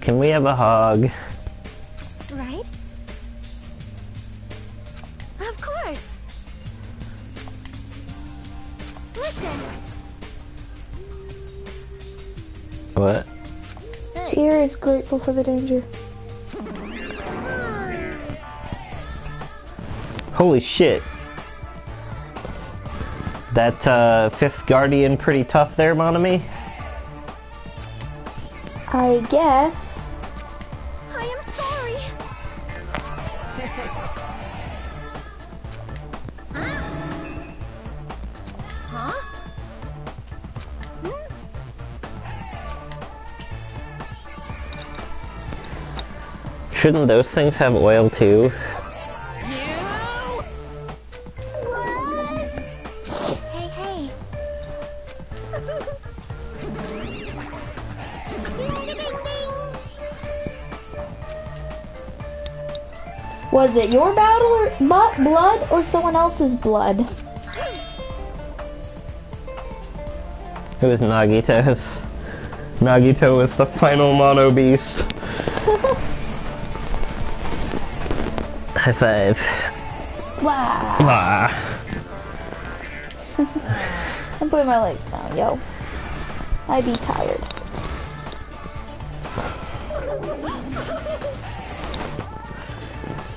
can we have a hug? Right? Of course. Listen. What? Fear is grateful for the danger. Holy shit. That, fifth guardian pretty tough there, Monami? I guess. I am sorry. Huh? Shouldn't those things have oil too? Hey, hey. Was it your battle or blood or someone else's blood? It was Nagito's. Nagito was the final mono beast. High five. Wow. Ah. I'm putting my legs down, yo. I be tired.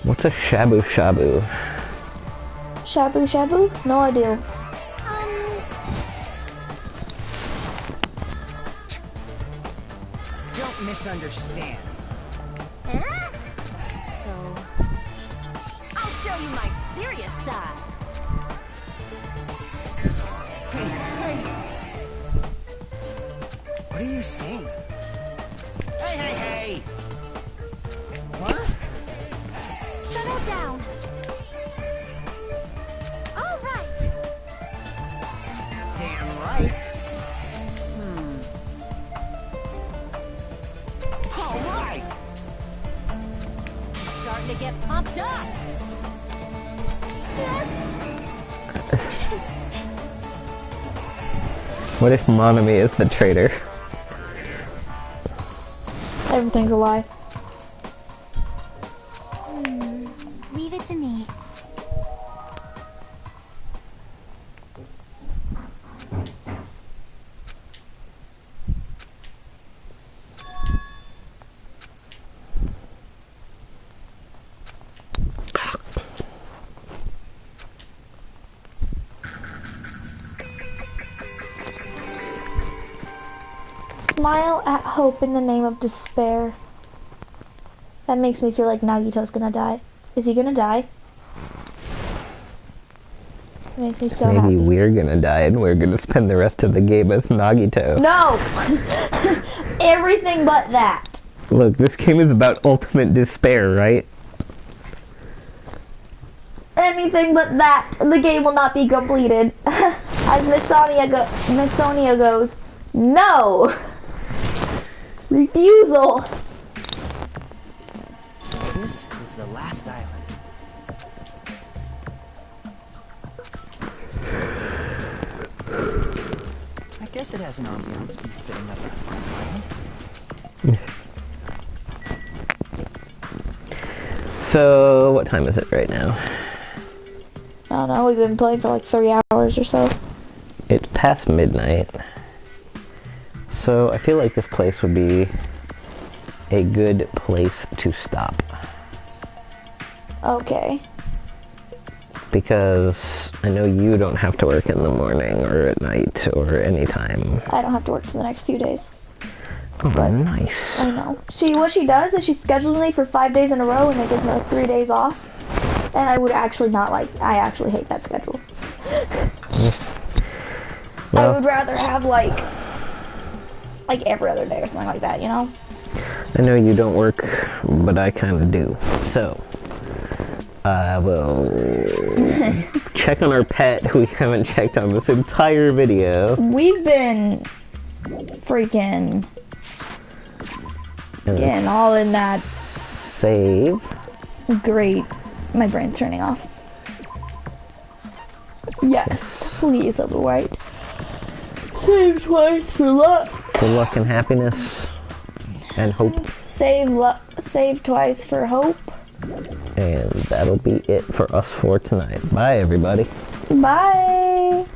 What's a shabu shabu? Shabu shabu? No idea. Don't misunderstand. So, I'll show you my serious side. What are you saying? Hey! What? Settle down. All right. Damn right. All right. Starting to get pumped up. What if Monami is the traitor? Everything's a lie. Leave it to me. Smile at hope in the name of despair. That makes me feel like Nagito's gonna die. Is he gonna die? It makes me so Maybe happy. we're gonna die and we're gonna spend the rest of the game as Nagito. No! Everything but that. Look, this game is about ultimate despair, right? Anything but that. The game will not be completed. As Miss Sonia goes, no! Refusal! This is the last island. I guess it has an ambiance befitting of that fine island. So, what time is it right now? I don't know, we've been playing for like 3 hours or so. It's past midnight. So, I feel like this place would be a good place to stop. Okay. Because I know you don't have to work in the morning or at night or any time. I don't have to work for the next few days. Oh, nice. I know. What she does is she schedules me for 5 days in a row and then gives me like 3 days off. And I would actually not like, I actually hate that schedule. Well, I would rather have like every other day or something like that, you know? I know you don't work, but I kind of do. So, I will check on our pet who we haven't checked on this entire video. We've been freaking getting all in that. Save. Great. My brain's turning off. Yes, please overwrite. Save twice for luck. For luck and happiness and hope. save twice for hope. And that'll be it for us for tonight. Bye, everybody. Bye.